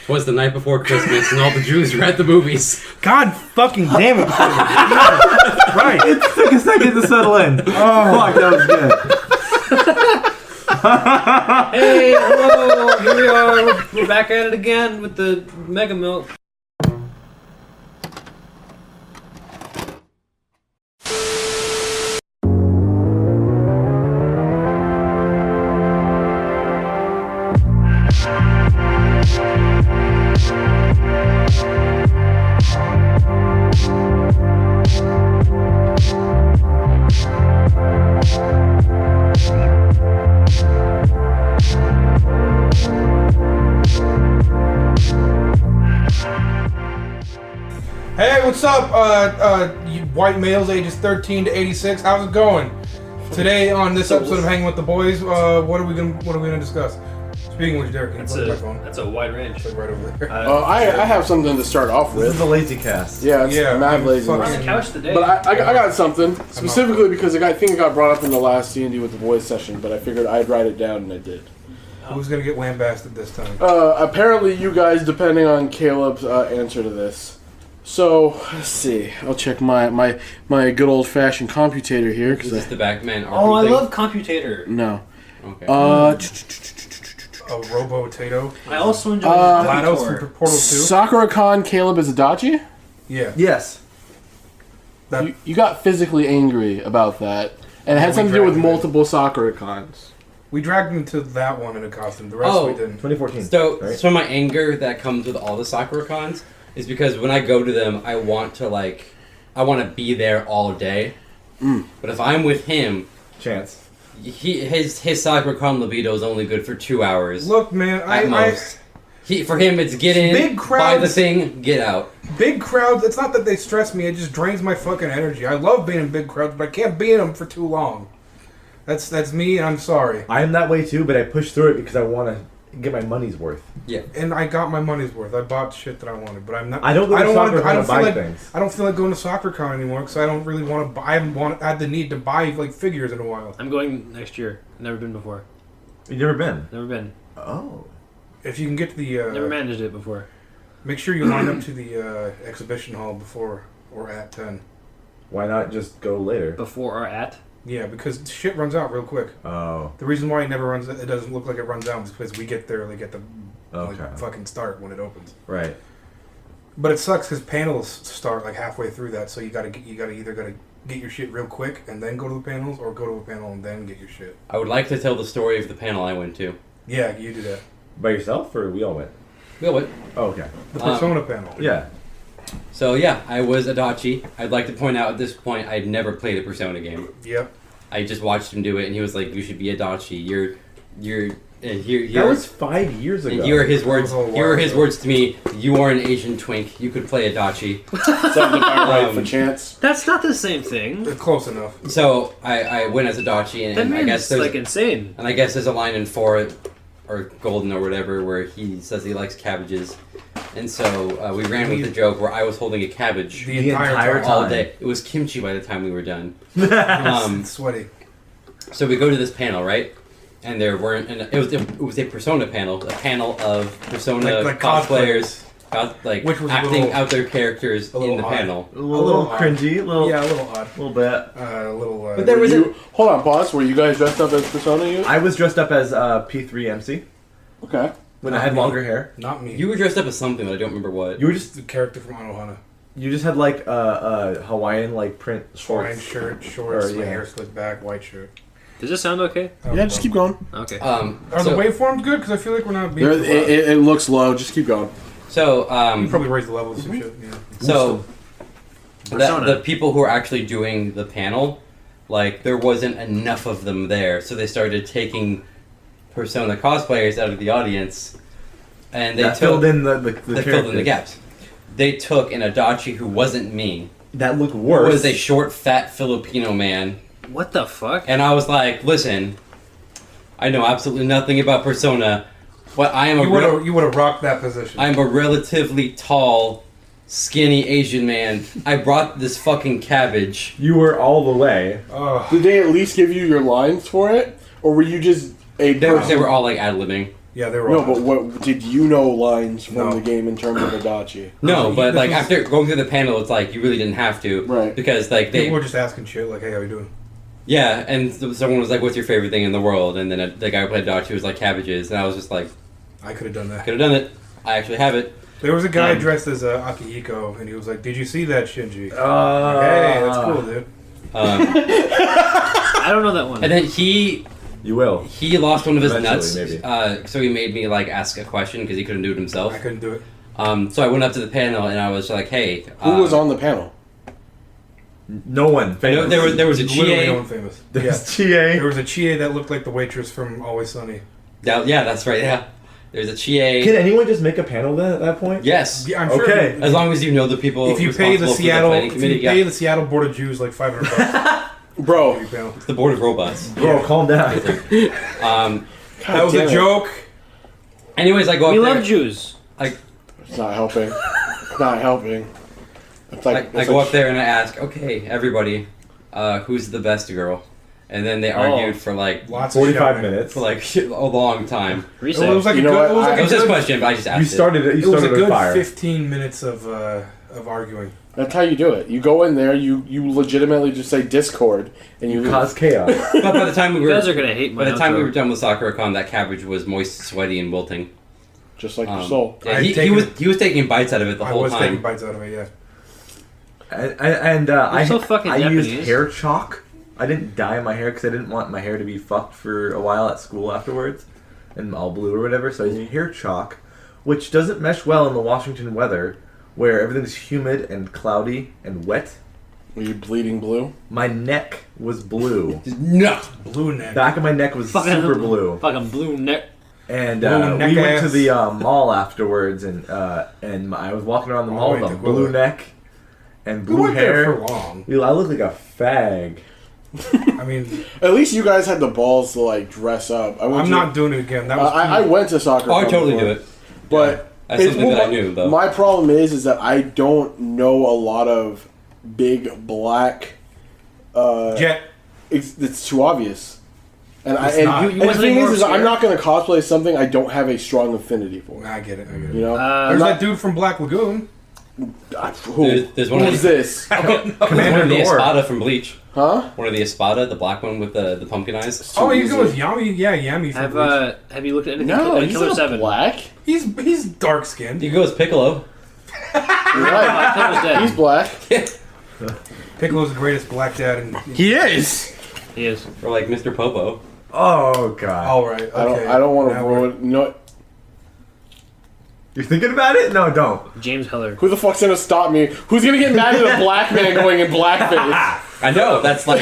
'Twas the night before Christmas, and all the Jews were at the movies. God fucking damn it. Right. It took a second to settle in. Oh, fuck, that was good. Hey, hello, here we are. We're back at it again with the Mega Milk. Hey, what's up, you white males ages 13 to 86? How's it going? Today on this episode of Hanging with the Boys, what are we gonna discuss? Speaking of which, Derrick, can you put my phone? That's a wide range. It's right over there. I have something to start off This with. is a lazy cast. Yeah, it's mad lazy. We're on the couch today. But I got something specifically because I think it got brought up in the last D&D with the Boys session, but I figured I'd write it down and I did. Who's gonna get lambasted this time? Apparently, you guys, depending on Caleb's answer to this. So let's see. I'll check my good old fashioned computator here. Is this the Batman RP Oh, I thing? love Computator. No. Okay. A Robo-Tato. I also enjoy GLaDOS from Computator. Portal 2. Sakura-Khan Caleb is Adachi? Yeah. Yes. You got physically angry about that. And it had something to do with multiple Sakura-Khans. We dragged him to that one in a costume. The rest we didn't. 2014. So, right? so my anger that comes with all the Sakura cons is because when I go to them, I want to be there all day. But if I'm with him, Chance. his Sakura con libido is only good for 2 hours. Look, man, at most. For him, it's get in, Big buy the crowds. thing, get out. Big crowds, it's not that they stress me, it just drains my fucking energy. I love being in big crowds, but I can't be in them for too long. That's me, and I'm sorry. I am that way too, but I push through it because I want to get my money's worth. Yeah. And I got my money's worth. I bought shit that I wanted, but I'm not. I don't go to wanna- SoccerCon to buy like, things. I don't feel like going to SoccerCon anymore because I don't really want to buy. I haven't had the need to buy like figures in a while. I'm going next year. Never been before. You've never been? Never been. Oh. If you can get to the, Never managed it before. make sure you line up to the exhibition hall before or at 10. Why not just go later? Before or at? Yeah, because shit runs out real quick. Oh. The reason why it never runs, it doesn't look like it runs out, is because we get there like at the fucking start when it opens. Right. But it sucks because panels start like halfway through that, so you gotta either get your shit real quick and then go to the panels, or go to a panel and then get your shit. I would like to tell the story of the panel I went to. Yeah, you do that. By yourself, or we all went? Go with. Oh, okay. The Persona panel. Yeah. So yeah, I was Adachi. I'd like to point out at this point I'd never played a Persona game. Yep. I just watched him do it, and he was like, "You should be Adachi. You're." And here, That was 5 years ago. And here are his words. That was a Here are while his ago. words to me. You are an Asian twink. You could play Adachi. Something about right for Chance. That's not the same thing. Close enough. So I went as Adachi, and, That I guess man's there's like insane. and I guess there's a line in 4 or Golden or whatever where he says he likes cabbages, and so we ran with the joke where I was holding a cabbage The entire all time. day. It was kimchi by the time we were done. It's sweaty. So we go to this panel, right? And there weren't. And it was a Persona panel, a panel of Persona Like cosplayers, Which was a acting little- out their characters a little in the odd. panel. A little odd. cringy, a little, Yeah, a little odd. little bit. A little. But there was a. Hold on, boss. Were you guys dressed up as Persona? You? I was dressed up as P3MC Okay. when I had longer hair. Not me. You were dressed up as something, but I don't remember what. You were just the character from Anohana. you just had like Hawaiian like print Hawaiian shorts. shirt, shorts, Or, my yeah. hair slicked back, white shirt. Does this sound okay? Yeah, just keep going. Okay. Are So, the waveforms good? Because I feel like we're not being. It, it looks low. Just keep going. so You probably raise the levels and shit. Yeah. So, Persona. the people who are actually doing the panel, like, there wasn't enough of them there, so they started taking Persona cosplayers out of the audience, and they That filled in the they filled in the characters. gaps. They took an Adachi who wasn't me, That looked who worse. was a short, fat Filipino man, What the fuck? and I was like, listen, I know absolutely nothing about Persona, but I am You would have rocked that position. I'm a relatively tall, skinny Asian man. I brought this fucking cabbage. You were all the way. Ugh. Did they at least give you your lines for it, or were you just a They person? were all like ad-libbing. Yeah, they were No, all. but what did you know lines from No. the game in terms of Adachi? No, but like This was- after going through the panel, it's like you really didn't have to, Right. Because like People were they, just asking shit like, "Hey, how you doing?" yeah, and someone was like, "What's your favorite thing in the world?" And then the guy who played Dachi was like, "Cabbages," and I was just like, I could have done that. "Could have done it. I actually have it." There was a guy Um, dressed as Akihiko, and he was like, "Did you see that, Shinji?" Uh, Hey, that's cool, dude. I don't know that one. And then he You will. lost one of his Eventually, nuts, maybe. so he made me like ask a question because he couldn't do it himself. I couldn't do it. So I went up to the panel and I was like, "Hey, Who was on the panel? No one No, famous. there was a Literally no Chie. one famous. There's Yeah. There Chie. was a Chie that looked like the waitress from Always Sunny. Yeah, that's right. Yeah, there's a Chie. Can anyone just make a panel then at that point? Yes, Yeah, I'm sure. Okay. If as long as you know the people. if you pay the responsible for Seattle, planning if committee, you pay yeah. the Seattle Board of Jews like $500 Bro, for your panel. The board of robots. Bro, calm down. That was a joke. Anyways, I go up we there. love Jews. it's not helping. It's not helping. It's I like go up there and I ask, "Okay, everybody, who's the best girl?" And then they argued for like Lots of 45 shouting. minutes. a long time. It was Reset. like You a know good. what? It was like It a was just a good. question, but I just asked You started it. You It was a started with good fire. 15 minutes of arguing. That's how you do it. You go in there, you legitimately just say Discord, and you leave. Cause chaos. But by the time we You were, guys are gonna hate my by the time we outro. were done with SoccerCon, that cabbage was moist, sweaty, and wilting. Just like your soul. Yeah, I'd he taken- was taking bites out of it the I whole was taking time. bites out of it. Yeah. And I so fucking I used Japanese. hair chalk. I didn't dye my hair because I didn't want my hair to be fucked for a while at school afterwards, and all blue or whatever. So I used hair chalk, which doesn't mesh well in the Washington weather, where everything's humid and cloudy and wet. Were you bleeding blue? My neck was blue. No. Blue neck. Back of my neck was Fucking- super blue. Fucking blue neck. And Blue neck we went to ass. the mall afterwards, and I was walking around the mall wait, with a the blue Quilla. neck and We blue weren't there hair. for long. Dude, I look like a fag. I mean, At least you guys had the balls to like dress up. I'm not doing it again. That was. I went to soccer. Oh, I totally do it. But That's it's something more that I my- knew, though. My problem is that I don't know a lot of big black. Jet. It's too obvious. And It's and, not. you, You and want the thing something is more I'm obscure? not going to cosplay something I don't have a strong affinity for. I get it. I get it. You know, Uh, There's I'm that dude from Black Lagoon. who? There's one Who of is the- this? One Commander of the Gore. Espada from Bleach. Huh? One of the Espada, the black one with the pumpkin eyes. Oh, Too you go with easy. Yami. Yeah, Yami from Bleach. Have you looked at anything? No, at he's Killer not 7? black. He's dark skinned. You go as Piccolo. You're I thought it was right. dead. He's black. Piccolo's the greatest black dad. He is. He is. Or like Mr. Popo. Oh god. All right. Okay. I don't want to Now we're- ruin. No. You're thinking about it? No, don't. James Heller. Who the fuck's gonna stop me? Who's gonna get mad at a black man going in blackface? I know, that's like...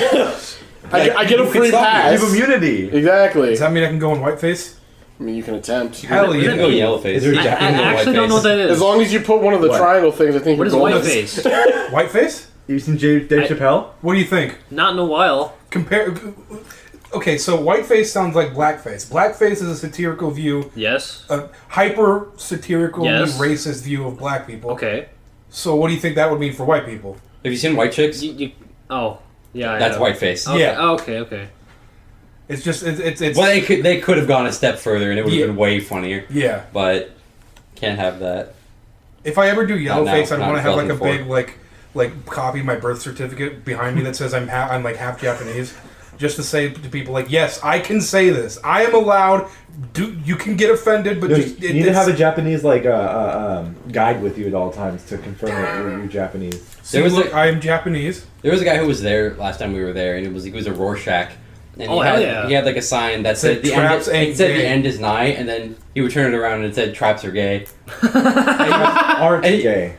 I get a Who can free stop me? You pass. have immunity. Exactly. Does that mean I can go in whiteface? I mean, you can attempt. Hell You can go yeah. yellow face. Is there a You jacket? can I go actually white don't know what face. that is. As long as you put one of the What? triangle things, I think What you're is golden. whiteface? Whiteface? You seen Dave Chappelle? What do you think? Not in a while. Compare. Okay, so whiteface sounds like blackface. Blackface is a satirical view, Yes. a hyper satirical Yes. racist view of black people. Okay. So what do you think that would mean for white people? Have you seen White Chicks? Oh. Yeah. I That's have. white face. Okay. Yeah. Oh, okay. It's just it's Well, they could have gone a step further and it would have Yeah. been way funnier. yeah. But can't have that. If I ever do yellow now, face, I'd not want to have like a 2004. big like copy my birth certificate behind me that says I'm like half Japanese, just to say to people like, yes, I can say this. I am allowed. You can get offended, but No, just you need to have a Japanese guide with you at all times to confirm that you're Japanese. See, There was look, a- I am Japanese. There was a guy who was there last time we were there, and he was a Rorschach. And Oh, he hell had, yeah. He had like a sign that Said said the traps end. ain't It said gay. the end is nigh, and then he would turn it around and it said traps are gay. Aren't And he- gay.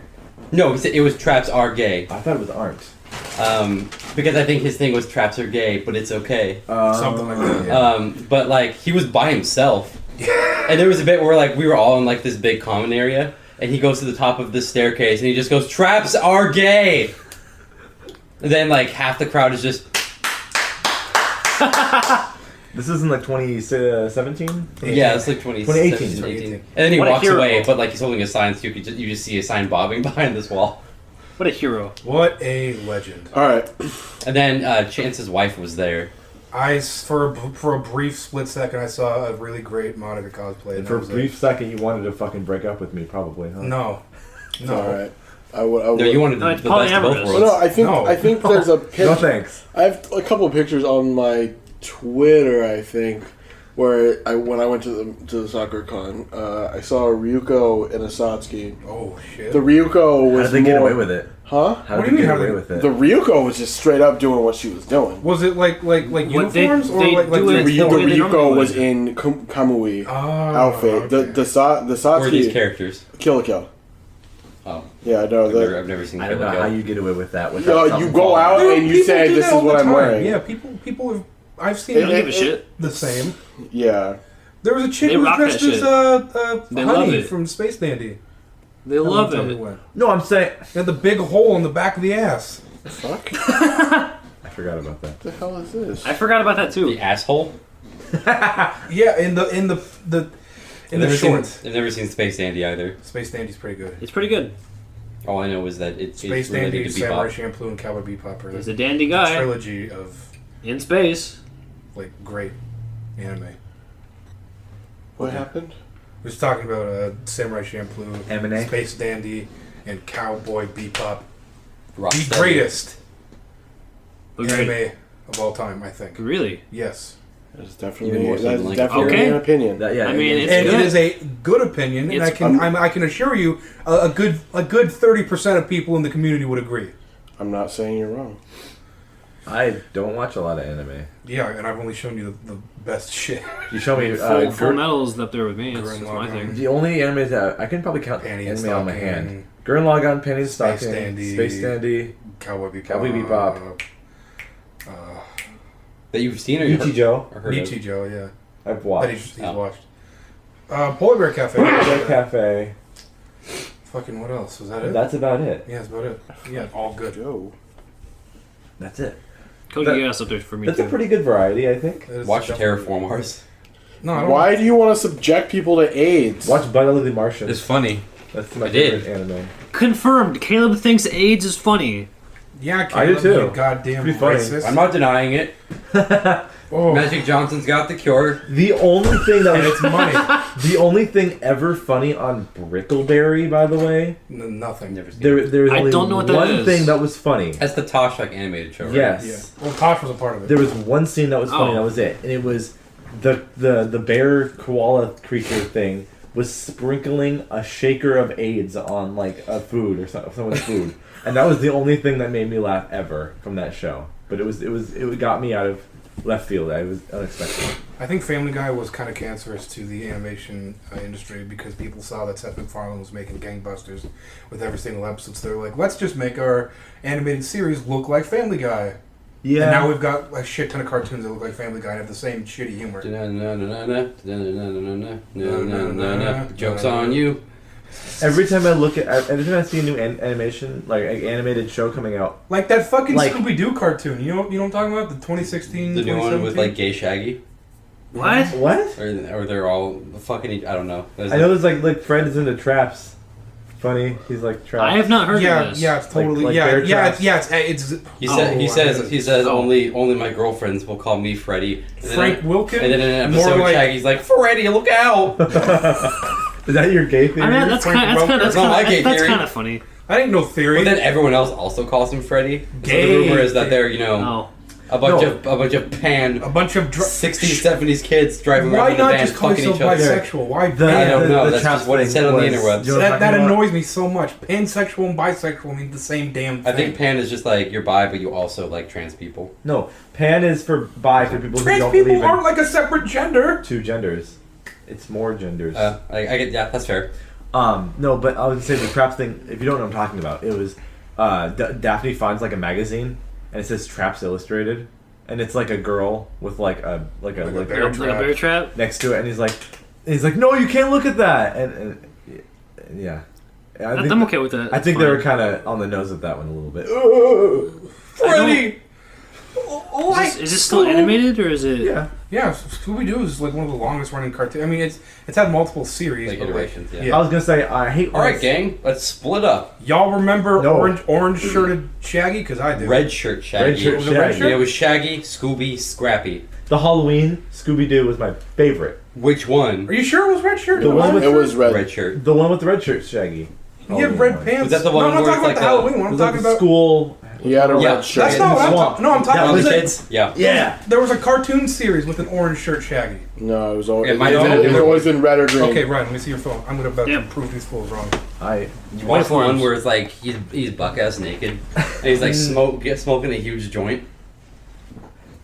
No, he said it was traps are gay. I thought it was aren't. Because I think his thing was traps are gay, but it's okay. Something like that. Yeah. But like he was by himself, and there was a bit where like we were all in like this big common area, and he goes to the top of this staircase and he just goes, "Traps are gay." And then like half the crowd is just This is in like 2017? yeah, it's like 2018. 2018. And then he What a walks hero. away, but like he's holding a sign, so you just see a sign bobbing behind this wall. What a hero. What a legend. All right. And then Chance's wife was there. For a brief split second, I saw a really great Monica cosplay. And for a brief second, you wanted to fucking break up with me, probably, huh? No. It's all right. I would. No, you wanted No, the it's best of both polyamorous. worlds. No, I think there's a picture. No thanks. I have a couple of pictures on my Twitter, I think, where when I went to the soccer con, I saw a Ryuko and a Satsuki. Oh shit. The Ryuko was How did they get away with it? Huh? How What did do you they mean, get how away did- with it? The Ryuko was just straight up doing what she was doing. Was it like uniforms they or like do The it- the way they Ryuko normally was would. in Kamui outfit. okay. The Who are these Satsuki characters? Kill la Kill. Oh, Yeah, I know. I've never seen I don't Kill know la how Kill. you get away with that. You Without something go falling out Dude, and you people say, do "This that is all what the I'm time. wearing." Yeah, people have. I've seen They don't give a shit. the same. Yeah. There was a chick They who was rock that dressed as shit. They love Honey it. from Space Dandy. They love Tell me it. when. No, I'm saying. They had the big hole in the back of the ass. Fuck. I forgot about that. What the hell is this? I forgot about that too. The asshole? Yeah, in the shorts. I've never seen Space Dandy either. Space Dandy's pretty good. It's pretty good. All I know is that it's Space related Dandy, to Samurai Bebop. Champloo, and Cowboy Bebop are He's the a dandy guy trilogy of in space. like great anime. What happened? We was talking about Samurai Champloo, M&A? Space Dandy, and Cowboy Bebop. The Rocksteady. greatest But anime great. of all time, I think. Really? Yes. That's Even definitely more so than, like, Okay. an opinion. That, yeah, I mean, it's And good. it is a good opinion, and It's- I can assure you, a good 30% of people in the community would agree. I'm not saying you're wrong. I don't watch a lot of anime. Yeah, and I've only shown you the best shit. You show me Full Metal's up there with me. It's Gurren just my Lagann. thing. the only anime that I can probably count Panty and anime on my Stocking, hand. Gurren Lagann, Penny and Space Stocking, Dandy. Space Dandy, Cowboy Bebop. Cowboy Bebop. That you've seen or you heard, Ichijo. or heard of? Nichijou, yeah. I've That watched. he's Oh. watched. Polar Bear Cafe. Jet Cafe. Fucking what else? Was that it? That's about it. Yeah, that's about it. Yeah, all good. Joe. That's it. Code That- Geass up there for me That's too. a pretty good variety, I think. That is Watch definitely- Terraform Mars. No, I don't. Why do you want to subject people to AIDS? Watch Bite of the Martian. It's funny. That's my I did. favorite anime. Confirmed. Caleb thinks AIDS is funny. Yeah, I do Caleb, too. You goddamn Pretty funny. racist. I'm not denying it. Oh, Magic Johnson's got the cure. The only thing that and was it's money. the only thing ever funny on Brickleberry, by the way, Nothing. Never seen it. there's I only don't know what that one is. thing that was funny. That's the Tosh like animated show, right? Yes. Yeah. Well, Tosh was a part of it. There was one scene that was funny. Oh. That was it, and it was the bear koala creature thing was sprinkling a shaker of AIDS on like a food or someone's food, and that was the only thing that made me laugh ever from that show. But it got me out of left field. I was unexpected. I think Family Guy was kind of cancerous to the animation industry because people saw that Seth MacFarlane was making gangbusters with every single episode. So they were like, let's just make our animated series look like Family Guy. Yeah. And now we've got a shit ton of cartoons that look like Family Guy and have the same shitty humor. Joke's on you. Every time I see a new animation, like an animated show coming out, Like that fucking Like- Scooby-Doo cartoon. You know what I'm talking about? The 2016, The new one with 2017? like gay Shaggy, What? what? or they're all fucking. I don't know. There's I know there's like Fred is into traps. Funny, he's like traps. I have not heard Yeah, of this. yeah, it's totally, like yeah, bear yeah, traps. yeah, it's He said. He I says. get it. He says. Oh. Only my girlfriends will call me Freddy. And then Frank Wilkin. And then in an More episode, like- Shaggy's like, "Freddy, look out!" Is that your gay theory? I mean, that's Frank kind of Welker. It's not my gay theory. funny. I ain't no theory. But then everyone else also calls him Freddy. So Gay. the rumor is that they're Oh. a bunch of pan a bunch of 60s, 70s kids driving around Why in a not van just call fucking yourself each other. bisexual? Why I I don't know. the That's trap just what it thing said on the was- interwebs. you know what I'm that talking about? annoys me so much. Pansexual and bisexual mean the same damn thing. I think pan is just like you're bi, but you also like trans people. No, pan is for bi for people who trans don't people believe in aren't like a separate gender. two genders. It's more genders. I get, yeah, that's fair. No, but I would say the trap thing. If you don't know what I'm talking about, it was Daphne finds like a magazine and it says Traps Illustrated, and it's like a girl with like a Like a like bear Like a bear trap? next to it, and he's like, no, you can't look at that, and yeah. I'm okay with that. I think It's they were fine. kind of on the nose with that one a little bit. Freddy! Is this still animated or is it? Yeah. Yeah, Scooby Doo is like one of the longest running cartoons. I mean, it's had multiple series, Like but iterations, yeah. I was gonna say I hate. All right, gang, let's split up. y'all remember No. orange shirted Shaggy? Because I did. Red shirt Shaggy. Red shirt Was it red Shaggy. shirt? Yeah, it was Shaggy, Scooby, Scrappy. The Halloween Scooby Doo was my favorite. Which one? Are you sure it was red shirt? The one with It was red. Red shirt. the one with the red shirt Shaggy. He had red pants. Was that the No, one I'm not where talking it's about the like Halloween one. It I'm was like talking the about. school. He had a Yeah, red shirt. That's not what I'm swamp. talking. No, I'm talking That about was The the kids? Yeah. Yeah. There was a cartoon series with an orange shirt Shaggy. No, it was always. It might It's have been a different always been red or green. Okay, Ryan, let me see your phone. I'm gonna Yeah. prove these fools wrong. You watch the one where it's like he's buck ass naked and he's like smoking a huge joint,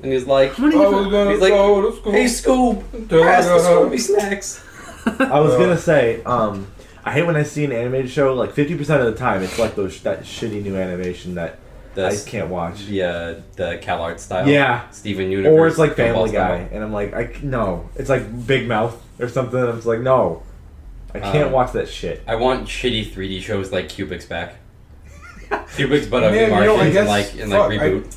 and he's like, How many different- he's like, hey Scoob, pass the Scooby snacks. I was gonna say, I hate when I see an animated show. Like 50% of the time, it's like that shitty new animation that I can't watch. The CalArt style. Yeah. Steven Universe. Or it's like Gumball Family Guy, and I'm like, no. It's like Big Mouth or something. I'm just like, no, I can't watch that shit. I want shitty 3D shows like Cubix back. Cubix, but of Man, you know, I Martians guess- and like fuck, reboot.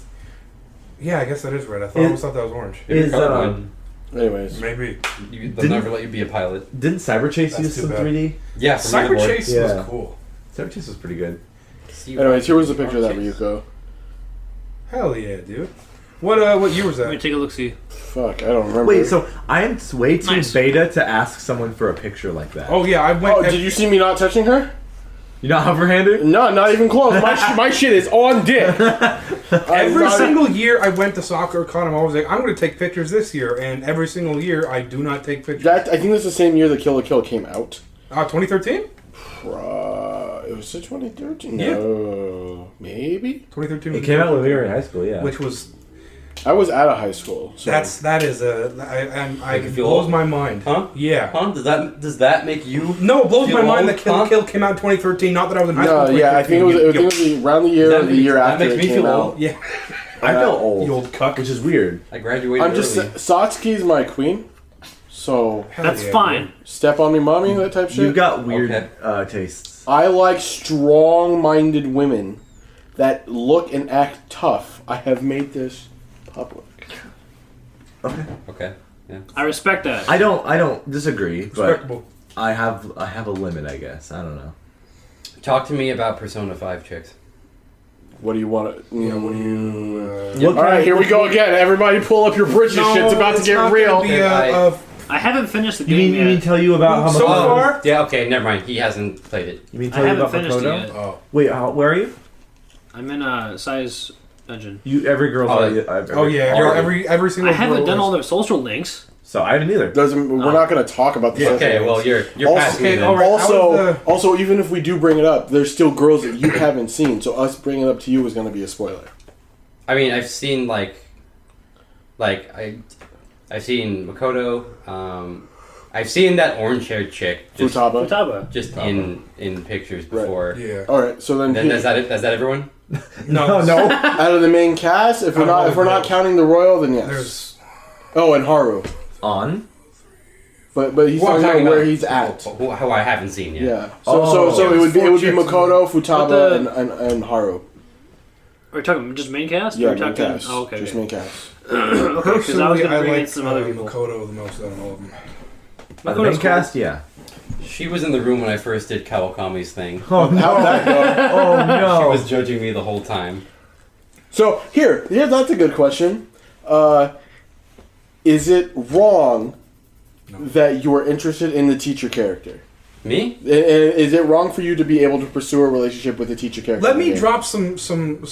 Yeah, I guess that is red. I always thought that was orange. You're Is colorblind. Anyways, Maybe. They'll never let you be a pilot. didn't Cyber Chase That's use too some bad. 3D? Yeah, from Cyber Motherboard. Chase Yeah. was cool. Cyber Chase was pretty good. anyways, here was the picture of that Ryuko. Hell yeah, dude. What year was Let me that? take a look. See. Fuck, I don't remember. Wait, so I am way too Nice. beta to ask someone for a picture like that. Oh yeah, I went. Oh, did you see me not touching her? You not hover-handed? No, not even close. My shit is on dick. Every single year I went to SoccerCon, I'm always like, I'm going to take pictures this year, and every single year I do not take pictures. That I think that's the same year that Kill la Kill came out. 2013? It was 2013. No, maybe. 2013. It came out when we were in high school, yeah. Which was I was out of high school. So. that is Make you it feel blows old? my mind. Huh? Yeah. Huh? Does that make you? No, it blows Feel my mind old, that Kill la huh? Kill came out in 2013. Not that I was in high school. No, in yeah, I think it was. I 2013. think it was around the year That or the makes- year that after makes it me came feel out. old. Yeah. I felt old, You old cuck. which is weird. I graduated I'm just early. Satsuki's my queen, so Hell That's yeah, fine. step on me, mommy, that type shit. You've got weird Okay. tastes. I like strong-minded women that look and act tough. I have made this public. Okay. Yeah. I respect that. I don't disagree, but Respectable. I have a limit, I guess. I don't know. Talk to me about Persona 5 chicks. What do you want to? Yeah, what do you? What All right, kind here we go again. Everybody, pull up your britches. Shit's about to it's get not real. gonna be I haven't finished the You game mean you mean yet. tell you about how much? So far? Yeah. Okay. Never mind. He hasn't played it. You mean I tell you haven't about finished it Makoto? yet. Oh. Wait, where are you? I'm in a size dungeon. Every girl's Oh, already. Oh yeah. Alright. Every single. I haven't girl done is- all their social links. So I haven't either. We're not going to talk about the Yeah, social Okay. things. Well, you're Also- passing me okay, then. alright. Also, even if we do bring it up, there's still girls that you haven't seen. So us bringing it up to you is going to be a spoiler. I mean, I've seen I've seen Makoto. I've seen that orange-haired chick just, Futaba. Futaba. just in pictures before. Yeah. All right. So then, Then is that it? Is that everyone? No. no. out of the main cast, if we're not counting the royal, then yes. There's. Oh, and Haru. On. But he's Well, I'm talking about where about he's at. Who I haven't seen yet. Yeah. Oh. So it would be There's four Makoto, Futaba, But and Haru. Are we talking just main cast? Yeah, Or are we main talking? cast. Oh, okay. Just main cast. Okay, because I was going to bring in some other people. Makoto the most out of all of them. The Makoto's main cool. cast, yeah. She was in the room when I first did Kawakami's thing. Oh How'd no. that go? Oh She no. was judging me the whole time. So here, that's a good question. Is it wrong that you are interested in the teacher character? Me? Is it wrong for you to be able to pursue a relationship with the teacher character? Let in the me game? drop a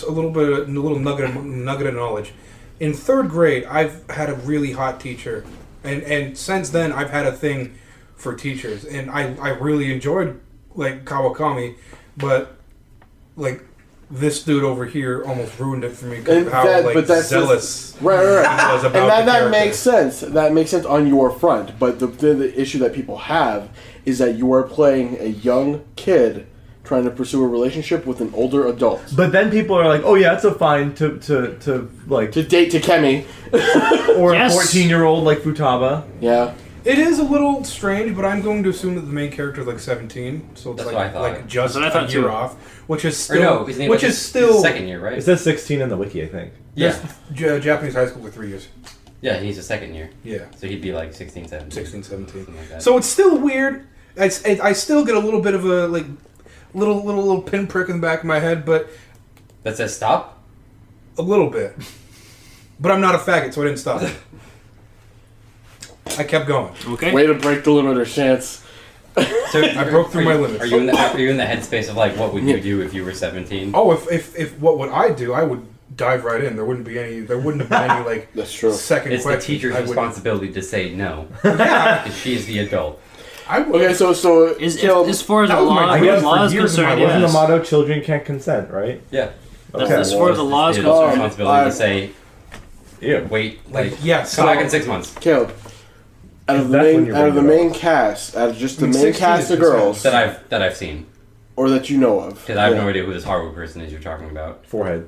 little nugget of knowledge. In third grade, I've had a really hot teacher, and since then I've had a thing for teachers, and I really enjoyed like Kawakami, but like this dude over here almost ruined it for me because And of how zealous Right. he was about And the that character. makes sense. That makes sense on your front. But the issue that people have is that you are playing a young kid trying to pursue a relationship with an older adult. But then people are like, oh yeah, it's a fine to like To date Takemi. or Yes. a 14-year-old like Futaba. Yeah. It is a little strange, but I'm going to assume that the main character is like 17, so it's That's what I thought. like just That's what I a thought year too. off, which is Or still no, his name which was is still second year, right? It says 16 in the wiki, I think. Yeah. Japanese high school for 3 years. Yeah, he's a second year. Yeah, So he'd be like 16, 17. 16, 17. Something like that. So it's still weird. I still get a little bit of a like little pinprick in the back of my head, but that says stop? a little bit. But I'm not a faggot, so I didn't stop. I kept going. Okay. Way to break the limiter, Chance. So I broke through my limits. Are you in the headspace of like what would you do if you were 17? Oh, if what would I do? I would dive right in. There wouldn't have been any like That's true. second It's the question. teacher's I would- responsibility to say no. Yeah, Because she's the adult. I would. Okay, so Caleb, As far as the that was my- law, I guess law for is years in my concerned, life- Wasn't yes. the motto "Children can't consent"? Right. Yeah. That's Okay. as far as the law is It's concerned. his responsibility to say, Yeah. wait, like yes. come back in 6 months. Caleb, out of the That's when main you're out of the bringing it main cast, out of just the I mean, main 16 cast is of consent. girls, That I've seen. or that you know of. Because I have Yeah. no idea who this hardwood person is you're talking about. Forehead.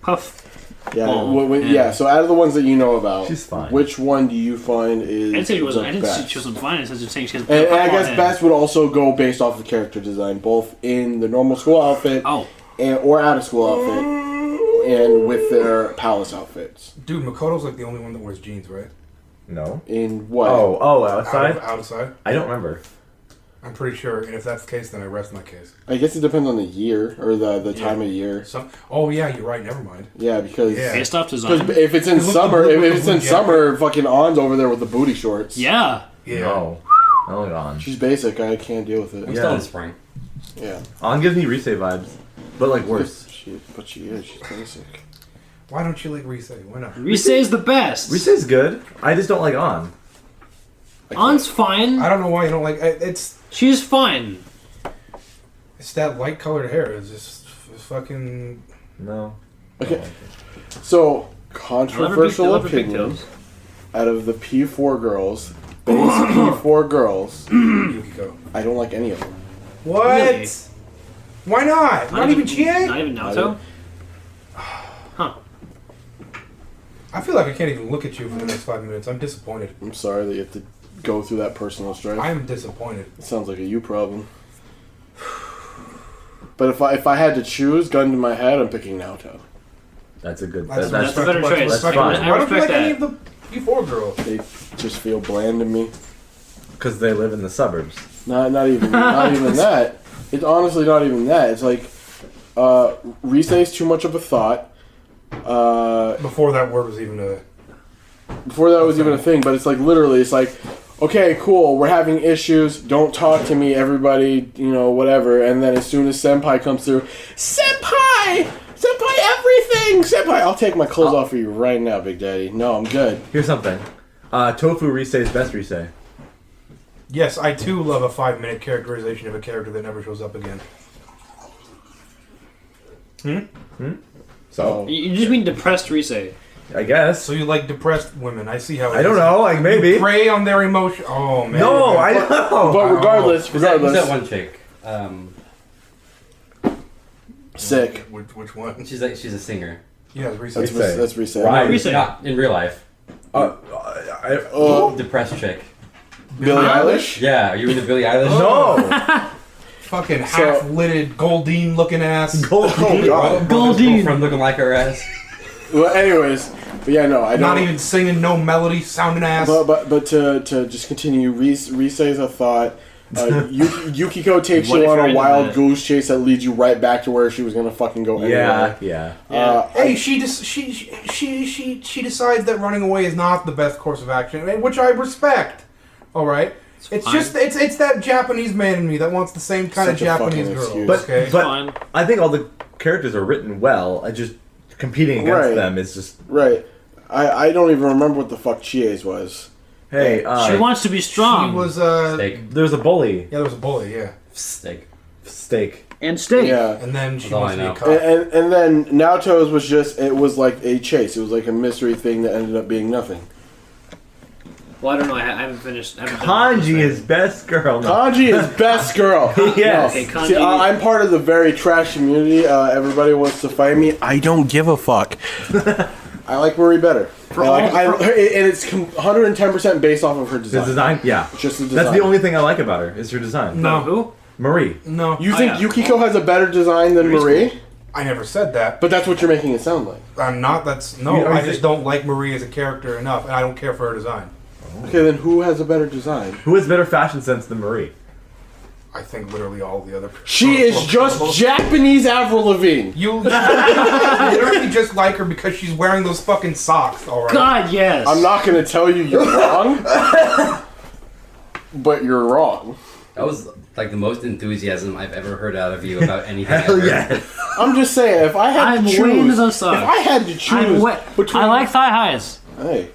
Puff. Yeah, Oh, yeah. yeah. So out of the ones that you know about, She's fine. which one do you find is I didn't say she wasn't. the I didn't say best? she wasn't fine. I said just saying she has. And I puff guess on best would also go based off the character design, both in the normal school outfit Oh, or out of school outfit, and with their palace outfits. Dude, Makoto's like the only one that wears jeans, right? No. In what? Oh, outside. Outside. I don't remember. I'm pretty sure, and if that's the case, then I rest my case. I guess it depends on the year or the time of year. Oh yeah, you're right. Never mind. Yeah, because Yeah. based off design. because if it's in Look- summer, look- if look- it's in look- summer, fucking On's over there with the booty shorts. Yeah. Yeah. No. Hold on. She's basic. I can't deal with it. I'm Yeah. still in spring. Yeah. On gives me Risei vibes, but like worse. But she is. She's basic. Why don't you like Risei? Why not? Risei's the best. Risei's good. I just don't like On. On's fine. I don't know why you don't like. She's fine. It's that light colored hair. It's just fucking. No. Okay. I don't like it. So I controversial love her opinion. pigtails. Out of the P4 girls, base P4 girls, Yukiko. I don't like any of them. What? Really? Why not? Not even Chie? Not even Naoto. Huh. I feel like I can't even look at you for the next 5 minutes. I'm disappointed. I'm sorry that you have to go through that personal strife. I'm disappointed. It sounds like a you problem. But if I had to choose, gun to my head, I'm picking Naoto. That's a good. That's That's a better choice. That's I fine. I Why don't you respect like any that. of the P4 girls? They just feel bland to me. because they live in the suburbs. Not even that. It's honestly not even that. It's like Risei's too much of a thought. Before that word was even a. Before that was even a thing, but it's like literally, it's like, okay, cool, we're having issues, don't talk to me, everybody, whatever, and then as soon as Senpai comes through, Senpai, everything, Senpai, I'll take my clothes off for you right now, Big Daddy. No, I'm good. Here's something. Tofu Risei's best Risei. Yes, I too love a 5-minute characterization of a character that never shows up again. So You just mean depressed Risei. I guess. So you like depressed women? I see how. I don't know. Like maybe. Prey on their emotion. Oh man. No, I know. But regardless, Who's that one chick? Sick. Which one? She's a singer. Yeah, it's recent. That's Risei. Right. Risei. Not in real life. Depressed chick. Billie Eilish? Yeah, are you into Billie Eilish? No. Fucking half-lidded Goldine looking ass. Oh, God. Goldine. Girlfriend looking like her ass. Well, anyways, but yeah, no, I don't. Not even singing, no melody, sounding ass. But to just continue, Risei's a thought. Yukiko takes What you if on you're a into wild that? goose chase that leads you right back to where she was gonna fucking go anyway. Yeah. Hey, she decides that running away is not the best course of action, which I respect. All right, it's fine. just it's that Japanese man in me that wants the same kind of Such a fucking Japanese girl. excuse. But Okay, Fine. I think all the characters are written well. I just competing against Right. them is just Right. I don't even remember what the fuck Chie's was. hey. She wants to be strong. she was Steak. There's a bully yeah, there was a bully, yeah, Steak. steak. And steak. Yeah. and then she That's all wants I to be know. a cop. And then Naoto's was just, it was like a chase. It was like a mystery thing that ended up being nothing. Well, I don't know. I haven't finished. I haven't done this Kanji thing. is best girl. No. Kanji is best girl. Yes. Okay, Kanji. See, I'm part of the very trash community. Everybody wants to fight me. I don't give a fuck. I like Marie better. And it's 110% based off of her The design. design, yeah. Just the design. That's the only thing I like about her is her design. No. Who? Marie. No. You think yeah. Yukiko has a better design than Marie? I never said that. But that's what you're making it sound like. I'm not. That's no. You know, I just don't like Marie as a character enough, and I don't care for her design. Okay, then who has a better design? Who has better fashion sense than Marie? I think literally all the other. She is just Japanese Avril Lavigne. You literally just like her because she's wearing those fucking socks. All right. God, yes. I'm not going to tell you you're wrong, but you're wrong. That was like the most enthusiasm I've ever heard out of you about anything. Hell ever. yeah. I'm just saying, if I had I'm to way choose, into those if songs. I had to choose between, I like thigh highs. hey,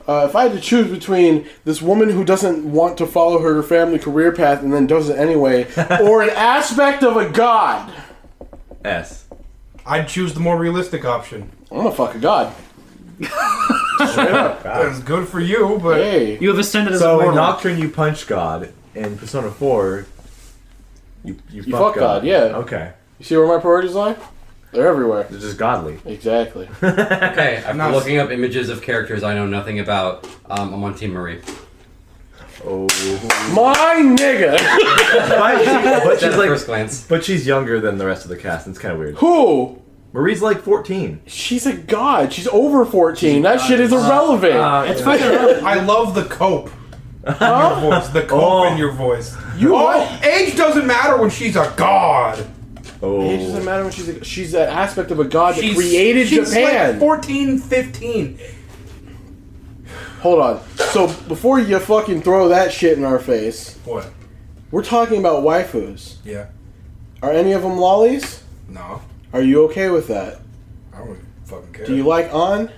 if I had to choose between this woman who doesn't want to follow her family career path and then does it anyway, or an aspect of a god, S. I'd choose the more realistic option. I'm gonna fuck a god. Straight up. That's good for you, but Hey, You have ascended as a So in mortal. Nocturne you punch God. In Persona 4, you fuck God, yeah. Okay. you see where my priorities lie? They're everywhere. They're just godly. Exactly. Okay, after Not- looking up images of characters I know nothing about, I'm on Team Marie. Oh. My nigga. but That's she's at like, first glance. but she's younger than the rest of the cast. And it's kind of weird. Who? Marie's like 14. She's a god. She's over 14. That shit is irrelevant. It's fucking irrelevant. I love the cope. In your voice, the cope in your voice. Age doesn't matter when she's a god. Oh. Age doesn't matter when she's an aspect of a god that She's created Japan. Like 14, 15. Hold on. So before you fucking throw that shit in our face, What? we're talking about waifus. Yeah. Are any of them lollies? No. Are you okay with that? I don't really fucking care. Do you like An?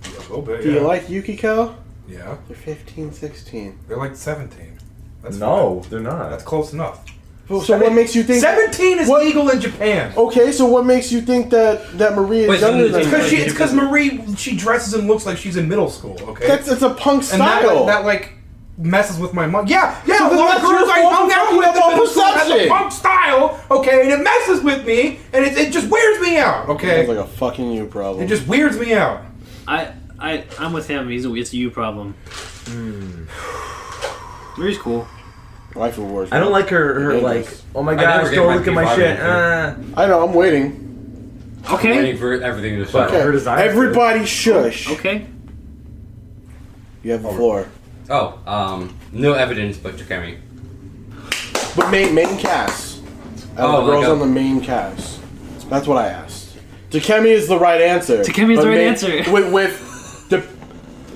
A little bit, Do yeah. you like Yukiko? Yeah. They're 15, 16. They're like 17. That's No, fine. they're not. That's close enough. So what makes you think... 17 is What? legal in Japan. Okay, so what makes you think that Marie is Wait, younger so than it's It's because Marie, she dresses and looks like she's in middle school, okay? It's a punk and style. that like messes with my mind. Yeah, So a then lot of that's your girls I fault hung for out fucking with up in on middle school has a perception. punk style, okay, and it messes with me, and it just weirds me out, okay? Sounds like a fucking you problem. It just weirds me out. I'm with him. It's a you problem. Marie's cool. Waifu Wars. I don't like her like, oh my I never gosh, get don't my look at my P5 shit. anything. I know, I'm waiting. Okay. Waiting for everything to But show. Okay. her design. Everybody shush. Okay. You have the floor. Oh, no evidence but Jakemi. But main cast. Oh, The girls like on the main cast. That's what I asked. Takemi is the right answer. Takemi is But the right answer. With the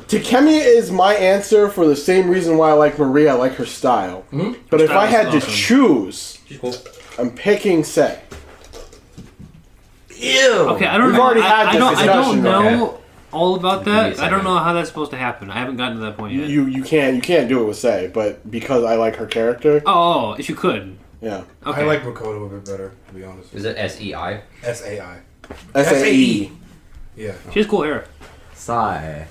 Takemi is my answer for the same reason why I like Marie. I like her style. Mhm. But if I Style's had to awesome. choose, She's cool. I'm picking Sei. Ew. Okay, I don't We've know. already had this I discussion, don't know okay. all about Give me a that. I don't second. know how that's supposed to happen. I haven't gotten to that point yet. You can't do it with Sei, but because I like her character, Oh, if you could. yeah. Okay. I like Makoto a bit better, to be honest. Is it SEI? S-A-I. SAE. Yeah. She has cool hair. Sigh.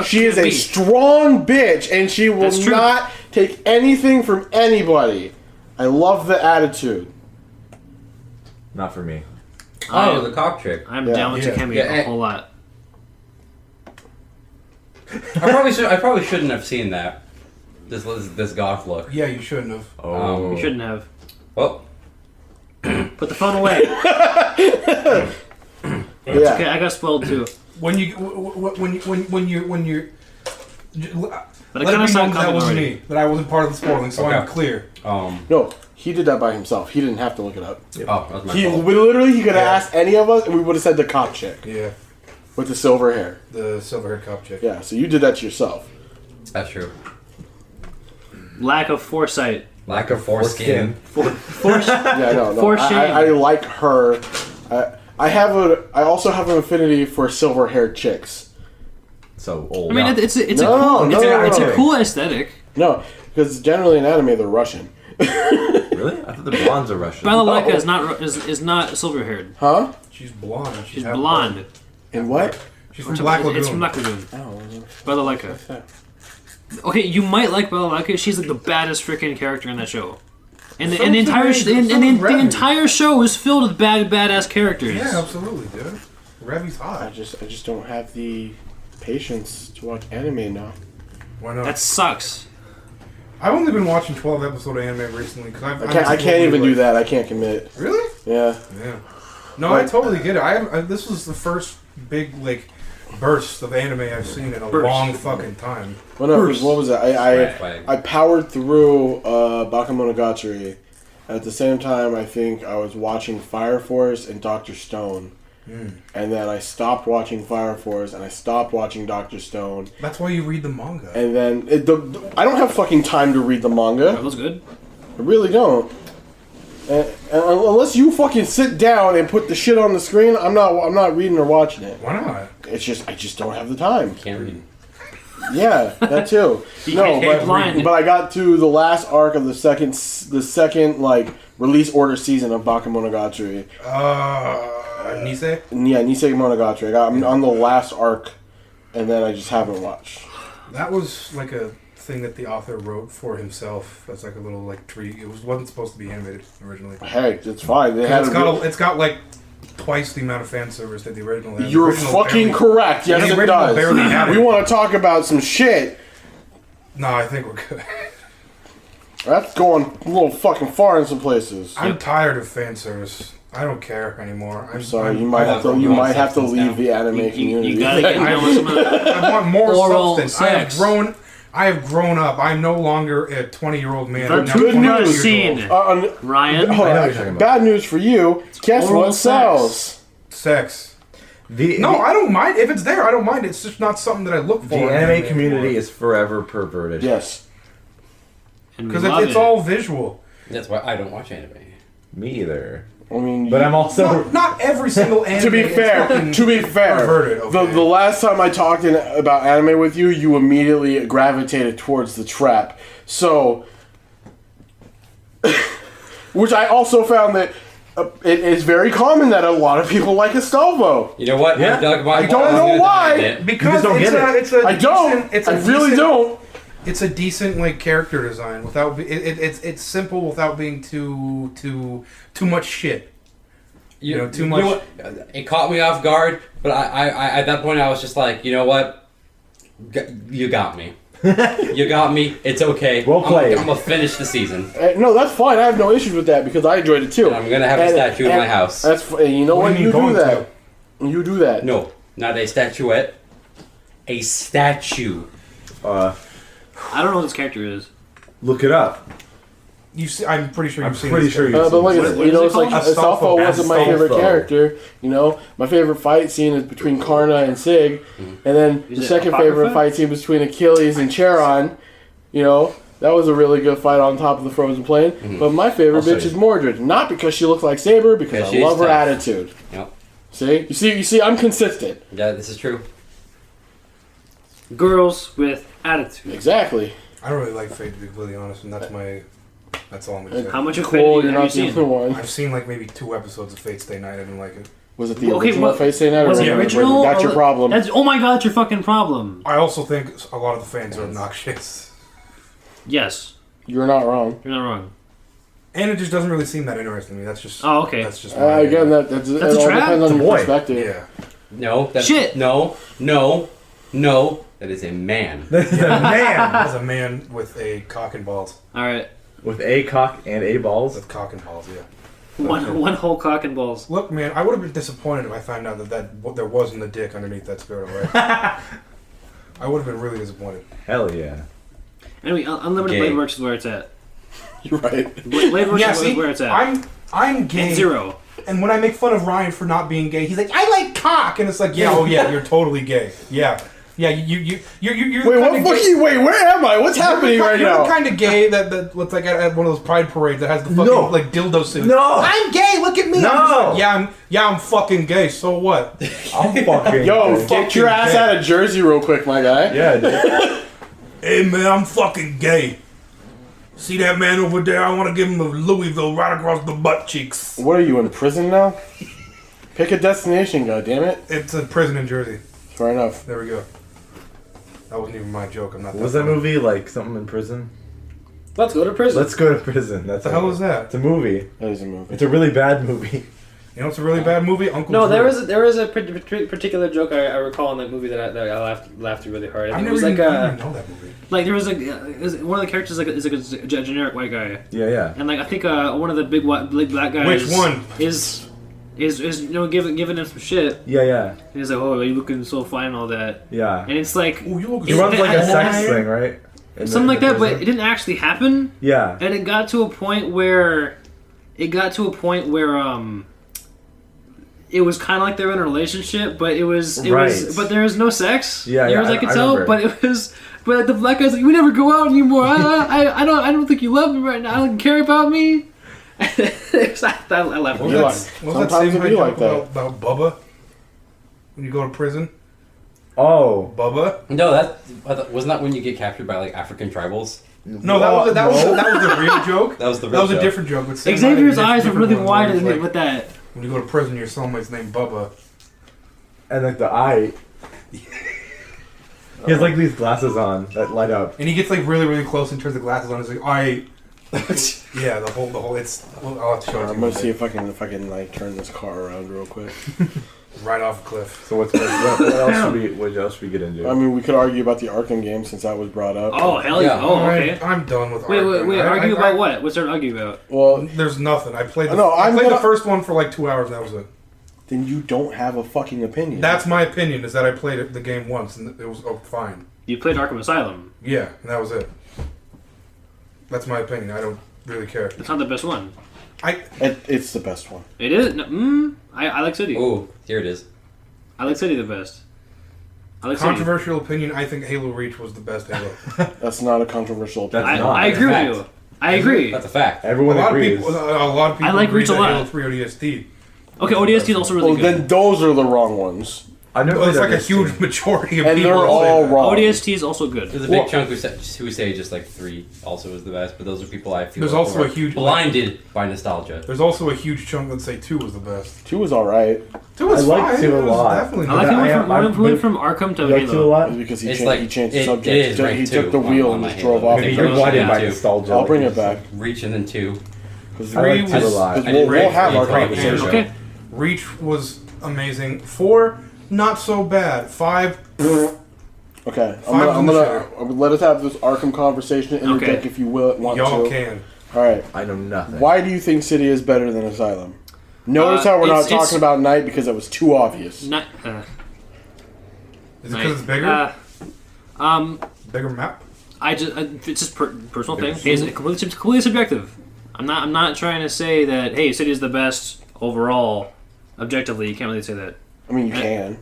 She is a strong bitch, and she will That's true. not take anything from anybody. I love the attitude. Not for me. Oh, the cock chick. I'm Yeah. down with Yeah. Takemi Yeah, a whole lot. I probably shouldn't have seen that. This goth look. Yeah, you shouldn't have. Oh. You shouldn't have. Well, Put the phone away. Yeah. Okay, I got spoiled too. When you're But I let kind it of be saw known it that coming wasn't already. me. That I wasn't part of the spoiling, so I'm Okay. clear. No, he did that by himself. He didn't have to look it up. oh, that was my He fault. literally he could have Yeah. asked any of us, and we would have said the cop chick Yeah, with the silver hair. the silver-haired cop chick. Yeah, so you did that to yourself. That's true. Lack of foresight. Lack of foreskin. Yeah, no. For I shame. like her. I also have an affinity for silver-haired chicks. So old. I mean, it's a No, cool, no, it's no. a cool aesthetic. No, because generally in anime they're Russian. Really? I thought the blondes are Russian. Balalaika is not silver haired. Huh? She's blonde. She's half blonde. And what? She's from Black Lagoon. It's from Black Lagoon. Oh, Balalaika. Okay, you might like Balalaika. She's like the baddest freaking character in that show. And the entire Remy. entire show is filled with badass characters. Yeah, absolutely, dude. Revy's I hot. just don't have the patience to watch anime now. Why not? That sucks. I've only been watching 12 episodes of anime recently because I can't even do that. I can't commit. Really? Yeah. Yeah. No, I totally get it. This was the first big burst of anime I've seen in a long fucking time. Well, no, 'cause what was it? Red flag. I powered through Bakemonogatari. At the same time, I think I was watching Fire Force and Dr. Stone. And then I stopped watching Fire Force and I stopped watching Dr. Stone. That's why you read the manga. And then I don't have fucking time to read the manga. That was good. I really don't. And unless you fucking sit down and put the shit on the screen, I'm not reading or watching it. Why not? It's just I just don't have the time. Can't read. Yeah, that too. But I got to the last arc of the second release order season of Bakemonogatari. Nisei? Yeah, Nisei Monogatari. I'm on the last arc, and then I just haven't watched. That was like a thing that the author wrote for himself as like a little treat. It wasn't supposed to be animated originally. Hey, it's fine. It's got like twice the amount of fan service that the original had. You're The original fucking barely- correct. Yes, the it original does. barely had it. We want to talk about some shit. No, I think we're good. That's going a little fucking far in some places. I'm tired of fan service. I don't care anymore. I'm sorry. You might have to leave the anime community. You gotta get on with some of that. I want more Oral substance. sex. I have grown up. I'm no longer a 20-year-old man. The I'm now good 20 news years scene. old. Ryan? Hold I know on. what you're talking about. Bad news for you. Guess Oral what sells? sex. Sex. The I don't mind. If it's there, I don't mind. It's just not something that I look for. the in anime community anymore. is forever perverted. Yes. Because it's all visual. That's why I don't watch anime. Me either. I mean, But I'm also Not every single anime. to be is fair, fucking perverted. Okay. the last time I talked about anime with you, you immediately gravitated towards the trap. So, which I also found that it is very common that a lot of people like Astolfo. You know what? Yeah. I don't I don't know why. Because don't get it. it's a I don't. decent- it's a I really decent- don't. It's a decent character design without it's simple without being too much shit. Too much. What? It caught me off guard, but I at that point I was just like, you know what? You got me. You got me. It's okay. Well played. I'm gonna finish the season. No, that's fine. I have no issues with that because I enjoyed it too. And I'm gonna have a statue in my house. That's you know What what? do you You mean do going that. You do that. No, not a statuette. A statue. I don't know what this character is. look it up. I'm pretty sure I'm you've seen pretty this sure guy. you've But like, What is it it's like called? Astolfo wasn't my favorite Astolfo. character. My favorite fight scene is between Karna and Sig, and then Is the it second Apocrypha? favorite fight scene between Achilles and Charon. That was a really good fight on top of the frozen plain. But my favorite Also- bitch is Mordred, not because she looks like Saber, because Yeah, I she's love her tough. attitude. Yep. See, you see, I'm consistent. Yeah, this is true. Girls with attitude. Exactly. I don't really like Fate, to be completely honest, and that's all I'm gonna say. How much of Cool, Fate you're have you not the seen? only one. I've seen maybe 2 episodes of Fate Stay Night. I didn't like it. Was it the Okay, original what- Face Day Night? Or Was it was original? That's your problem. Oh my god, that's your fucking problem. I also think a lot of the fans are obnoxious, Yes, You're not wrong. you're not wrong. and it just doesn't really seem that interesting to me. That's just Oh, okay. That's just my Again, opinion. that's a it all trap? depends It's on a your boy. perspective. Yeah. No. Shit. No. That is a man. That's a man As a man with a cock and balls. All right, with a cock and a balls. With cock and balls, yeah. one whole cock and balls. Look, man, I would have been disappointed if I found out that what there wasn't a dick underneath that spirit away. I would have been really disappointed. Hell yeah. Anyway, Unlimited Gay. Blade Works is where it's at. You're right. Blade Works Yeah, is see, where it's at. I'm gay. And Zero. And when I make fun of Ryan for not being gay, he's like, "I like cock," and it's like, "Yeah, oh yeah, you're totally gay." Yeah, you're Wait, the what kind of fucking? Wait, where am I? What's happening right You're now? the kind of gay that looks like at one of those pride parades that has the fucking No. dildo suit. No. I'm gay. Look at me. No. I'm just like, I'm fucking gay. So what? I'm fucking. Yo, gay. get your ass gay. out of Jersey real quick, my guy. Yeah, dude. Hey man, I'm fucking gay. See that man over there? I want to give him a Louisville right across the butt cheeks. What are you in prison now? Pick a destination, goddammit. It's a prison in Jersey. Fair enough. There we go. That wasn't even my joke. I'm not. Was that movie like something in prison? Let's go to prison. Let's go to prison. That's What the hell is that? It's a movie. That is a movie. It's a really bad movie. You know, it's a really bad movie. Uncle No, Drew. there was a particular joke I recall in that movie that I laughed really hard. I It never was even, like I didn't know that movie. like there was one of the characters is a generic white guy, Yeah. and like I think one of the big black guys. Which one? is giving him some shit. Yeah. And he's like, oh, you looking so fine and all that. Yeah. And it's like Oh, you look He runs like a sex I- thing, right? something like that, but it didn't actually happen. Yeah. And it got to a point where it was kind of like they were in a relationship, but but there was no sex. Yeah, Near yeah, as I could I tell, remember. but the black guy's like, we never go out anymore. I don't think you love me right now. I don't care about me. I laughed. What Be was like- that, what was that sometimes same it be joke like that. about Bubba? When you go to prison? Oh. Bubba? No, wasn't that when you get captured by like African tribals? No, that was the real joke. That was the real That was a joke. different joke. But Sam Xavier's Hyde eyes did are a really different one wide where it's with that. when you go to prison, your cellmate's named Bubba. And like the eye. He has like these glasses on that light up. And he gets like really, really close and turns the glasses on. He's like, yeah, the whole. It's. I'll have to show it to you. I'm gonna see if I can like turn this car around real quick. Right off a cliff. So what else should we get into? I mean, we could argue about the Arkham game since that was brought up. Oh hell yeah! Yeah. Oh okay. I'm done with. Wait, Arkham. argue about what? What's there to argue about? Well, There's nothing. I played. No, I I'm played the gonna- first one for like 2 hours. And that was it. then you don't have a fucking opinion. That's my opinion. Is that I played the game once and it was fine. You played Arkham Asylum. Yeah, and that was it. That's my opinion. I don't really care. It's not the best one. It's the best one. It is. No, I like City. Oh, here it is. I like City the best. I like City. Controversial opinion. I think Halo Reach was the best Halo. That's not a controversial opinion. That's not. I agree with Fact. you. I agree. That's a fact. Everyone a lot agrees. of people. I like agree Reach a that lot. Halo 3 ODST. Okay, ODST is also really Well, good. then those are the wrong ones. I never Well, it's played like a ODST. huge majority of And people. they're that say all that. wrong. ODST is also good. There's a big chunk who say just like 3 also is the best, but those are people I feel There's like also were a huge- blinded by nostalgia. There's also a huge chunk that say 2 was the best. 2 was alright. 2 was I like fine. 2 a It was lot. definitely I like good. it went from Arkham to You like 2 a Halo. lot? Because he It's changed, like- he changed the it subject. is He ranked took two the wheel on and my just Halo. drove off. Maybe Yeah, you're blinded by too. nostalgia. I'll bring like it back. Reach and then 2. Because I like 2 a was- lot. I we'll didn't rate have our three, conversation. Okay. Reach was amazing. 4, not so bad. 5, Okay, Five's on the I'm gonna let us have this Arkham conversation. Interject Okay. if you will want y'all to. can. All right. I know nothing. Why do you think City is better than Asylum? Notice how we're not it's- talking about Night because it was too obvious. Not. Is it because it's bigger? Um, Bigger map? it's just personal thing. It's completely subjective. I'm not trying to say that. Hey, City is the best overall. Objectively, you can't really say that. I mean, you can.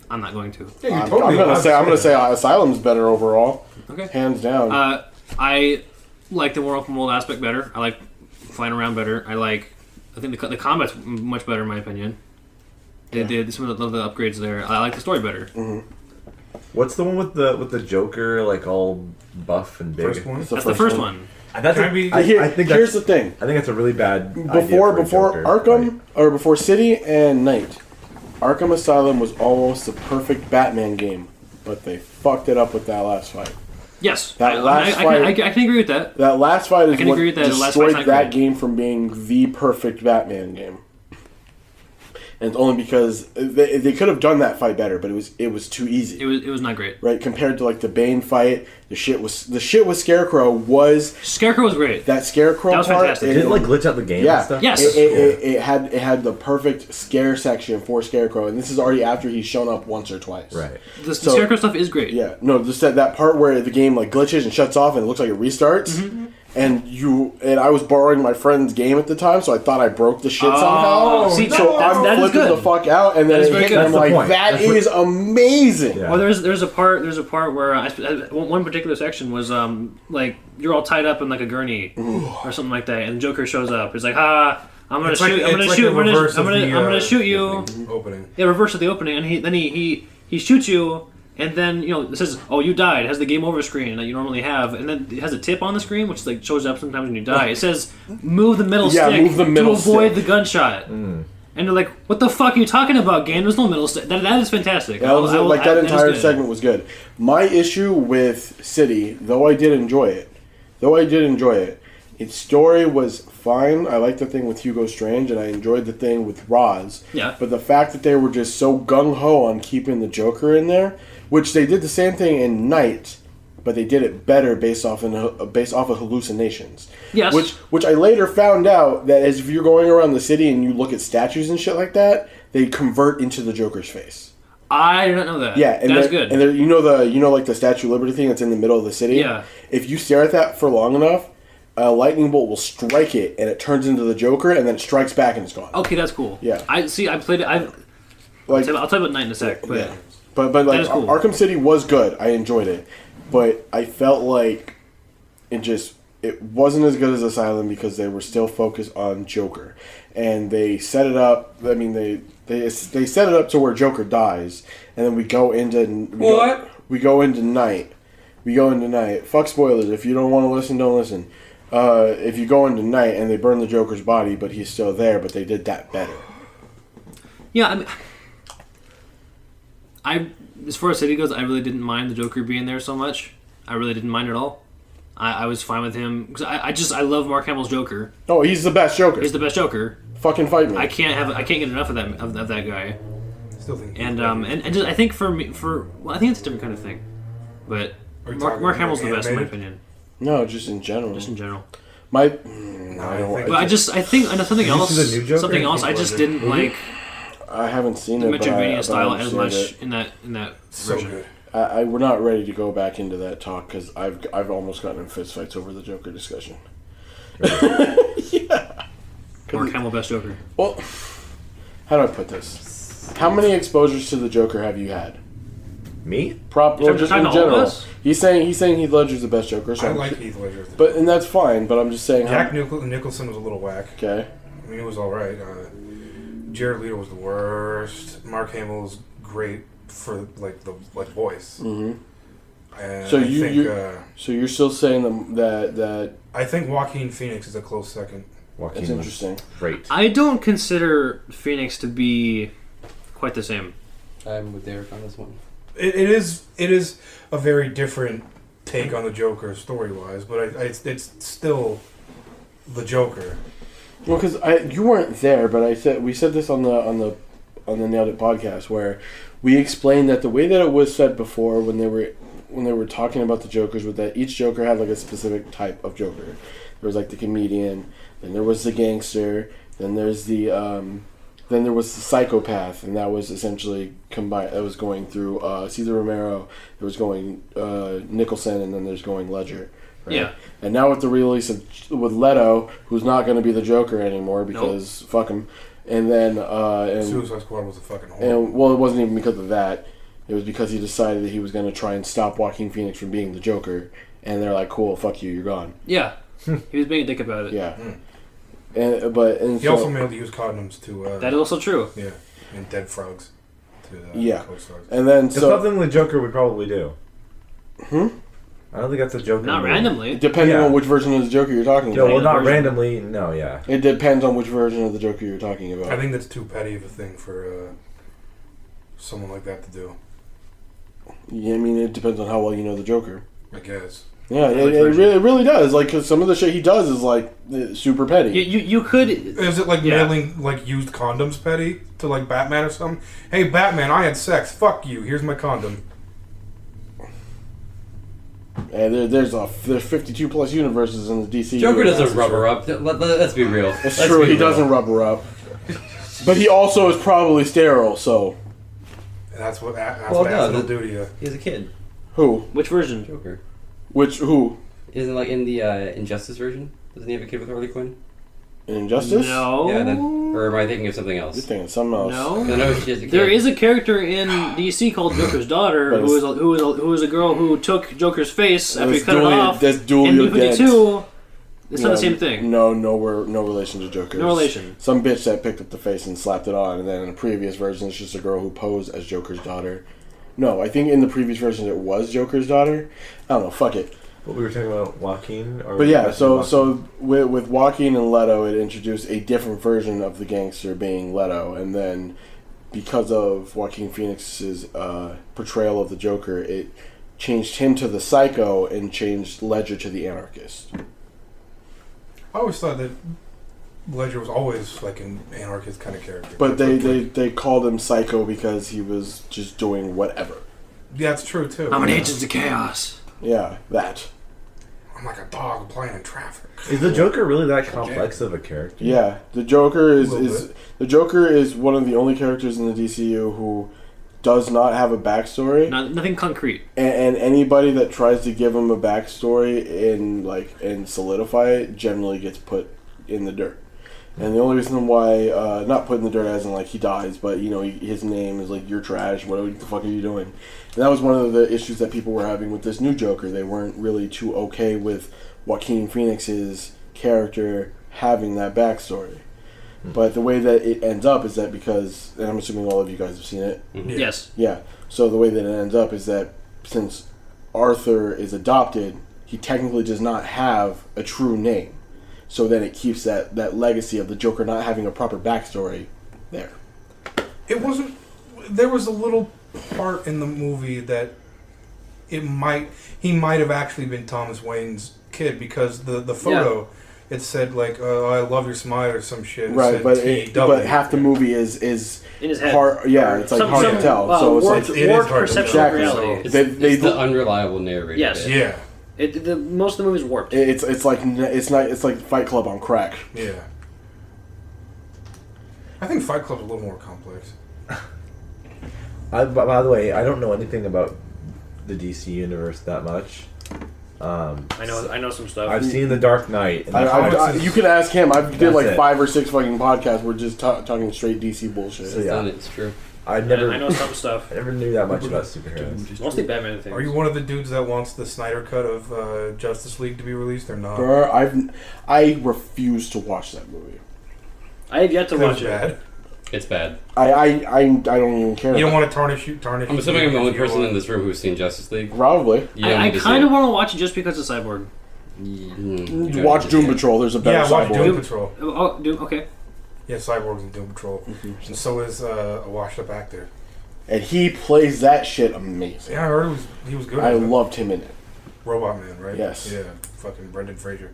I'm not going to. Yeah, you're I'm totally allowed gonna to say Asylum's better overall, Okay. hands down. I like the more open world aspect better. I like flying around better. I think the combat's much better in my opinion. They did some of the upgrades there. I like the story better. What's the one with the Joker like all buff and big? First one? It's That's the first one. That's Can I be- I Here's think that's, the thing. I think that's a really bad idea Before for a Joker, Arkham right? or before City and Night, Arkham Asylum was almost the perfect Batman game, but they fucked it up with that last fight. Yes, That last I fight- can agree with that. That last fight is can what agree with that. The last destroyed fight's not that great. game from being the perfect Batman game. And it's only because they could have done that fight better, but it was too easy. It was not great. Right, compared to like the Bane fight, the shit with Scarecrow was Scarecrow was great. that Scarecrow That was part. fantastic. Did it like glitch out the game Yeah. and stuff? Yes. It had the perfect scare section for Scarecrow, and this is already after he's shown up once or twice. Right. The So- Scarecrow stuff is great. Yeah. No, just that part where the game like glitches and shuts off and it looks like it restarts. Mm-hmm. And I was borrowing my friend's game at the time, so I thought I broke the shit Oh, somehow. see, So I'm that is flipping good. the fuck out, and That then is it very hit, good. and I'm That's the like, point. that That's what- is amazing. Yeah. Well, there's a part where one particular section was like you're all tied up in like a gurney or something like that, and Joker shows up. He's like, I'm gonna It's like- shoot. it's I'm gonna like shoot. the I'm gonna reverse I'm of gonna the, I'm gonna shoot you. Opening. Yeah, reverse of the opening, and he shoots you, and then it says, "Oh, you died." It has the game over screen that you normally have, and then it has a tip on the screen which like shows up sometimes when you die. It says, "Move the middle Yeah, stick move the middle to avoid stick. the gunshot." And they're like, "What the fuck are you talking about, game? There's no middle stick." That is fantastic. That was that that is entire good. segment was good. My issue with City, though I did enjoy it, Its story was fine. I liked the thing with Hugo Strange, and I enjoyed the thing with Roz. Yeah. But the fact that they were just so gung-ho on keeping the Joker in there, which they did the same thing in Night, but they did it better based off of hallucinations. Yes. Which I later found out that as if you're going around the city and you look at statues and shit like that, they convert into the Joker's face. I did not know that. Yeah, and that's good. And like the Statue of Liberty thing that's in the middle of the city. Yeah. If you stare at that for long enough, a lightning bolt will strike it, and it turns into the Joker, and then it strikes back, and it's gone. Okay, that's cool. Yeah. I played it. I'll tell you about Night in a sec. But yeah. But like that is cool. Arkham City was good. I enjoyed it, but I felt like it wasn't as good as Asylum because they were still focused on Joker, and they set it up. I mean, they set it up to where Joker dies, and then we go into we go into Night. Fuck spoilers. If you don't want to listen, don't listen. If you go into Night and they burn the Joker's body, but he's still there, but they did that better. Yeah, I mean, as far as City goes, I really didn't mind the Joker being there so much. I really didn't mind at all. I was fine with him because I love Mark Hamill's Joker. Oh, he's the best Joker. He's the best Joker. Fucking fight me. I can't get enough of that guy. Still think. And just I think I think it's a different kind of thing, but Mark Hamill's the best in my opinion. No, just in general. Just in general. I think- think something else. see the new Joker? Something else. I just didn't like I haven't seen the it, but I Metroidvania style as understand much it. in that So version. good. We're not ready to go back into that talk because I've almost gotten in fistfights over the Joker discussion. Yeah. Mark Hamill, best Joker. Well, how do I put this? How many exposures to the Joker have you had? Me? Well, just in talking to all of general. us? He's saying Heath Ledger's the best Joker. So I like Heath Ledger. and that's fine. But I'm just saying. Jack Nicholson was a little whack. Okay. I mean, it was all right. Jared Leto was the worst. Mark Hamill was great for the voice. Mm-hmm. And So I you're still saying that I think Joaquin Phoenix is a close second. Joaquin that's was interesting. Great. I don't consider Phoenix to be quite the same. I'm with Derrick on this one. It is a very different take on the Joker story wise, but it's still the Joker. Well, because you weren't there, but we said this on the Nailed It podcast where we explained that the way that it was said before when they were talking about the Jokers was that each Joker had like a specific type of Joker. There was like the comedian, then there was the gangster, then there was the psychopath, and that was essentially combined. That was going through Cesar Romero. There was going Nicholson, and then there's going Ledger. Right? Yeah. And now with the release with Leto, who's not going to be the Joker anymore because fuck him. And then Suicide Squad was a fucking horror. and well, it wasn't even because of that. It was because he decided that he was going to try and stop Joaquin Phoenix from being the Joker. And they're like, "Cool, fuck you, you're gone." Yeah, he was being a dick about it. Yeah. Mm. He also mailed to use condoms to. That is also true. Yeah, and dead frogs to Yeah. co-stars. And then That's something the Joker would probably do. I don't think that's a Joker. Not randomly. depending Yeah. on which version of the Joker you're talking No, about. well, not version. randomly. No, yeah. It depends on which version of the Joker you're talking about. I think that's too petty of a thing for someone like that to do. Yeah, I mean, it depends on how well you know the Joker. I guess. Yeah, Which it version? really does. Like, cause some of the shit he does is like super petty. You could. Is it like mailing like used condoms petty to like Batman or something? Hey Batman, I had sex. Fuck you. Here's my condom. And there's 52 plus universes in the DC. Joker universe, doesn't that's rubber for up. Let's be real. It's Let's true. be He real. doesn't rubber up. But he also is probably sterile. So And that's what Well, acid no, will do to you. He's a kid. who? Which version? Joker. Who? Isn't like in the Injustice version? Doesn't he have a kid with Harley Quinn? In Injustice? No. Yeah. Or am I thinking of something You're else? thinking something else. No. I know she has a kid. There is a character in DC called Joker's daughter But who is a girl who took Joker's face after he That's cut it Julia- off. that's in Julia New Dent. 52. It's not Yeah, the same thing. No relation to Joker. No relation. Some bitch that picked up the face and slapped it on, and then in the previous version, it's just a girl who posed as Joker's daughter. No, I think in the previous version it was Joker's daughter. I don't know. Fuck it. What we were talking about, Joaquin? Or But yeah, Joaquin? so with Joaquin and Leto, it introduced a different version of the gangster being Leto, and then because of Joaquin Phoenix's portrayal of the Joker, it changed him to the psycho and changed Ledger to the anarchist. I always thought that Ledger was always like an anarchist kind of character. But they called him Psycho because he was just doing whatever. Yeah, that's true too. I'm an agent of chaos. Yeah, that. I'm like a dog playing in traffic. Is the Joker really that complex of a character? Yeah, the Joker is one of the only characters in the DCU who does not have a backstory. Nothing concrete. And anybody that tries to give him a backstory and solidify it generally gets put in the dirt. And the only reason why, not put in the dirt as in like he dies, but you know his name is like you're trash. What the fuck are you doing? And that was one of the issues that people were having with this new Joker. They weren't really too okay with Joaquin Phoenix's character having that backstory. But the way that it ends up is that because, and I'm assuming all of you guys have seen it. Yeah. Yes. Yeah. So the way that it ends up is that since Arthur is adopted, he technically does not have a true name. So then it keeps that legacy of the Joker not having a proper backstory there. It wasn't. There was a little part in the movie that he might have actually been Thomas Wayne's kid because the photo it said like I love your smile or some shit. Right, but half the movie is in his head. Hard, yeah, it's like hard to tell. So it's like it is hard to perception tell. of reality. It's the unreliable narrator. Yes. Yeah. Most of the movie's warped. It's like Fight Club on crack. Yeah. I think Fight Club's a little more complex. By the way, I don't know anything about the DC universe that much. I know some stuff. I've seen The Dark Knight. And You can ask him. I did That's like it. 5 or 6 fucking podcasts. We're just talking straight DC bullshit. So, yeah. It's true. I never some stuff. I never knew that much about superheroes. Mostly Batman things. Are you one of the dudes that wants the Snyder cut of Justice League to be released or not? Bro, I refuse to watch that movie. I have yet to watch it. Bad. It's bad. I don't even care. You don't want to tarnish. I'm assuming I'm the only person in this room who's seen Justice League. Probably. I kind of want to watch it just because it's Cyborg. Watch Doom Patrol. There's a better watch Cyborg. Doom Patrol. Oh, Doom. Okay. Yeah, Cyborg's in Doom Patrol, and so is a washed-up actor. And he plays that shit amazing. Yeah, I heard he was good. I loved him in it. Robot Man, right? Yes. Yeah, fucking Brendan Fraser.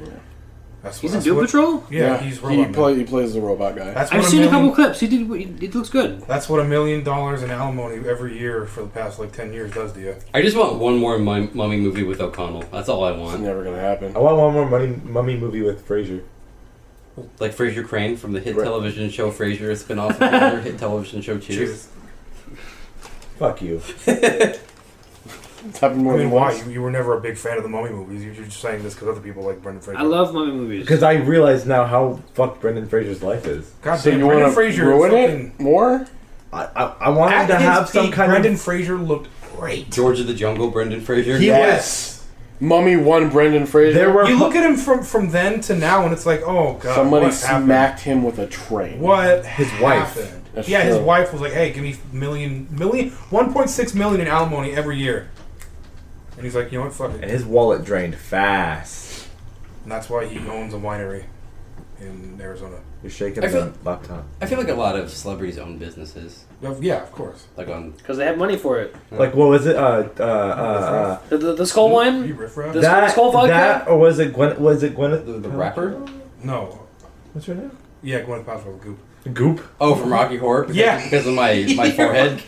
Yeah. He's in Doom Patrol? Yeah, he's Robot Man. He plays the robot guy. I've seen a couple clips. It looks good. That's what $1 million in alimony every year for the past 10 years does to you. I just want one more mummy movie with O'Connell. That's all I It's want. never gonna happen. I want one more mummy movie with Frasier. Like Frasier Crane from the hit television show Frasier, a spin-off of the other hit television show Cheers. Fuck you. It's happened more than why? once. You were never a big fan of the Mummy movies. You're just saying this because other people like Brendan Fraser. I love mummy movies. Because I realize now how fucked Brendan Fraser's life is. God So damn, you Brendan want to Fraser ruin fucking, it more? I want him at to his have some peak, kind Brendan of... Fraser looked great. George of the Jungle, Brendan Fraser. Yes. Mummy 1, Brendan Fraser. There were You look at him from then to now, and it's like, oh god, Somebody what happened? smacked him with a train. What? His wife. happened? That's Yeah, his true. wife was like, hey, give me 1.6 million in alimony every year. And he's like, you know what, fuck And it. his wallet drained fast. And that's why he owns a winery in Arizona. You're shaking I feel- the laptop. I feel like a lot of celebrities own businesses. Yeah, of course. Like on... Because they have money for it. Like, what was it? The skull You wine? riffraff? The Skull Vodka? That, or was it Gwyneth? The rapper? No. What's her name? Yeah, Gwyneth Paltrow, Goop. Goop. Oh, from Rocky Horror? Because, Yeah. Because of my forehead?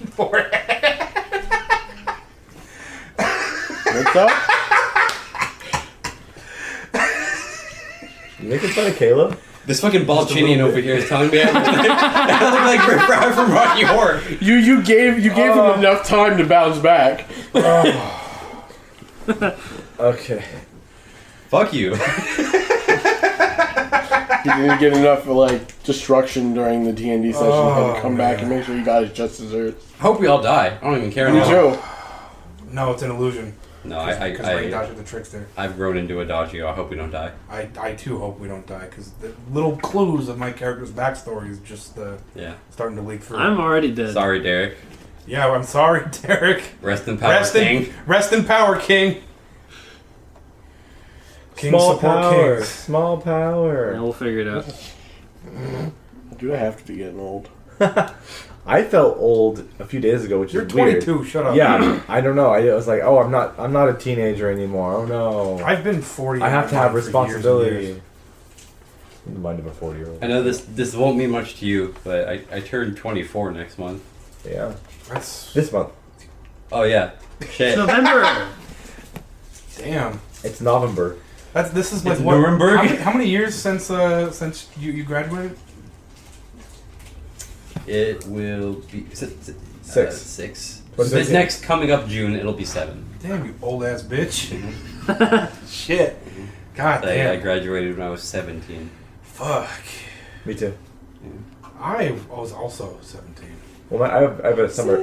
What's up? You making fun of Caleb? This fucking Balchinian over here is telling me I look like Riff Raff from Rocky Horror. You gave him enough time to bounce back. Okay. Fuck you. He didn't get enough destruction during the D&D session for him to come back and make sure he got his just desserts. I hope we all die. I don't even care Me anymore. too. No, it's an illusion. No, Because Dodger the trickster. I've grown into a Dodgio. I hope we don't die. I too hope we don't die, because the little clues of my character's backstory is just Yeah. starting to leak through. I'm already dead. Sorry, Derrick. Yeah, I'm sorry, Derrick. Rest in power, King. Rest in power, King. King Small support power. kings. Small power. Yeah, we'll figure it out. Dude, I have to be getting old. I felt old a few days ago, which You're is weird. 22. Shut up. Yeah, I don't know. I was like, oh, I'm not a teenager anymore. Oh no. I've been 40. I have to have for years and responsibility. years. In the mind of a 40-year-old. I know this won't mean much to you, but I turned 24 next month. Yeah. That's This month. Oh yeah. Shit. It's November. damn. It's November. This is like It's what? Nuremberg? How many years since you graduated? It will be 6. 6. What is This it? next coming up June, it'll be 7. Damn, you old ass bitch. Shit. God I damn. graduated when I was 17. Fuck. Me too. I was also 17. Well, I have a summer.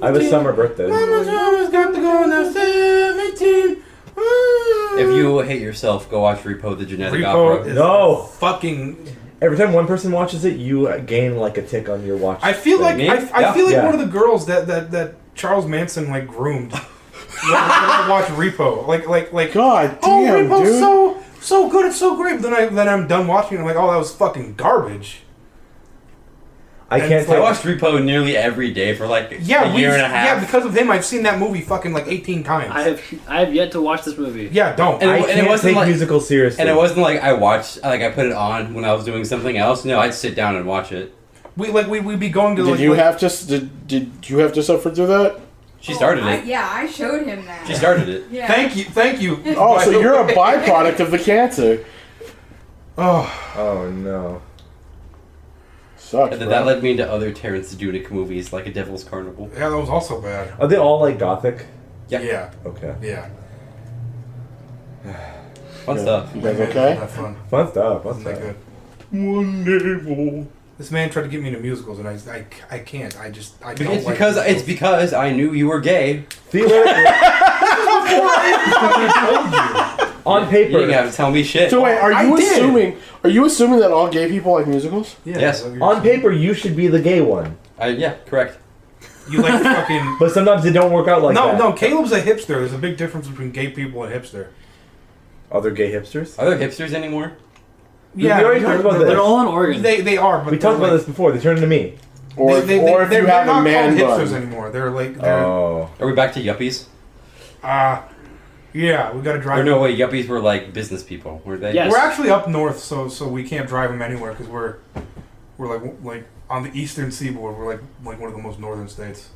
I have a summer birthday. Mama's always got to go now 17. If you hate yourself, go watch Repo the Genetic Repo Opera. is No. fucking. Every time one person watches it, you gain like a tick on your watch. I feel like Me? I feel like Yeah. one of the girls that Charles Manson like groomed. when I watch Repo, like. God Oh, damn, Repo's dude. so good, it's so great. But then I'm done watching it. I'm like, oh, that was fucking garbage. I and can't it's I take. watched Repo nearly every day for like a year and a half. Yeah, because of him, I've seen that movie fucking like 18 times. I have yet to watch this movie. Yeah, don't. And I it can't wasn't take like- musicals seriously. And it wasn't like I put it on when I was doing something else. No, I'd sit down and watch it. We'd be going to Did like, you like- have to did you have to suffer through that? She started it. Yeah, I showed him that. She started it. Yeah. Thank you. Oh, By so the you're a way. byproduct of the cancer. Oh, Oh no. Sucks. And then bro. that led me into other Terrence Dunick movies like A Devil's Carnival. yeah, that was also bad. Are they all like gothic? Yeah. Yeah, Okay. yeah. Fun Yeah. stuff. You guys okay? Not fun. Fun stuff. Fun Wasn't that stuff. good? Wonderful. This man tried to get me into musicals, and I can't. I don't It's like because musicals. I knew you were gay. Theoretically, on You paper, didn't have to tell me shit. So wait, I did. are you assuming that all gay people like musicals? Yeah, Yes. that's what you're on saying. paper, you should be the gay one. Yeah, correct. You like fucking. But sometimes they don't work out like that. No, Caleb's a hipster. There's a big difference between gay people and hipster. Other gay hipsters? Are there hipsters anymore? We already talked about this. They're all in Oregon. They are, but We talked about this before. They turned into me. Or if you have a man they're not called bun. hipsters anymore. They're like they're Oh. Are we back to yuppies? yeah. We got to drive. Or no, wait, yuppies were like business people, were they? Yes. We're actually up north, so we can't drive them anywhere because we're like on the eastern seaboard. We're like one of the most northern states.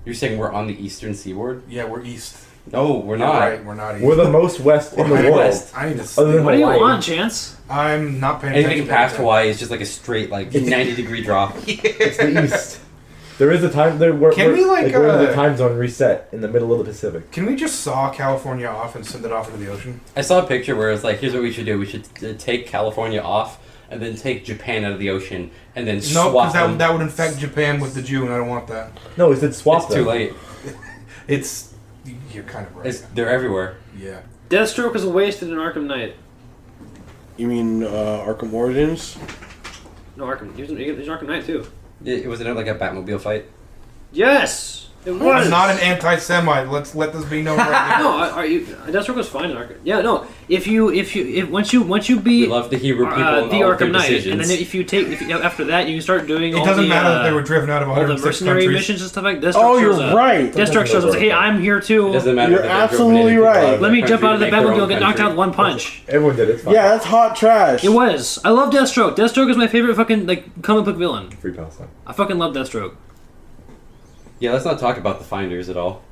You're saying we're on the eastern seaboard? Yeah, we're east. No, we're You're not. right, we're not east. We're the most west in the We're world. west. I need to. Other than What do you Hawaii. want, Chance? I'm not paying Anything attention. past Hawaii is just like a straight, like 90-degree drop. It's the east. There is a time there. Can we, like, we're in the time zone reset in the middle of the Pacific. Can we just saw California off and send it off into the ocean? I saw a picture where it's like, here's what we should do. We should take California off and then take Japan out of the ocean and then No, swap because them. that would infect Japan with the Jew, and I don't want that. No, it said swap It's too them. late. It's you're kind of right. They're everywhere. Yeah. Deathstroke is wasted in Arkham Knight. You mean Arkham Origins? No, Arkham. He's in Arkham Knight too. It wasn't like a Batmobile fight. Yes, it was. I'm not an anti-Semite. Let's let this be known right now. No, are you? Deathstroke was fine in Arkham. Yeah, no. If once you We beat love the Hebrew people and the all of their Arkham Knight, decisions. and then if you after that you can start doing It all doesn't the, matter that they were driven out of all the 106 mercenary countries. missions and stuff like that. Oh, you're right. Deathstroke shows up. Hey, I'm here It too. doesn't matter. You're that they drove absolutely native people right. out of Let their me jump country out of the to make their Batmobile, own get knocked country. out one punch. Everyone did it. It's fine. Yeah, that's hot trash. It was. I love Deathstroke. Deathstroke is my favorite fucking like comic book villain. Free Palestine. I fucking love Deathstroke. Yeah, let's not talk about the Finders at all.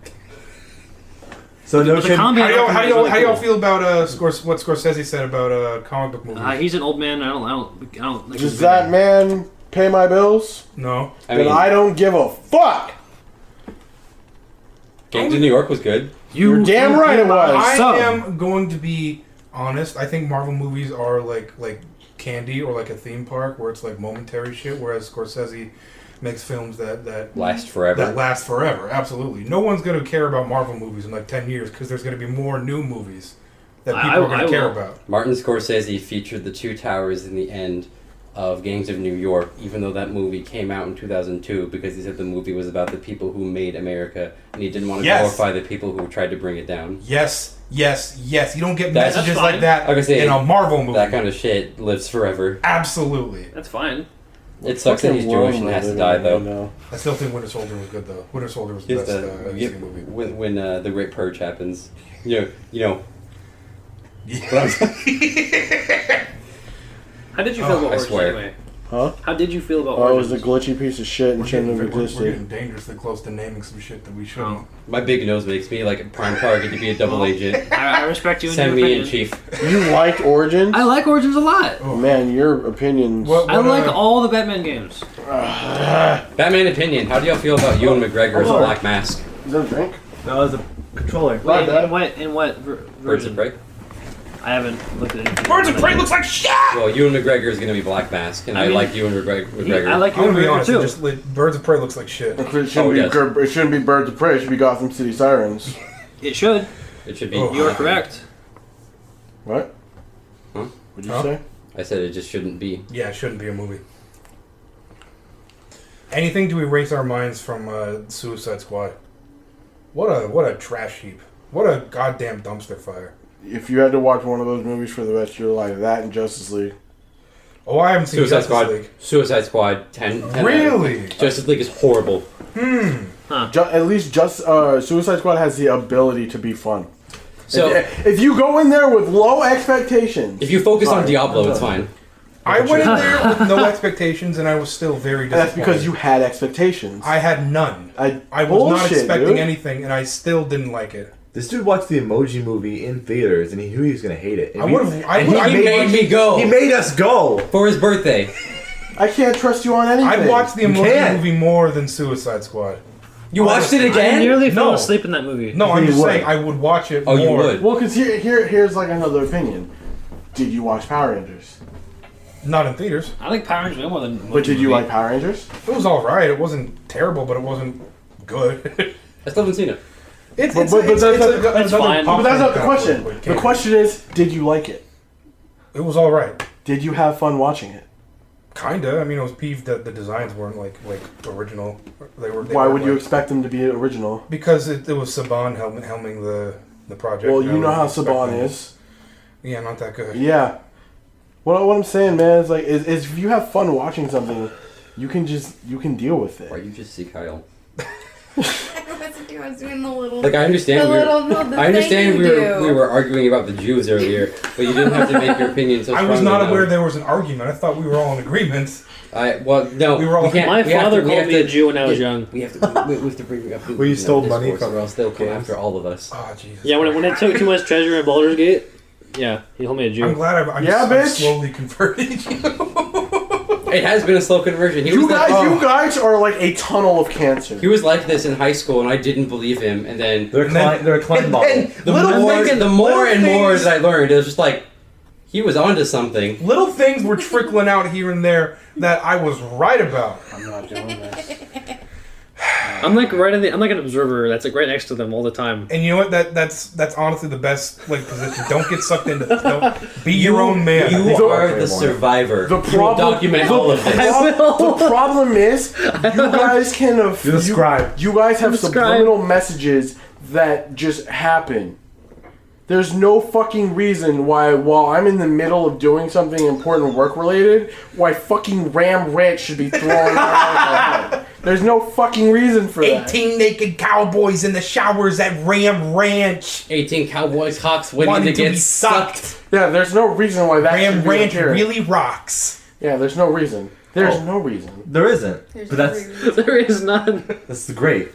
So no But the shit. combat in Arkham Knight is really How y'all cool. feel about what Scorsese said about comic book movies? He's an old man. I don't. Like Does his that opinion. man pay my bills? No. I Then mean, I don't give a fuck. Gangs of New York was good. You're damn right it was. I So- am going to be honest. I think Marvel movies are like candy or like a theme park where it's like momentary shit, whereas Scorsese makes films that Last forever. That last forever. Absolutely. No one's going to care about Marvel movies in like 10 years because there's going to be more new movies that people are going I to care will. about. Martin Scorsese featured the two towers in the end of Gangs of New York, even though that movie came out in 2002, because he said the movie was about the people who made America, and he didn't want to Yes. glorify the people who tried to bring it down. Yes. You don't get That's messages fine. like that Like I say, in a Marvel movie. That kind of shit lives forever. Absolutely. That's fine. It sucks that he's Jewish and has to die, though. I still think Winter Soldier was good, though. Winter Soldier was the Just, best yeah, DC movie. when the Great Purge happens, you know. How did you feel about I Origins swear. anyway? Huh? How did you feel about Oh, it was Origins? a glitchy piece of shit and We're shouldn't have getting existed. dangerously close to naming some shit that we shouldn't. Oh. My big nose makes me like a prime target to be a double agent. I respect you and Send your me in, opinion. chief. You liked Origins? I like Origins a lot. Oh. Man, your opinions. I like all the Batman games. Batman opinion. How do y'all feel about Ewan McGregor's Oh. Black Mask? Is that a drink? No, it was a controller. Wait, that. in what Birds of version? Prey. I haven't looked at it. Birds of Prey looks like shit! Well, Ewan McGregor is gonna be Black Mask, and I, mean, like Ewan McGregor. I like I'm gonna be Ewan honest, too. it just, Birds of Prey looks like shit. It shouldn't, Oh, be, yes. it shouldn't be Birds of Prey. It should be Gotham City Sirens. It should. It should be. Oh. You are correct. What? Huh? What'd you Huh? say? I said it just shouldn't be. Yeah, it shouldn't be a movie. Anything to erase our minds from Suicide Squad. What a trash heap. What a goddamn dumpster fire. If you had to watch one of those movies for the rest of your life, that and Justice League. Oh, I haven't seen Suicide Justice Squad. League. Suicide Squad. 10 Really? Justice League is horrible. At least Suicide Squad has the ability to be fun. So If you go in there with low expectations, if you focus on Sorry. Diablo, it's fine. I went in there with no expectations, and I was still very disappointed. that's because you had expectations. I had none. I was not Bullshit, expecting dude. anything, and I still didn't like it. This dude watched the Emoji Movie in theaters, and he knew he was gonna hate it. And I would've- I and would've- he He made me go He made us go. for his birthday. I can't trust you on anything. I'd watch the You Emoji can't. Movie more than Suicide Squad. You watched it I again? nearly fell No. asleep in that movie. No, I'm You just would. saying I would watch it Oh, more. you would. Well, because here's like another opinion. Did you watch Power Rangers? Not in theaters. I like Power Rangers way more than. But did you like Power Rangers? It was alright. It wasn't terrible, but it wasn't good. I still haven't seen it. It's But that's not- that's fine. But that's not the question. The question is, did you like it? It was alright. Did you have fun watching it? Kinda. I mean, I was peeved that the designs weren't like original. They Why were, would you like- expect them to be original? Because it was Saban helming the project. Well, and I you know was how expecting- Saban is. Yeah, not that good. Yeah. What I'm saying, man, is like, is if you have fun watching something, you can deal with Why it. you just see Kyle? I was doing the little. Like I understand. the I understand thing we you were do. we were arguing about the Jews earlier, but you didn't have to make your opinion so I strong. was not right aware now. there was an argument. I thought we were all in agreement. No. We were all- can't. My we have father to- we called have me a to- Jew when I was young. We have to bring up. Well, you stole money discourse, from or else they'll come kids. after all of us. Oh, Jesus. Yeah, when it took too much treasure in Baldur's Gate, yeah, he told me a Jew. I'm glad I'm Yeah, I'm bitch. slowly converted you. It has been a slow conversion. You guys are like a tunnel of cancer. He was like this in high school, and I didn't believe him. And then They're a client model. the Little more things- and more little that I learned, it was just like he was onto something. Little things were trickling out here and there that I was right about. I'm not doing this. I'm like I'm like an observer that's like right next to them all the time. And you know what? That's honestly the best like position. Don't get sucked into this. Don't be your own man. You are the survivor. The You will problem- document all of this. The problem is, you guys can You're the scribe. You guys have I'm the scribe. subliminal messages that just happen. There's no fucking reason why, while I'm in the middle of doing something important work related, why fucking Ram Ranch should be thrown around my head. There's no fucking reason for that. 18 naked cowboys in the showers at Ram Ranch. 18 cowboys cocks waiting Wanting to to get be sucked. sucked. Yeah, there's no reason why that Ram should be Ranch appearing. really rocks. Yeah, there's no reason. There's no reason. There isn't. There's But no that's reason. There is none. that's great.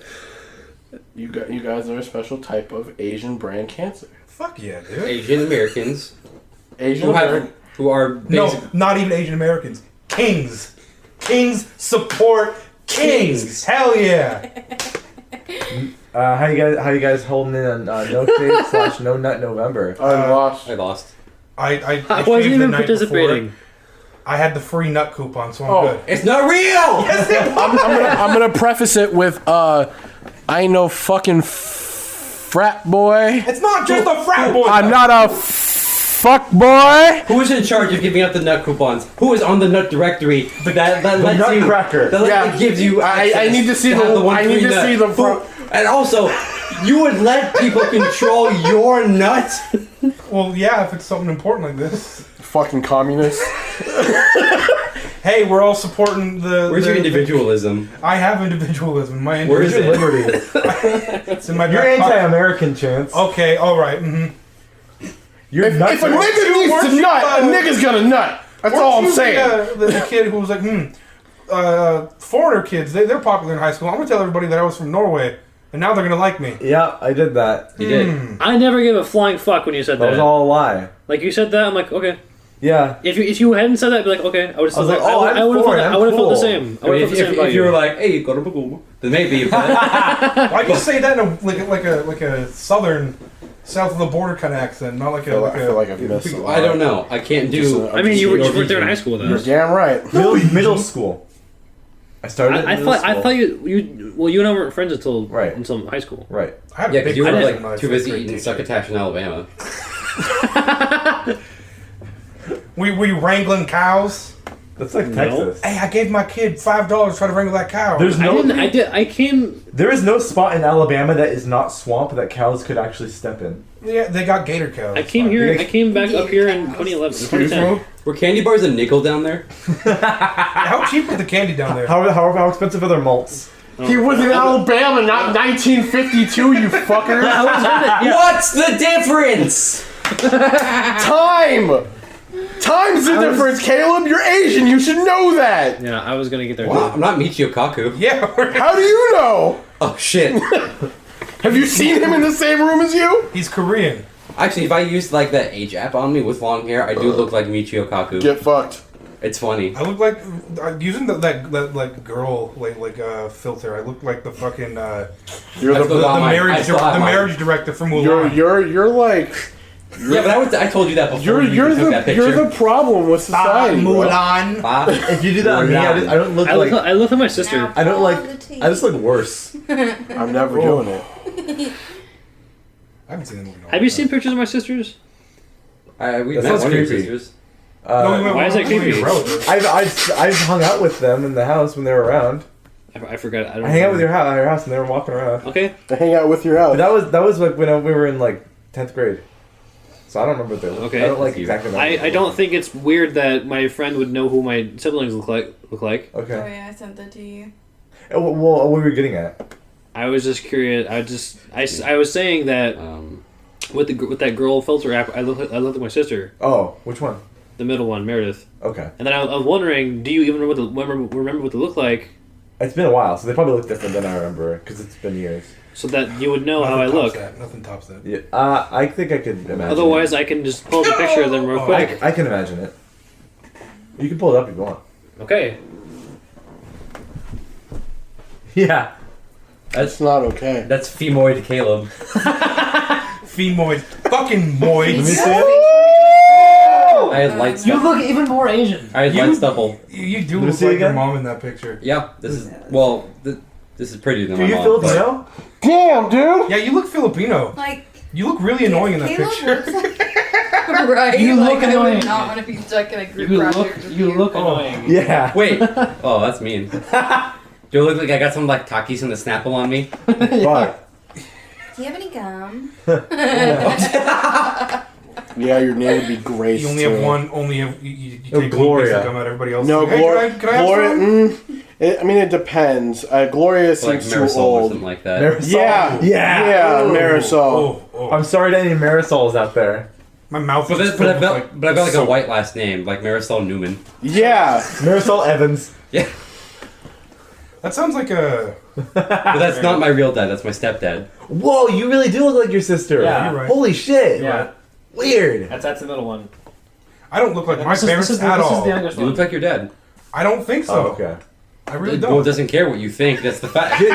You guys are a special type of Asian brand cancer. Fuck yeah, dude. Asian Americans Asian brand. who are basic. No, not even Asian Americans. Kings. Kings support kings. Hell yeah. How you guys holding in on No Shave / No Nut November? I lost. I lost. I I shaved wasn't the even night participating. before. I had the free nut coupon, so I'm Oh. good. It's not real. I'm gonna preface it with I ain't no fucking frat boy. It's not just a frat boy. I'm not a fuck boy. Who is in charge of giving out the nut coupons? Who is on the nut directory that lets you? Nutcracker. That gives you. I access need to see have the- one I need free to nut. see the Who- And also, you would let people control your nut? Well, yeah, if it's something important like this. Fucking communist. Hey, we're all supporting the. Where's the- your individualism? I have individualism. My Where is individualism. it? Liberty. It's in my You're back pocket. anti-American, Chance. Okay, all right. Mm-hmm. You're If a nigga needs to nut, a nigga's gonna nut. That's all I'm Weren't you saying. The kid who was like, foreigner kids, they're popular in high school. I'm gonna tell everybody that I was from Norway, and now they're gonna like me. Yeah, I did that. You did. I never gave a flying fuck when you said That that. was all a lie. Like you said that, I'm like, okay. Yeah. If you hadn't said that, I'd be like, okay. I would have I was like, oh, I would have I'm felt cool. the same. I I would mean, have felt the same about if you were like, "Hey, go to Google," then maybe. But Why'd you say that in like a southern, south of the border kind of accent, not like I feel like I've missed a lot. I don't know. I can't do. I mean, you were Norwegian. there in high school with You're us. damn right. Middle school. I started. I thought you and I weren't friends until Right. high school. Right. I had a Yeah, because big you were crush like on my too fifth busy grade eating teacher. succotash in Alabama. Were you wrangling cows? That's like No. Texas. Hey, I gave my kid $5 to try to wrangle that cow. There's no. I came. There is no spot in Alabama that is not swamp that cows could actually step in. Yeah, they got gator cows. I came here. I came back up here in 2011. Excuse 2010. me? Were candy bars a nickel down there? How cheap was the candy down there? How expensive are their malts? He was in Alabama, not 1952, you fucker. What's the difference? Time! Time's the difference, Caleb. You're Asian. You should know that. Yeah, I was gonna get there. Wow, I'm not Michio Kaku. Yeah, How do you know? Oh shit. Have you seen him in the same room as you? he's Korean. Actually, if I used like that H app on me with long hair, I do look like Michio Kaku. Get fucked. It's funny. I look like using that like girl filter. I look like the fucking You're I the, still got mine. I marriage still have mine. marriage director from Mulan. you're like Yeah, but I told you that before. you're you took that picture. the problem with society. bro. Mulan. Ah, If you do that on me, I don't look I like. look like my sister. I don't like. I just look worse. I'm never Oh. doing it. I haven't seen the movie. in a Have you while. seen pictures of my sisters? we That met sounds one of your creepy. sisters. No, we went- Why is that we went creepy? on a road. I've hung out with them in the house when they were around. I forgot. I don't. I hang out with your house and they were walking around. Okay. To hang out with your But house. that was like when we were in like 10th grade. So I don't remember what they look. Okay. I don't like exactly. I don't think it's weird that my friend would know who my siblings look like. Oh Okay. yeah, I sent that to you. Well, what were we getting at? I was just curious. I was saying that with that girl filter app, I look like my sister, Oh, which one? the middle one, Meredith. Okay. And then I was wondering, do you even remember what they look like, It's been a while, so they probably look different than I remember because it's been years. so that you would know how I Nothing look? tops that. Nothing tops that. Yeah. I think I could imagine. Otherwise, I can just pull up a picture of them real quick. I can imagine it. You can pull it up if you want. Okay. Yeah. That's not okay. That's femoid Caleb. Femoid. Fucking moid. Let me see it. I had light stuff. look even more Asian. I had light stubble. You do Let me look see like your again. mom in that picture. Yeah, this is this is prettier than Are my you mom. but- Filipino? Damn, dude. Yeah, you look Filipino. Like You look really annoying in that Caleb picture. looks like, right? You like, look I annoying. would not want to be stuck in a group project with you. annoying. Yeah. Wait. Oh, that's mean. Do I look like I got some like Takis and the Snapple on me? Fuck. Do you have any gum? Yeah, your name would be Grace. You only too. have one. Only have you Oh, take Gloria. one piece of gum out. Everybody else. No, Hey, Gloria. Can I have Gloria. some? I mean, it depends. Gloria Like seems too Marisol or old. something like that. Marisol. Yeah. Yeah. Yeah, Marisol. Oh. I'm sorry to any Marisols out there. My mouth But, is I've got, filled but I've got like so- a white last name, like Marisol Newman. Yeah. Marisol Evans. Yeah. That sounds like a. But that's not my real dad, that's my stepdad. Whoa, you really do look like your sister. Yeah. You're right. Holy shit. Yeah. Weird. That's the middle one. I don't look like my parents at all. You look like your dad. I don't think so. Oh, okay. I really Well, don't. doesn't care what you think, that's the fact. She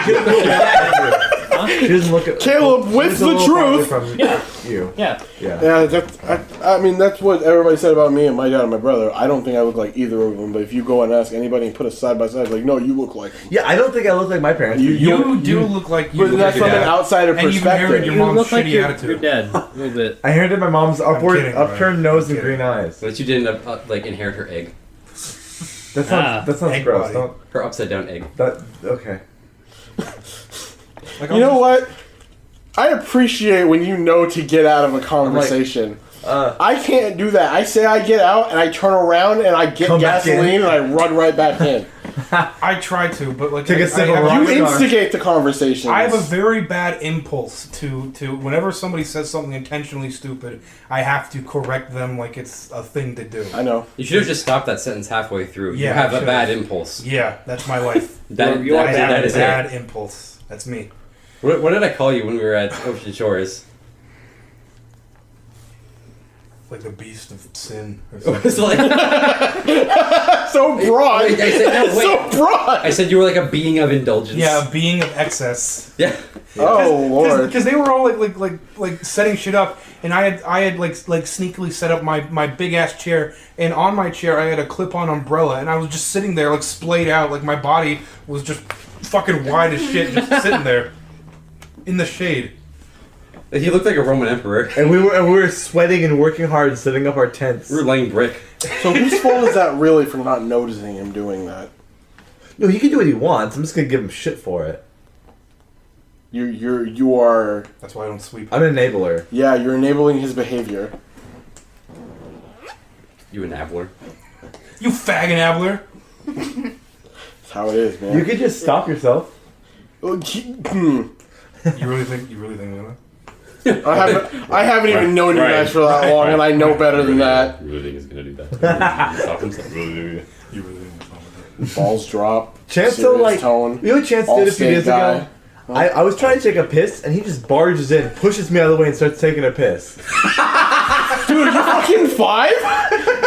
doesn't look at Caleb, with she's a the little truth. farther from you. Yeah. Yeah. Yeah, I mean, that's what everybody said about me and my dad and my brother. I don't think I look like either of them, but if you go and ask anybody and put us side by side, like, no, you look like them. Yeah, I don't think I look like my parents. You do look like you. But look that's like from your an dad. outsider And you've perspective. inherited your You mom's look like shitty your attitude. dad a little bit. I inherited my mom's kidding, upturned Ryan. nose I'm and kidding. green eyes. But you didn't like inherit her egg. That sounds Egg gross. body. Don't Her upside down egg. that okay. Like, You know what? I appreciate when you know to get out of a conversation. I can't do that. I say I get out and I turn around and I get Come back in. gasoline and I run right back in. I try to, but like Take a sip of I, rock. You instigate the conversation. I have a very bad impulse to whenever somebody says something intentionally stupid, I have to correct them like it's a thing to do. I know. You should have just stopped that sentence halfway through. You Yeah, have I a bad should've. impulse. Yeah, that's my life. That I have that a is bad it. impulse. That's me. What did I call you when we were at Ocean Shores? Like the beast of sin. Or It something. was like So broad. Wait, I said, no, So wait. broad. I said you were like a being of indulgence. Yeah, a being of excess. Yeah. Oh Lord. Because they were all like setting shit up, and I had like sneakily set up my big ass chair, and on my chair I had a clip-on umbrella, and I was just sitting there like splayed out, like my body was just fucking wide as shit, just sitting there in the shade. He looked like a Roman emperor. And we were sweating and working hard and setting up our tents. We were laying brick. So whose fault is that really for not noticing him doing that? No, he can do what he wants. I'm just gonna give him shit for it. You are. That's why I don't sweep. I'm an enabler. Yeah, you're enabling his behavior. You an abbler. You faggot abbler. That's how it is, man. You could just stop yourself. Hmm. You really think that? I haven't even known you guys for that long, and I know better than that. You really think he's gonna do that? Stop himself. You really think that? Balls drop. Chance serious though, like tone. you know what Chance All did a few state days guy. ago? I was trying to take a piss, and he just barges in, pushes me out of the way, and starts taking a piss. Dude, you're fucking 5?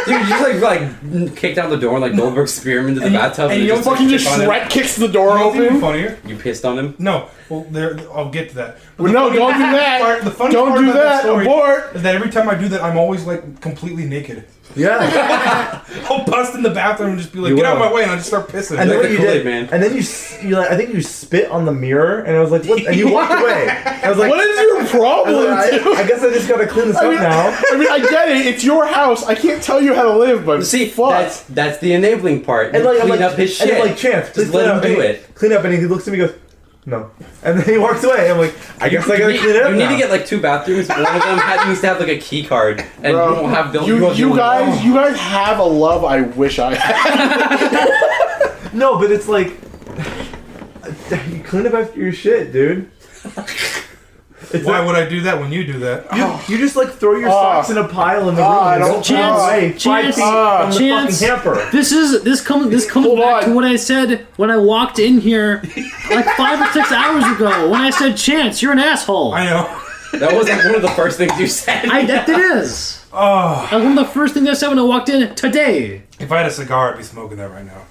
Dude, you just like kick down the door and like Goldberg spear him into the bathtub. and you just, Fucking just kick on him. Shrek kicks the door You know what's even open. funnier? You pissed on him. No. Well, I'll get to that. But Well, the no, funny don't do that. part- the funny Don't part do about that. story Abort. is that every time I do that, I'm always like completely naked. Yeah. I'll bust in the bathroom and just be like, You "Get out of will. my way!" and I just start pissing. And then Like what the you Kool-Aid did, man. and then you like, I think you spit on the mirror, and I was like, what? And you walked away. I was like, What is your problem, I dude? guess I just gotta clean this I up mean, now. I mean, I get it. It's your house. I can't tell you how to live, but See, fuck. that's the enabling part. And like, I'm clean like, up his and shit. then, like, Chance, please Just let clean him up. do And he- it. Clean up, and he looks at me, and goes, no, and then he walks away. I'm like, I guess I gotta clean it up. You need now. to get like 2 bathrooms. One of them needs to have like a key card, and Bro, you don't have the. you guys have a love I wish I had. No, but it's like, you clean up after your shit, dude. It's Why like, would I do that when you do that? you just like throw your socks in a pile in the room I and don't- don't put them away 5 Chance, feet from the Chance. fucking hamper. This comes Hold back on. to what I said when I walked in here like 5 or 6 hours ago when I said, "Chance, you're an asshole." I know. That was like one of the first things you said. That it is. Oh, That was one of the first things I said when I walked in today. if I had a cigar, I'd be smoking that right now.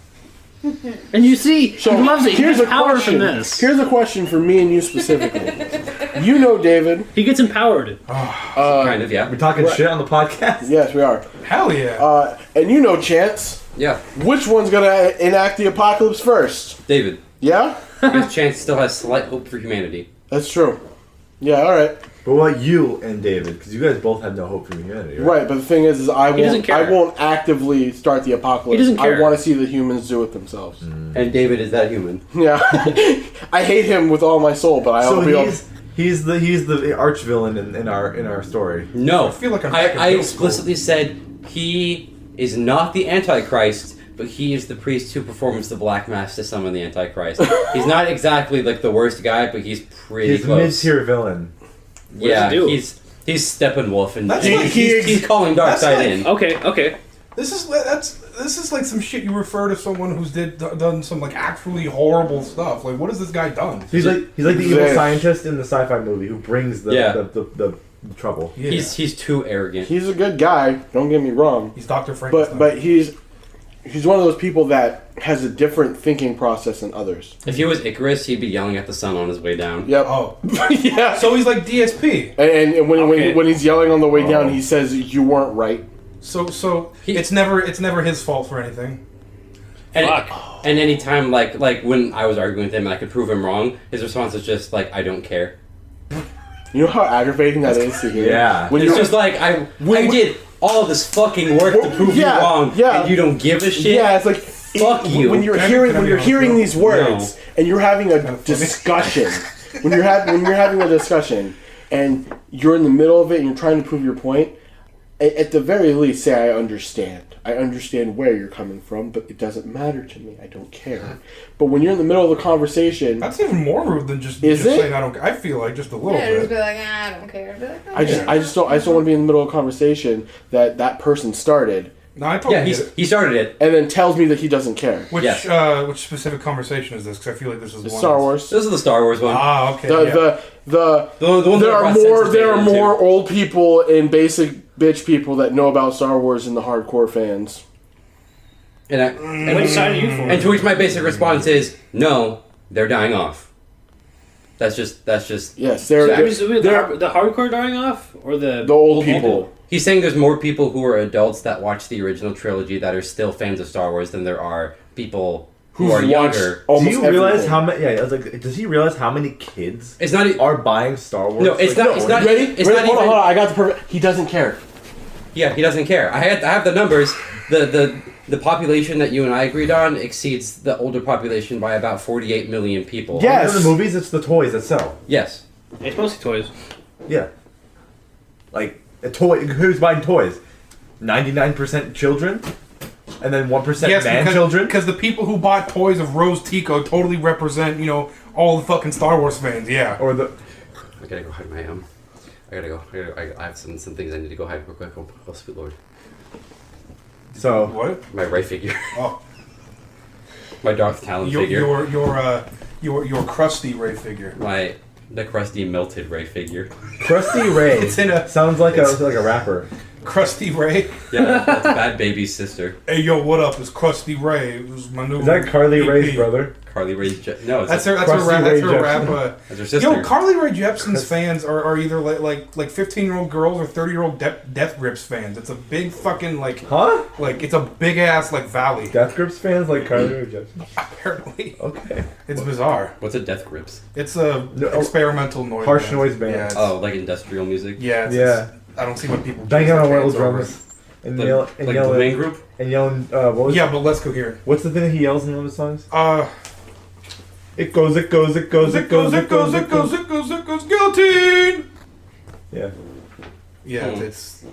And you see, he loves it. He Here's gets a power question. from this. Here's a question for me and you specifically. You know David. He gets empowered. Kind of, yeah. We're talking shit on the podcast. Yes, we are. Hell yeah. And you know Chance. Yeah, Which one's gonna enact the apocalypse first? David. Yeah? Because Chance still has slight hope for humanity. That's true. Yeah, alright. But what about you and David? Because you guys both have no hope for humanity, right? Right, but the thing is I doesn't care. won't actively start the apocalypse. He doesn't care. I want to see the humans do it themselves. And David is that human. Yeah. I hate him with all my soul, but I So hope he's the arch villain in our story. No, I feel like I'm I back in middle explicitly said he is not the Antichrist, but he is the priest who performs the black mass to summon the Antichrist. He's not exactly like the worst guy, but he's pretty He's a close. mid-tier villain. Yeah, does he do? he's Steppenwolf, and That's and like- he's calling that's Darkseid like- in. Okay. This is like some shit you refer to someone who's done some like actually horrible stuff. Like, what has this guy done? He's like the evil Zed. scientist in the sci-fi movie who brings the trouble. Yeah. He's too arrogant. he's a good guy, don't get me wrong. He's Dr. Frankenstein. But he's one of those people that has a different thinking process than others. If he was Icarus, he'd be yelling at the sun on his way down. Yep. oh, Yeah. so he's like DSP. And Okay. when he's yelling on the way down, he says, "You weren't right." So He- it's never his fault for anything. And, Fuck. and anytime, like when I was arguing with him and I could prove him wrong, his response was just like, I don't care. You know how aggravating that is to hear. Yeah. When It's you're just like, I did all this fucking work to prove Yeah, you wrong, yeah. and you don't give a shit? yeah, it's like Fuck you. when you're Can I hearing be honest, hearing though? these words No. and you're having a funny. discussion. when you're having a discussion and you're in the middle of it and you're trying to prove your point. at the very least, say I understand. I understand where you're coming from, but it doesn't matter to me. I don't care. But when you're in the middle of the conversation, That's even more rude than just Is it? saying I don't. I feel like just a little Yeah, just bit. be like, I don't care. Be like, I just don't want to be in the middle of a conversation that person started, No, I totally Yeah, get it. he started it. and then tells me that he doesn't care. Which Yes. which specific conversation is this? Because I feel like this is It's one. Star Wars. This is the Star Wars one. Ah, okay. The yeah. The one there that are brought more sense there are into more it, old people and basic bitch people that know about Star Wars than the hardcore fans. too. And Which side are you for? and to which my basic response is no, they're dying off. That's just Yes, So they're the hardcore dying off, or the old people. He's saying there's more people who are adults that watch the original trilogy that are still fans of Star Wars than there are people who are Who've younger. watched Do you almost realize everything. how many? Yeah, I was like, does he realize how many kids It's not. are buying Star Wars? No, it's not. It's not. Ready? It's Ready? not Hold on, even. hold on. I got the perfect. He doesn't care. Yeah, he doesn't care. I have the numbers. The population that you and I agreed on exceeds the older population by about 48 million people. Yeah. In the movies, it's the toys that sell. Yes. It's mostly toys. Yeah. Like a toy. Who's buying toys? 99% children, and then 1% Yes, man children. because the people who bought toys of Rose Tico totally represent, all the fucking Star Wars fans. Yeah. Or the I gotta go hide my I gotta go. I have some things I need to go hide real quick. Oh, sweet lord. so What? My Ray figure. Oh, My Darth Talon your figure. your crusty Ray figure. The crusty melted Ray figure. Krusty Ray It's in a sounds like a rapper. Crusty Ray. Yeah, that's Bad Baby's sister. Hey yo, what up? It's Crusty Ray. It was my new. Is that Carly EP. Ray's brother? Carly Ray's no, it's That's her. That's her Crusty rap. Ray That's her rap. Jepsen. that's her sister. Yo, Carly Rae Jepsen's fans are either like 15-year-old girls or 30-year-old Death Grips fans. It's a big fucking Huh? it's a big ass valley. Death Grips fans like Carly Rae Jepsen. Apparently, Okay. it's bizarre. What's a Death Grips? It's a No, experimental noise. harsh band. noise band. Yeah, it's, Oh, like industrial music. yeah, Yeah. I don't see what people Banging choose on their oil fans over. drums and Like, yell, and like yelling the main group. and yelling. What was Yeah, but less coherent. What's the thing that he yells in one of his songs? It goes, guillotine. Yeah. Yeah, Hmm. it's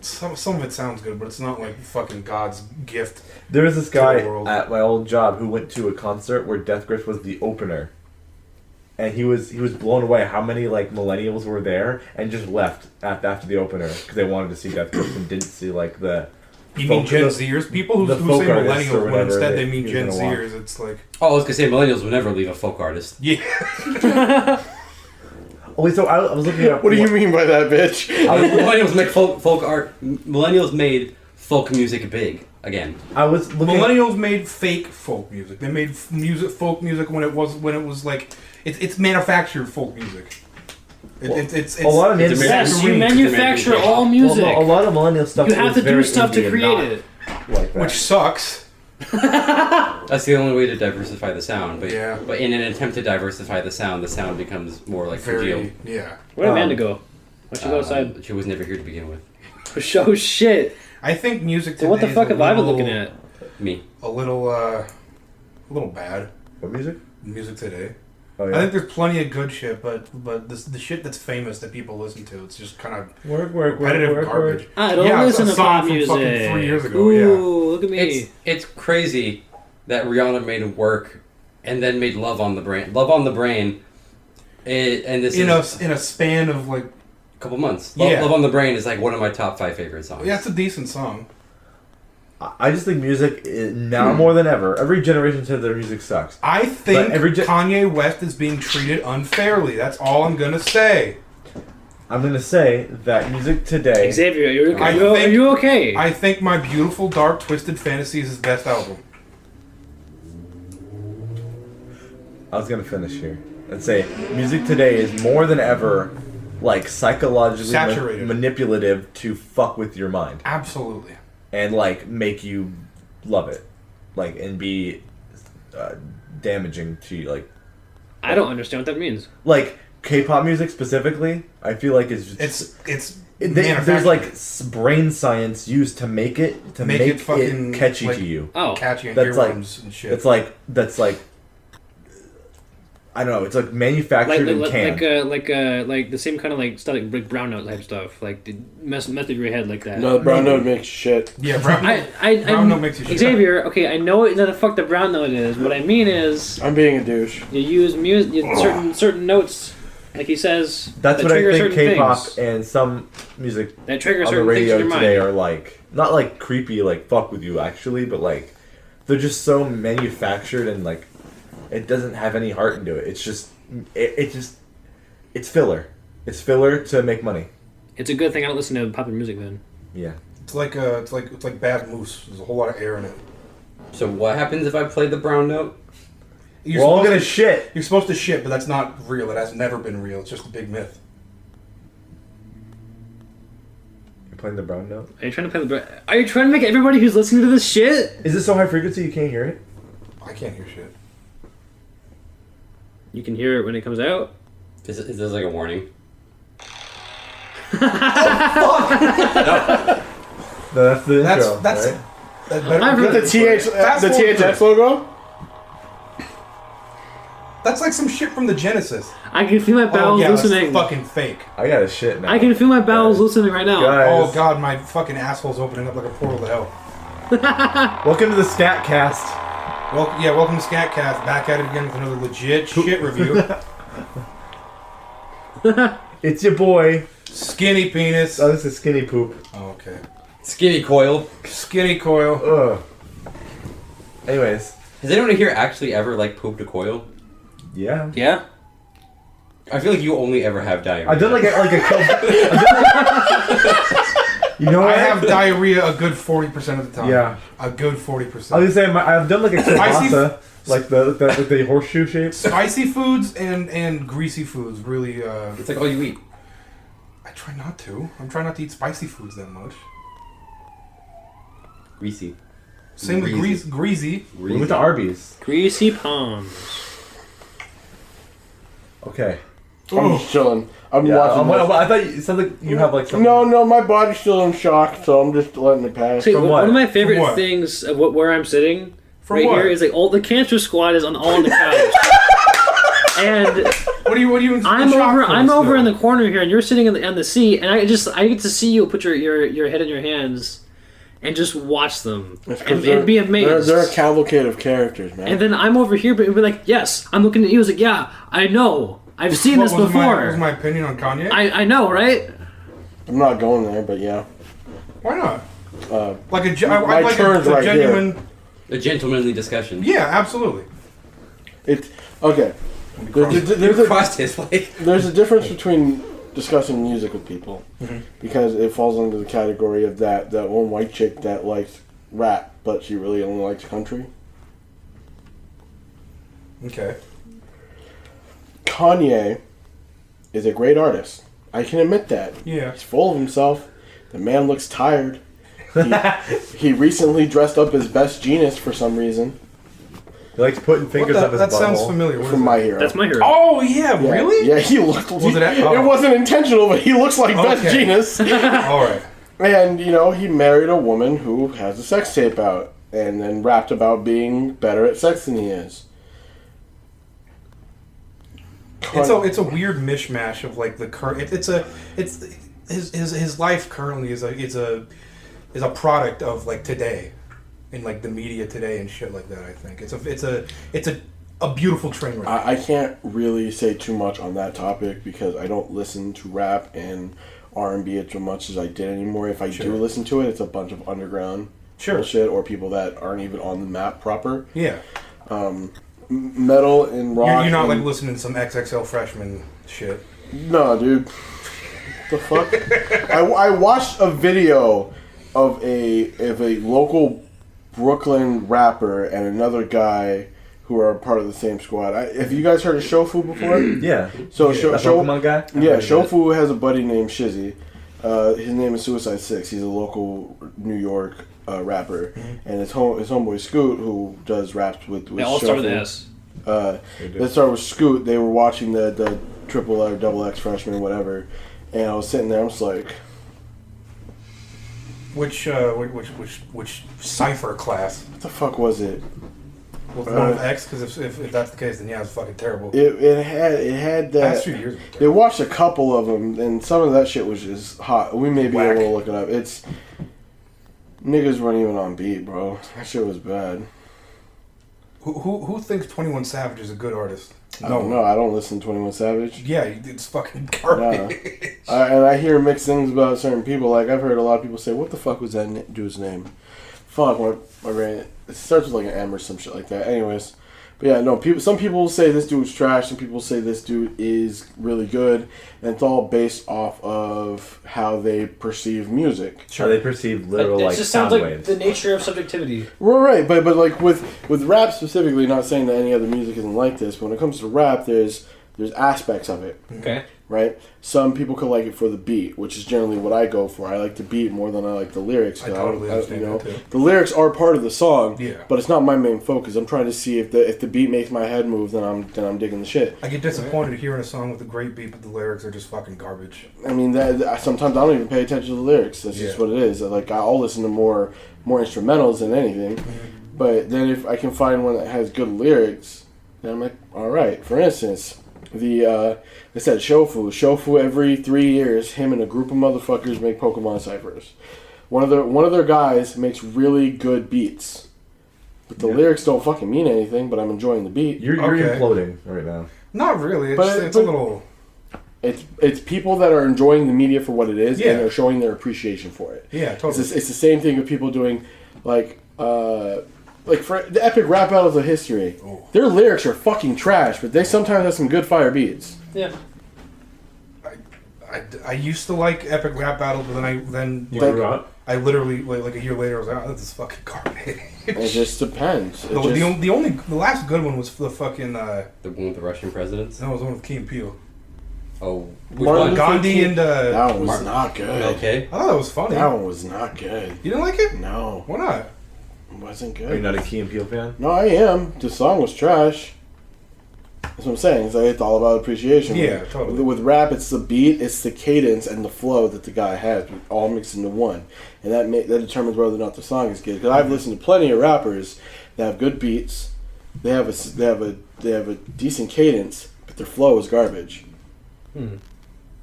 some of it sounds good, but it's not like fucking God's gift. There was this To the guy world. at my old job who went to a concert where Death Grips was the opener, and he was blown away how many millennials were there and just left after the opener because they wanted to see Death Grips and didn't see the. You mean folk- Gen the- Zers? People who the say folk artists or millennials when whatever instead that they mean he was Gen gonna want. Zers. It's like, Oh, I was gonna say millennials will never leave a folk artist. yeah. Oh wait, so I was looking at What do you mean by that, bitch? Millennials make folk art. Millennials made folk music big again. I was looking. Millennials made fake folk music. They made folk music when it was like it's manufactured folk music. It's a lot of it's names. Yes, you American- manufacture American- all Well, music. no, a lot of millennial stuff. You have is to do very stuff to indie and create not it. Like that. which sucks. That's the only way to diversify the sound. But Yeah. but in an attempt to diversify the sound becomes more like congealed. Yeah. Where'd Amanda go? Why'd she go outside? She was never here to begin with. Oh shit! I think music. So what the today fuck is have a I been little- looking at? Me. A little bad. What music? Music today. Oh I yeah. think there's plenty of good shit, but the shit that's famous that people listen to, it's just kind of Work, repetitive garbage. I don't Yeah, it's listen a to song pop from music. fucking 3 years ago, Ooh, yeah. look at me. It's crazy that Rihanna made Work and then made Love on the Brain. Love on the Brain. And this is In a span of a couple months. Love, Yeah. Love on the Brain is like one of my top 5 favorite songs. yeah, it's a decent song. I just think music now more than ever. Every generation says their music sucks. I think But every Kanye West is being treated unfairly. That's all I'm gonna say. I'm gonna say that music today. Xavier, I are think- you okay? I think My Beautiful Dark Twisted Fantasy is his best album. I was gonna finish here and say music today is more than ever psychologically Saturated. manipulative to fuck with your mind Absolutely. and make you love it, and be damaging to you, I don't understand what that means. K-pop music specifically. I feel like is It's there's manufactured. brain science used to make it Make it fucking, catchy to you. Oh, catchy and That's like- earworms and shit. That's like I don't know. It's like manufactured and canned. like the same kind of like stuff like brown note type stuff. Like the mess with your head like that. No, the brown note makes shit. Yeah, brown note makes you shit. Xavier, okay, I know what the fuck the brown note is. What I mean is, I'm being a douche. you use certain notes, like he says. That's that what I trigger think certain K-pop things. and some music That trigger on the certain things in radio your mind. today are like not like creepy, like fuck with you actually, but like they're just so manufactured and like it doesn't have any heart into it. It's just it's filler. It's filler to make money. It's a good thing I don't listen to popular music then. Yeah. It's like bad moose. There's a whole lot of air in it. So what happens if I play the brown note? We're all gonna shit. You're supposed to shit, but that's not real. It has never been real. It's just a big myth. You're playing the brown note? Are you trying to make everybody who's listening to this shit? Is it so high frequency you can't hear it? I can't hear shit. You can hear it when it comes out. Is this like a warning? No, that's the intro. That's right? that better I've be heard good. The THX logo? That's like some shit from the Genesis. I can feel my bowels loosening. That's fucking fake. I got a shit now. I can feel my bowels loosening right now. Guys. Oh god, my fucking asshole's opening up like a portal to hell. Welcome to the Scatcast. Welcome to Scatcast. Back at it again with another legit shit review. It's your boy. Skinny penis. Oh, this is Skinny Poop. Oh, okay. Skinny coil. Skinny coil. Ugh. Anyways. Has anyone here actually ever like pooped a coil? Yeah. Yeah? I feel like you only ever have diarrhea. I've done like a You know what? I have diarrhea a good 40% of the time. Yeah. A good 40%. I was gonna say I've done like a kielbasa, like the horseshoe shape. Spicy foods and greasy foods really. It's like all you eat. I try not to. I'm trying not to eat spicy foods that much. Greasy. Same with greasy. We went to Arby's. Greasy palms. Okay. I'm just chilling. I'm Yeah, watching this. I thought it sounded like you have like something. No, my body's still in shock, so I'm just letting it pass. See, From one what? of my favorite From what? things of where I'm sitting From what? here is like all the cancer squad is all on the couch. And What are you? I'm over in the corner here, and you're sitting on the seat, and I get to see you put your head in your hands, and just watch them and be amazed. They're a cavalcade of characters, man. And then I'm over here, but be like, yes, I'm looking at you. I was like, yeah, I know, I've seen this before. What was my opinion on Kanye? I know, right? I'm not going there, but yeah. Why not? My like turn's a right genuine. here. A gentlemanly discussion. Yeah, absolutely. It's okay. Crossed his like. There's a difference between discussing music with people because it falls under the category of that one white chick that likes rap, but she really only likes country. Okay. Kanye is a great artist. I can admit that. Yeah. He's full of himself. The man looks tired. He recently dressed up as Best Jeanist for some reason. He likes putting fingers up his That butthole. sounds familiar. What From is My it? Hero. That's my hero. Oh yeah, really? Yeah, he looked. Was it? It wasn't intentional, but he looks like Best Okay. Jeanist. All right. And, he married a woman who has a sex tape out and then rapped about being better at sex than he is. It's a weird mishmash of like the current. His life currently is a product of like today, in like the media today and shit like that. I think it's a beautiful train wreck. I can't really say too much on that topic because I don't listen to rap and R&B as much as I did anymore. If I do listen to it, it's a bunch of underground bullshit or people that aren't even on the map proper. Yeah. Metal and rock. You're not like listening to some XXL freshman shit. No, dude. The fuck? I watched a video of a local Brooklyn rapper and another guy who are part of the same squad. Have you guys heard of Shofu before? Yeah. So That Pokemon guy? Yeah, Shofu has a buddy named Shizzy. His name is Suicide Six. He's a local New York rapper, and his homeboy Scoot, who does raps with They all start with Shofu. S. Let's start with Scoot. They were watching the triple or double X freshman, whatever, and I was sitting there. I was like, Which cipher class? "What the fuck was it?" With one with X, because if that's the case, then yeah, it's fucking terrible. It had that. Past few years. They watched a couple of them, and some of that shit was just hot. We may be able to look it up. It's niggas weren't even on beat, bro. That shit was bad. Who thinks 21 Savage is a good artist? I don't know. I don't listen to 21 Savage. Yeah, it's fucking garbage. And I hear mixed things about certain people. Like, I've heard a lot of people say, what the fuck was that dude's name? Fuck, my brain. It starts with like an M or some shit like that. Anyways. But yeah, no, some people say this dude's trash. Some people say this dude is really good. And it's all based off of how they perceive music. How they perceive literal, It like, just sound sounds like waves. the nature of subjectivity. Right, but like with rap specifically, not saying that any other music isn't like this, but when it comes to rap, there's aspects of it. Okay. Right? Some people could like it for the beat, which is generally what I go for. I like the beat more than I like the lyrics. I totally understand that too. The lyrics are part of the song, Yeah. but it's not my main focus. I'm trying to see if the beat makes my head move, then I'm digging the shit. I get disappointed hearing a song with a great beat, but the lyrics are just fucking garbage. I mean, sometimes I don't even pay attention to the lyrics. That's just what it is. Like, I'll listen to more instrumentals than anything. Mm-hmm. But then if I can find one that has good lyrics, then I'm like, all right. For instance, they said Shofu every 3 years, him and a group of motherfuckers make Pokemon ciphers. One of their guys makes really good beats, but the lyrics don't fucking mean anything. But I'm enjoying the beat. You're imploding right now. Not really. It's a little. It's people that are enjoying the media for what it is, Yeah. and they're showing their appreciation for it. Yeah, totally. It's the same thing with people doing like for the epic rap battles of history. Oh. Their lyrics are fucking trash, but they sometimes have some good fire beats. Yeah. I used to like epic rap battles, but then You grew up? I literally like a year later I was like, oh, this is fucking garbage. It just depends. The last good one was the fucking The one with the Russian presidents? no, it was the one with Key and Peele. Oh, which Martin one? Luther Gandhi King- and that one was Martin- not good. Okay. I thought that was funny. That one was not good. You didn't like it? No, Why not? it wasn't Are you good. not a Key and Peele fan? No, I am. The song was trash. That's what I'm saying. It's all about appreciation. Yeah, totally. With rap, it's the beat, it's the cadence, and the flow that the guy has, all mixed into one, and that determines whether or not the song is good. Because I've listened to plenty of rappers that have good beats, they have a decent cadence, but their flow is garbage.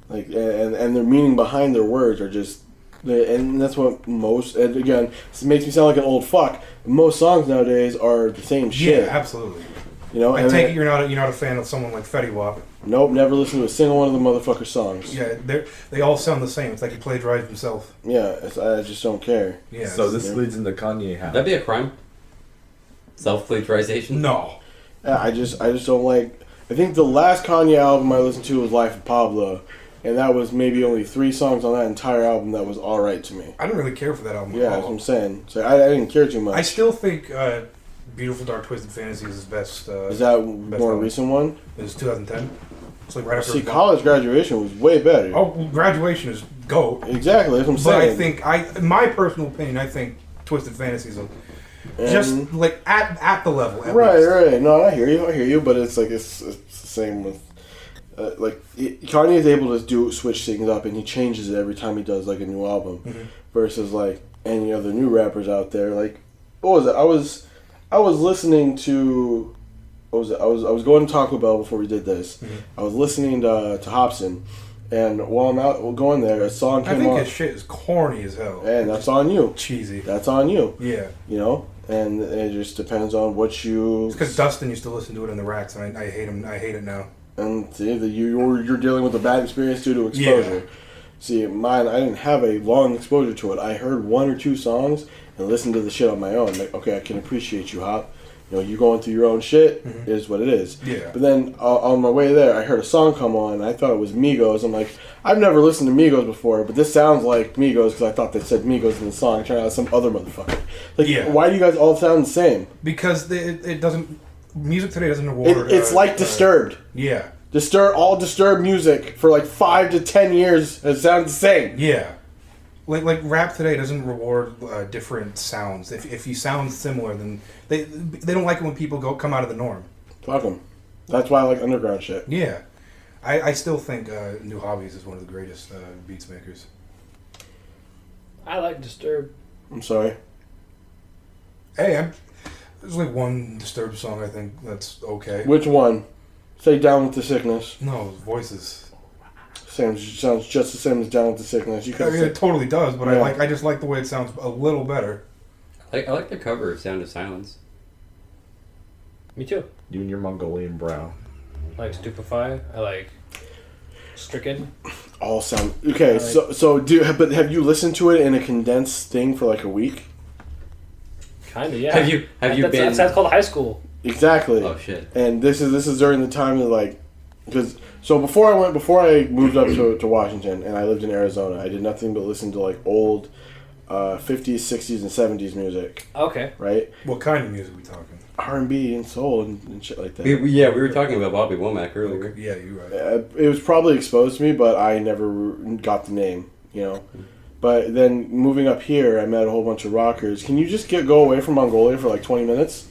Like and their meaning behind their words are just. And that's what most. And again, this makes me sound like an old fuck. Most songs nowadays are the same shit. Yeah, absolutely. You know, I take it you're not a fan of someone like Fetty Wap. Nope, never listened to a single one of the motherfucker songs. Yeah, they all sound the same. It's like he plagiarized himself. Yeah, I just don't care. Yeah. So this leads into Kanye how? That'd be a crime. Self-plagiarization? No. Yeah, I just don't like. I think the last Kanye album I listened to was Life of Pablo, and that was maybe only 3 songs on that entire album that was all right to me. I didn't really care for that album Yeah, at that's what all. I'm saying. So I didn't care too much. I still think Beautiful Dark Twisted Fantasy is his best. Is that a more album. recent one? It was 2010. It's like right after. See, his- College Graduation was way better. Oh, well, Graduation is GOAT. Exactly, that's what I'm But saying. I think in my personal opinion, I think Twisted Fantasy is just And- like at the level. At Right, least. right. No, I hear you, but it's like it's the same with Kanye is able to switch things up, and he changes it every time he does like a new album, versus like any other new rappers out there. Like, what was it? I was listening to, what was it? I was going to Taco Bell before we did this. I was listening to Hobson, and while I'm out going there, a song I came think on, his shit is corny as hell. and that's on you. Cheesy. That's on you. Yeah. You know, and it just depends on what you. It's because Dustin used to listen to it in the racks, and I hate him. I hate it now. And see that you're dealing with a bad experience due to exposure. Yeah. See, mine, I didn't have a long exposure to it. I heard 1 or 2 songs and listened to the shit on my own. Like, okay, I can appreciate you, Hop. You know, you going through your own shit. It is what it is. Yeah. But then on my way there, I heard a song come on, and I thought it was Migos. I'm like, I've never listened to Migos before, but this sounds like Migos because I thought they said Migos in the song. It turned out some other motherfucker. Like, Yeah. why do you guys all sound the same? Because it doesn't. Music today doesn't reward. It's like Disturbed. Yeah. Disturbed music for like 5 to 10 years has sounded the same. Yeah. Like rap today doesn't reward different sounds. If you sound similar, then they don't like it when people come out of the norm. Fuck them. That's why I like underground shit. Yeah. I still think New Hobbies is one of the greatest beats makers. I like Disturbed. I'm sorry. Hey, There's like one Disturbed song I think that's okay. Which one? Say Down with the Sickness. No, Voices. Sounds just the same as Down with the Sickness. You I could mean, it totally does, but Yeah. I just like the way it sounds a little better. I like the cover of Sound of Silence. Me too. You and your Mongolian brow. I like Stupefy. I like Stricken. all sound okay. But have you listened to it in a condensed thing for like a week? Kinda, yeah. Have you been? That's called high school. Exactly. Oh shit. And this is during the time of like, because before I moved up to Washington and I lived in Arizona, I did nothing but listen to like old 50s, 60s, and 70s music. Okay. Right. What kind of music are we talking? R&B and soul and shit like that. We were talking about Bobby Womack earlier. Okay. Yeah, you're right. It was probably exposed to me, but I never got the name, But then moving up here, I met a whole bunch of rockers. Can you just go away from Mongolia for like 20 minutes?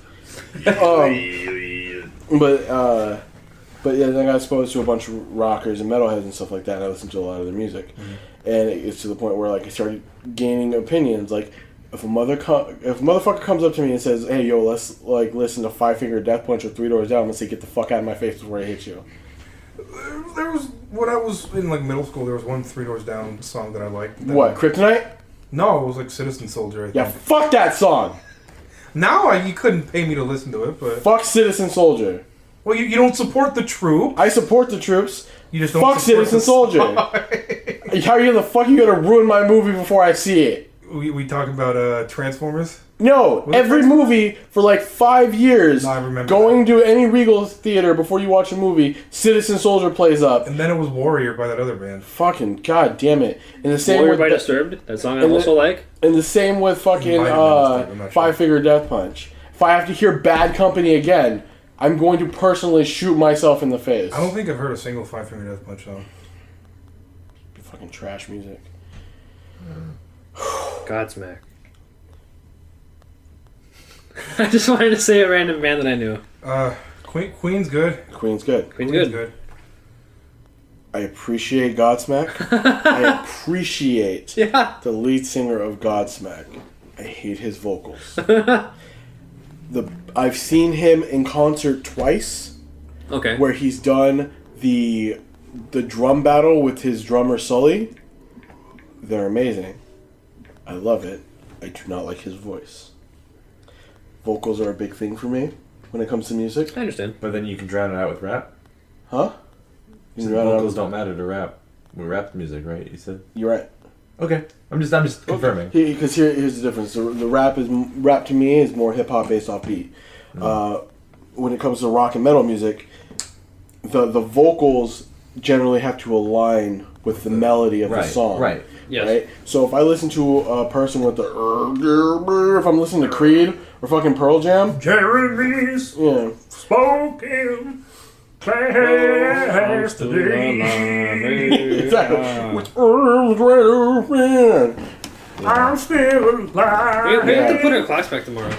But yeah, then I got exposed to a bunch of rockers and metalheads and stuff like that. And I listened to a lot of their music, and it's to the point where like I started gaining opinions. Like if a motherfucker comes up to me and says, "Hey, yo, let's like listen to Five Finger Death Punch or Three Doors Down," I'm gonna say, "Get the fuck out of my face before I hit you." There was when I was in like middle school. There was one Three Doors Down song that I liked. What, Kryptonite? No, it was like Citizen Soldier. I Yeah, think. fuck that song. Now you couldn't pay me to listen to it, but Fuck Citizen Soldier. well, you don't support the troop. I support the troops. You just don't Fuck support Citizen the Soldier. song. How the fuck you gonna ruin my movie before I see it? We talking about Transformers? No, Was it every Transformers? movie for like 5 years, No, I remember going to any Regal theater before you watch a movie, Citizen Soldier plays up. And then it was Warrior by that other band. Fucking god damn it! And the same Warrior by with Disturbed. That song I and also like. and the same with fucking Might have been Disturbed, I'm not sure. Five Finger Death Punch. If I have to hear Bad Company again, I'm going to personally shoot myself in the face. I don't think I've heard a single Five Finger Death Punch song. Fucking trash music. Godsmack. I just wanted to say a random band that I knew. Queen's good. Queen's good. Queen's good. I appreciate Godsmack. I appreciate the lead singer of Godsmack. I hate his vocals. I've seen him in concert twice, Okay. where he's done the drum battle with his drummer Sully. They're amazing. I love it. I do not like his voice. Vocals are a big thing for me when it comes to music. I understand. But then you can drown it out with rap. Huh? So vocals don't matter to rap. We rap music, right? You said. You're right. Okay. I'm just confirming. Because here's the difference. The rap to me is more hip hop based off beat. When it comes to rock and metal music, the vocals generally have to align with the melody of the song. Right. Yes. Right. So if I listen to a person with if I'm listening to Creed or fucking Pearl Jam, Jeremy's spoken past today. exactly. With arms wide open. I'm still alive. We have to put our clocks back tomorrow.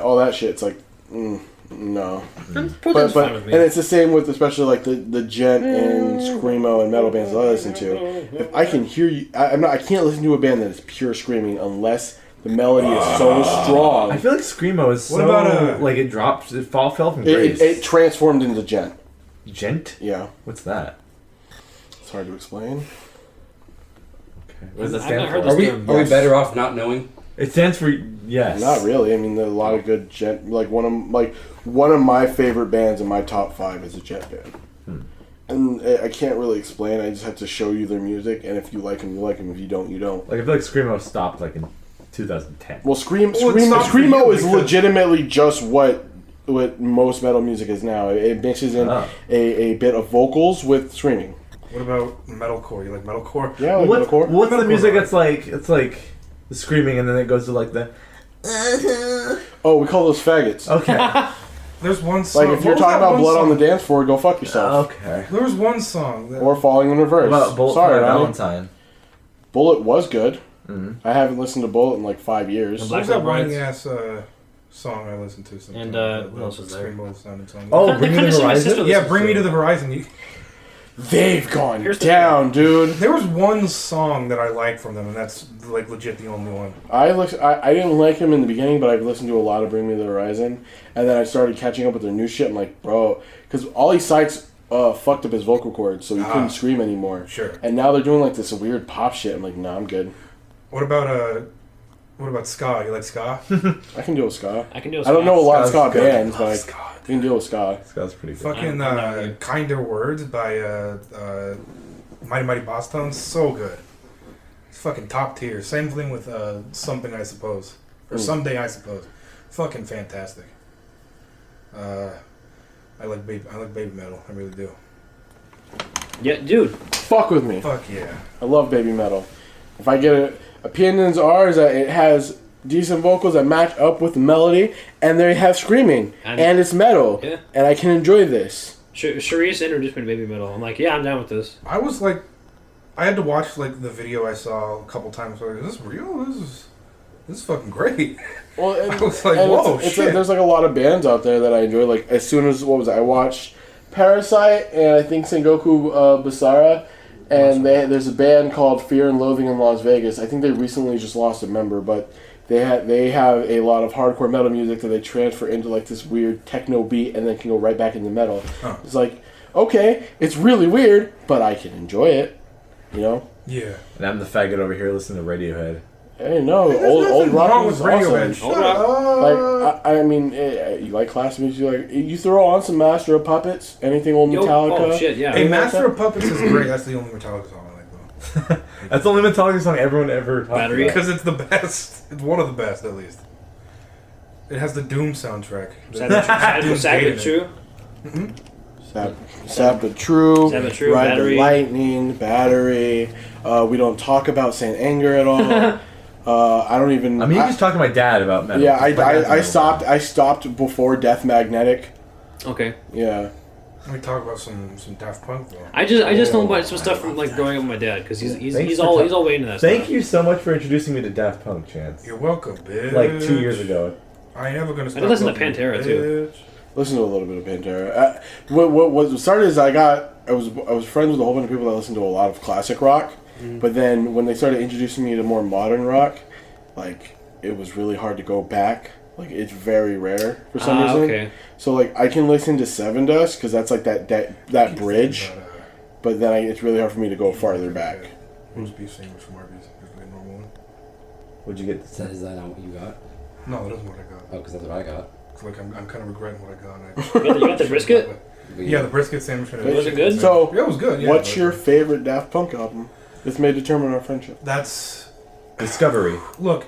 All that shit. It's like, no. But fine with me. And it's the same with especially like the gent and screamo and metal bands that I listen to. If I can hear you, I can't listen to a band that is pure screaming unless the melody is so strong. I feel like screamo is What so about, like it drops. It fell from grace. It transformed into gent. Gent? Yeah, What's that? it's hard to explain. Okay. What does that I've stand not for? heard Are we Yes. are we better off not knowing? It stands for yes. Not really. I mean, there are a lot of good gent. One of my favorite bands in my top 5 is a gent band. And I can't really explain. I just have to show you their music, and if you like them, you like them. If you don't, you don't. Like I feel like screamo stopped like in 2010. Well, Well, it's not for screamo you is because- legitimately just what most metal music is now. It mixes in a bit of vocals with screaming. What about metalcore? You like metalcore? Yeah, like metalcore. What's the Metalcore. music that's like? It's like the screaming and then it goes to like the. Oh, we call those faggots. Okay. There's one song. Like if you're what was talking that about one blood song? on the dance floor, go fuck yourself. Okay. There was one song. That, Or falling in reverse. What about Bullet Sorry, for My Ronnie. Valentine? Bullet was good. Mhm. I haven't listened to Bullet in like 5 years. what Black was that Veil whiny Brides. ass song I listened to? Sometimes? And, what else was there? Screamo sounding song. Oh, They Bring Me kinda the seem my Horizon. sister yeah, listens Bring to Me to it. the Horizon. they've gone Here's the down, dude. There was one song that I liked from them, and that's like legit the only one. I didn't like him in the beginning, but I've listened to a lot of Bring Me the Horizon, and then I started catching up with their new shit. I'm like, bro, because Ollie Sykes fucked up his vocal cords, so he couldn't scream anymore. Sure. And now they're doing like this weird pop shit. I'm like, nah, I'm good. What about ska? You like ska? I can deal with ska. I can do. I don't know a lot of ska Ska's good. bands, but I can deal with ska. That's pretty good. Fucking I'm not good. Kinder Words by Mighty Mighty Boss Tones. So good. It's fucking top tier. Same thing with Something I Suppose. Or Someday I Suppose. Fucking fantastic. I like baby metal. I really do. Yeah, dude. Fuck with me. Fuck yeah. I love baby metal. If I get it, opinions are is that it has decent vocals that match up with the melody, and they have screaming, and it's metal, Yeah. and I can enjoy this. Sharice introduced me to baby metal. I'm like, yeah, I'm down with this. I was like, I had to watch like the video I saw a couple times. Like, is this real? This is fucking great. Well, and, I was like, and whoa, it's shit. there's like a lot of bands out there that I enjoy. Like as soon as I watched Parasite and I think Sengoku Basara, and there's a band called Fear and Loathing in Las Vegas. I think they recently just lost a member, but they have a lot of hardcore metal music that they transfer into like this weird techno beat and then can go right back into metal. Huh. It's like, okay, it's really weird, but I can enjoy it. You know? Yeah. And I'm the faggot over here listening to Radiohead. Hey, no, There's old nothing rock wrong is with Radiohead. awesome. Shut up. Like, I mean, you like classic music, you throw on some Master of Puppets, anything old Metallica. Oh shit, yeah. Hey, Master of Puppets is great. That's the only Metallica song I like, though. That's the only Metallica song everyone ever talked Battery. about. Because it's the best. It's one of the best, at least. It has the Doom soundtrack. Sad True. Sap the True, Sap the True, Ride Battery. the Lightning, Battery. We don't talk about Saint Anger at all. I don't even. I mean, you just talked to my dad about metal. Yeah, My dad's a I metal guy. stopped before Death Magnetic. Okay. Yeah. Let me talk about some Daft Punk, though. I just know about some stuff from like growing up with my dad because he's Thanks for all way into that Thank stuff. you so much for introducing me to Daft Punk, Chance. You're welcome, bitch. Like 2 years ago. I ain't never gonna stop. I listen to loving you, Pantera, too. bitch. Listen to a little bit of Pantera. What started is I was friends with a whole bunch of people that listened to a lot of classic rock, but then when they started introducing me to more modern rock, like it was really hard to go back. Like it's very rare for some reason. Okay. So like I can listen to Seven Dust because that's like that bridge, but then it's really hard for me to go farther back. Roast beef sandwich from Arby's. Here's the normal one. What'd you get? Is that not what you got? No, that isn't what I got. Oh, because that's what I got. It's like I'm kind of regretting what I got. You got the brisket? Yeah, the brisket sandwich. Was it good? So yeah, it was good. Yeah, what's your favorite Daft Punk album? This may determine our friendship. That's Discovery. look.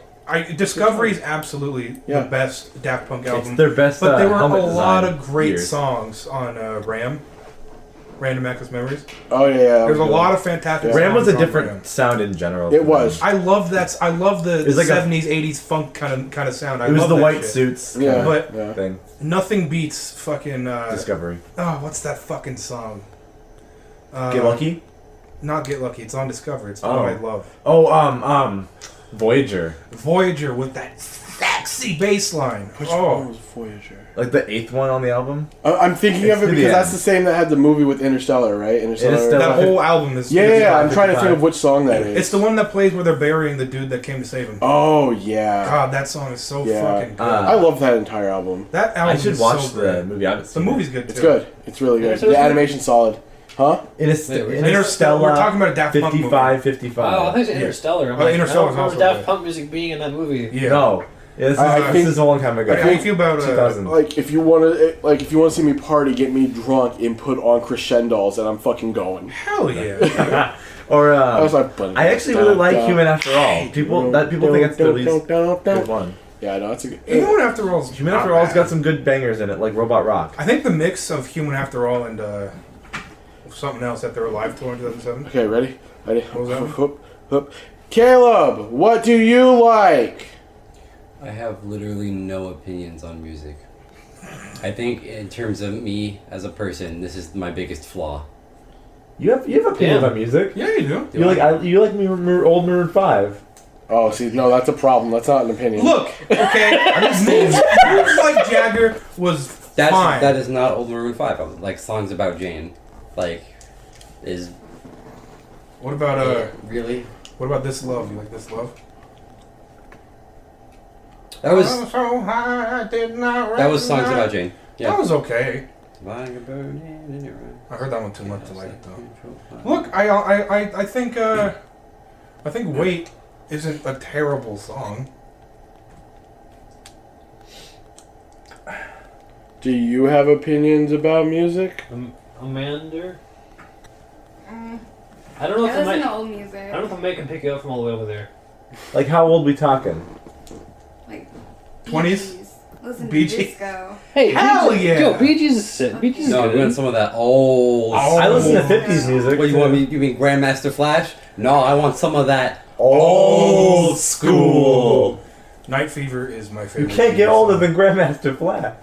Discovery is absolutely the best Daft Punk album. It's their best. But there were a helmet lot design of great years. songs on Random Access Memories. Oh yeah, There's a lot of fantastic. Ram was a songs on different Ram. sound in general. It was. I love that. I love the was like a- 70s, 80s funk kind of sound. I It was love the that white shit. suits Yeah, But- yeah. thing. Nothing beats fucking. Discovery. Oh, what's that fucking song? Get Lucky? Not Get Lucky. It's on Discovery. It's the Oh. one I love. Oh, Voyager. Voyager with that sexy bass line. Which one Oh, was Voyager? Like the 8th one on the album? I'm thinking It's of it to the because that's end. the same that had the movie with Interstellar, right? Interstellar. that whole album is. Yeah, I'm trying to 55. think of which song that is. It's the one that plays where they're burying the dude that came to save him. Oh yeah. God, that song is so Yeah. fucking good. I love that entire album. That album I should is watch so the great. movie. I haven't The seen movie's good too. It's good. It's really good. Interstellar? The animation's solid. Huh? Interstellar. We're talking about a Daft Punk movie. 55. Oh, I think it's Interstellar. I'm Oh, like, Interstellar's I don't also remember Daft good. Punk music being in that movie. Yeah. No. Yeah, this, I is, think- this is a long time ago. How do you feel about 2000. Like if you want to see me party, get me drunk, and put on crescendos, and I'm fucking going. Hell yeah. Or I was like, I actually really like Human After All. People think it's the least good one. Yeah, no, it's a good. Human After All. Human After All's got some good bangers in it, like Robot Rock. I think the mix of Human After All and something else that they were live tour in 2007. Okay, ready? What was that one? Hup, hup. Caleb, what do you like? I have literally no opinions on music. I think in terms of me as a person, this is my biggest flaw. You have opinions Yeah. on music. Yeah, you do. You like old Maroon 5. Oh, see, no, that's a problem. That's not an opinion. Look, okay, Moves Like Jagger was fine. That is not old Maroon 5. I like songs about Jane. Like, is What about really. What about This Love? You like This Love? That was So high, I did not Songs recognize- About Jane. Yeah. That was okay. Like a bird in your eye. I heard that one too much to like it though. Look, I think Wait isn't a terrible song. Do you have opinions about music? Amanda? I don't know if I I listen might. to old music. I don't know if I can pick you up from all the way over there. Like, how old we talking? Like 20s? Bee Gees. Listen Bee to Gees. disco. Hey, Hell Bee Gees- yeah! Yo, Bee Gees is sick. Bee Gees is No, good. we want some of that old. I listen to Oh. 50s music. What you want me? You mean Grandmaster Flash? No, I want some of that Old school. Night Fever is my You favorite. can't get Beatles older song. than Grandmaster Flash.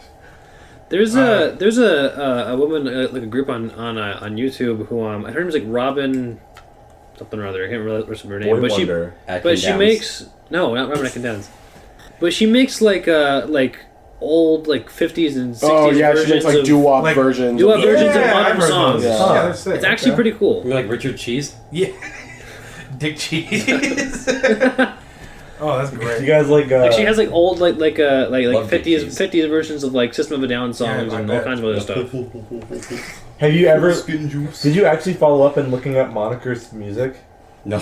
There's a woman like a group on YouTube who her name's like Robin something or other. I can't remember her name, Boy but Wonder. she makes no, not Robin Atkins, but she makes like old like 50s and 60s Oh yeah, she versions makes like of doo-wop like versions. doo-wop of- versions of Yeah, modern I've heard songs. those. Yeah. Yeah, they're sick. It's actually pretty cool. You like Richard Cheese? Yeah. Dick Cheese. Oh, that's You great. guys like, Like she has like old like Love 50s Cheese. 50s versions of like System of a Down songs Yeah, I and all bet. kinds of other stuff. Have you ever... Skin juice. Did you actually follow up in looking up Moniker's music? No.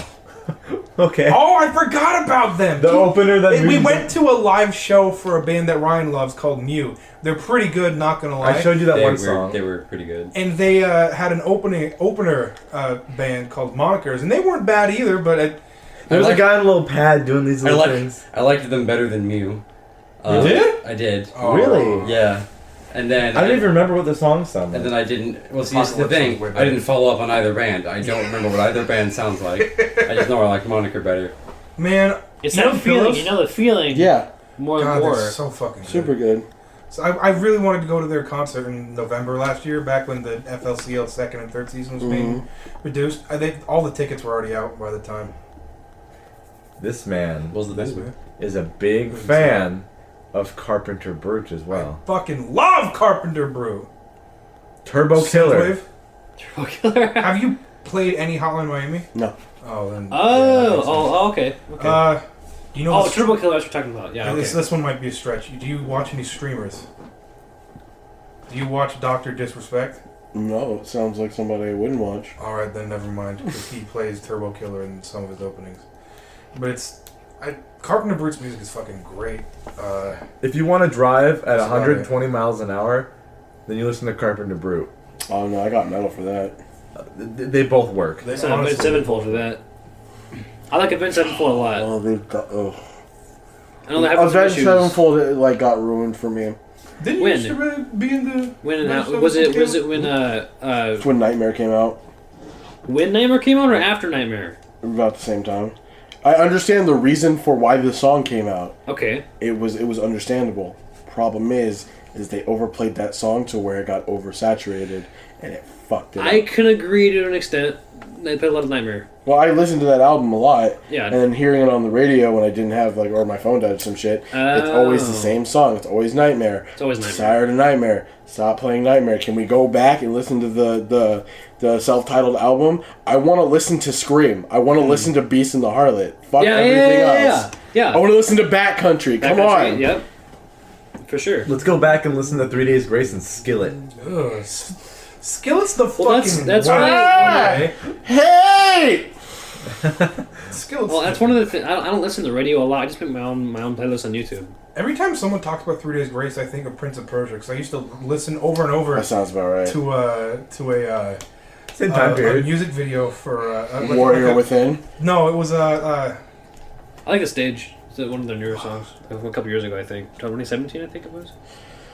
Okay. Oh, I forgot about them. The opener that We music- went to a live show for a band that Ryan loves called Mew. They're pretty good, not gonna lie. I showed you that They one were, song. they were pretty good. And they had an opener band called Monikers, and they weren't bad either. But There's I like- a guy on a little pad doing these I little like. things. I liked them better than Mew. You did? I did. Oh. Really? Yeah. And then I don't even remember what the song sounded And like. then I didn't. Well, see, this is the Apocalypse thing. was way I better. didn't follow up on either band. I don't remember what either band sounds like. I just know I like Moniker better. man, It's you that know feeling, Phyllis? you know the feeling. Yeah, More and God, more. they're so fucking good. super good. So I really wanted to go to their concert in November last year, back when the FLCL second and third season was being reduced. All the tickets were already out by the time. This man What was the best one? is a big fan of Carpenter Brute as well. I fucking love Carpenter Brew. Turbo Killer. Synthwave. Turbo Killer. Have you played any Hotline Miami? No. Oh, then. Okay. Do you know? Oh, the- Turbo Killer, that's what you're talking about. Yeah, okay. This one might be a stretch. Do you watch any streamers? Do you watch Doctor Disrespect? No, it sounds like somebody I wouldn't watch. All right, then never mind, because he plays Turbo Killer in some of his openings. But Carpenter Brute's music is fucking great. If you want to drive at That's about 120 miles an hour, then you listen to Carpenter Brute. Oh no, I got metal for that. They both work. They It's not Avenged Sevenfold for that. I like Avenged Sevenfold a lot. Oh, they've got. Oh. I know they have some Avenged issues. Sevenfold it, like got ruined for me. Didn't When? you used to really be in the? When and Avenged how, was it Sevenfold? when It's when Nightmare came out, when Nightmare came out or after Nightmare? about the same time. I understand the reason for why the song came out. Okay. It was understandable. Problem is they overplayed that song to where it got oversaturated and it fucked it I up. can agree to an extent. They played a lot of Nightmare. Well, I listened to that album a lot, Yeah. and then hearing it on the radio when I didn't have or my phone died or some shit. It's always the Oh. same song. It's always Nightmare. It's always Nightmare. Tired of Nightmare. Stop playing Nightmare. Can we go back and listen to the self-titled album? I want to listen to Scream. I want to listen to Beast and the Harlot. Fuck everything else. Yeah. I want to listen to Bat Country. Come Backcountry, on. Yep. For sure. Let's go back and listen to 3 Days Grace and Skillet. Ugh, Skillet's the Well, fucking. that's worst. right. Okay. Hey! Skillet's. Well, that's one of the things. I don't listen to the radio a lot. I just make my own playlist on YouTube. Every time someone talks about 3 Days Grace, I think of Prince of Persia, because I used to listen over and over That sounds about right. to a Same time a period. music video for Warrior Within. No, it was I like The Stage. It's one of their newer songs. A couple years ago, I think. 2017, I think it was.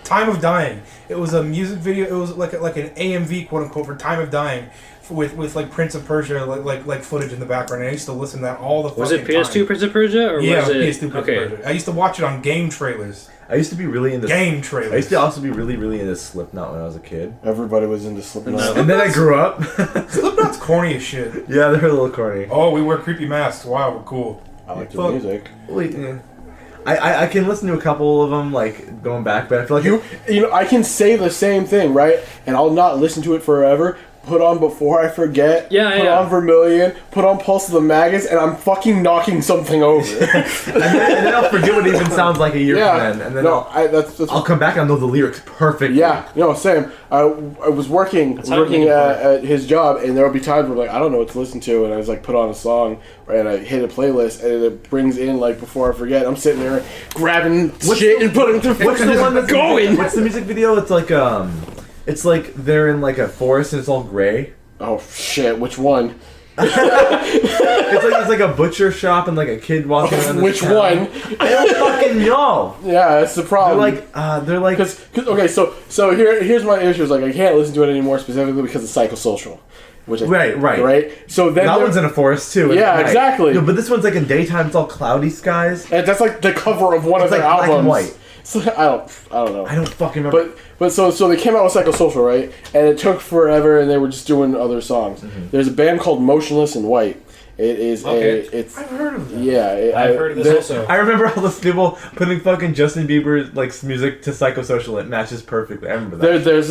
Time of Dying. It was a music video. It was like an AMV, quote unquote, for Time of Dying, with like Prince of Persia like footage in the background. And I used to listen to that all the fucking Was it PS2 time. Prince of Persia? Or Yeah, was it? PS2 Prince Okay. of Persia. I used to watch it on game trailers. I used to be really into... Game I trailers. used to also be really, really into Slipknot when I was a kid. Everybody was into Slipknot. No. And then I grew up. Slipknot's corny as shit. Yeah, they're a little corny. Oh, we wear creepy masks. Wow, we're cool. I like the Fuck. music. Wait, yeah. I can listen to a couple of them, like, going back, but I feel like... You know, I can say the same thing, right? And I'll not listen to it forever, put on Before I Forget, Yeah, put yeah. on Vermilion, put on Pulse of the Maggots, and I'm fucking knocking something over. and then I'll forget what it even sounds like a year from then, and then that's I'll come back and I'll know the lyrics perfectly. Yeah, same. I was working how you make it at his job, and there would be times where like I don't know what to listen to, and I was like put on a song, and I hit a playlist, and it brings in like Before I Forget. I'm sitting there grabbing shit and putting through. What's the one that's going? What's the music video? It's like they're in like a forest and it's all gray. Oh shit! Which one? It's like a butcher shop and like a kid walking around. Which town. one? I don't fucking know. Yeah, that's the problem. They're like Cause okay, so here's my issue. Is like I can't listen to it anymore specifically because it's psychosocial, which right. So then that one's in a forest too. Yeah, exactly. No, but this one's like in daytime. It's all cloudy skies. and that's like the cover of one of It's their like black albums. and white. So, I don't know. I don't fucking remember. But so they came out with Psychosocial, right? And it took forever, and they were just doing other songs. Mm-hmm. There's a band called Motionless in White. It is it's I've heard of that. yeah. I've heard of this also. I remember all those people putting fucking Justin Bieber like music to Psychosocial. It matches perfectly. I remember that. There's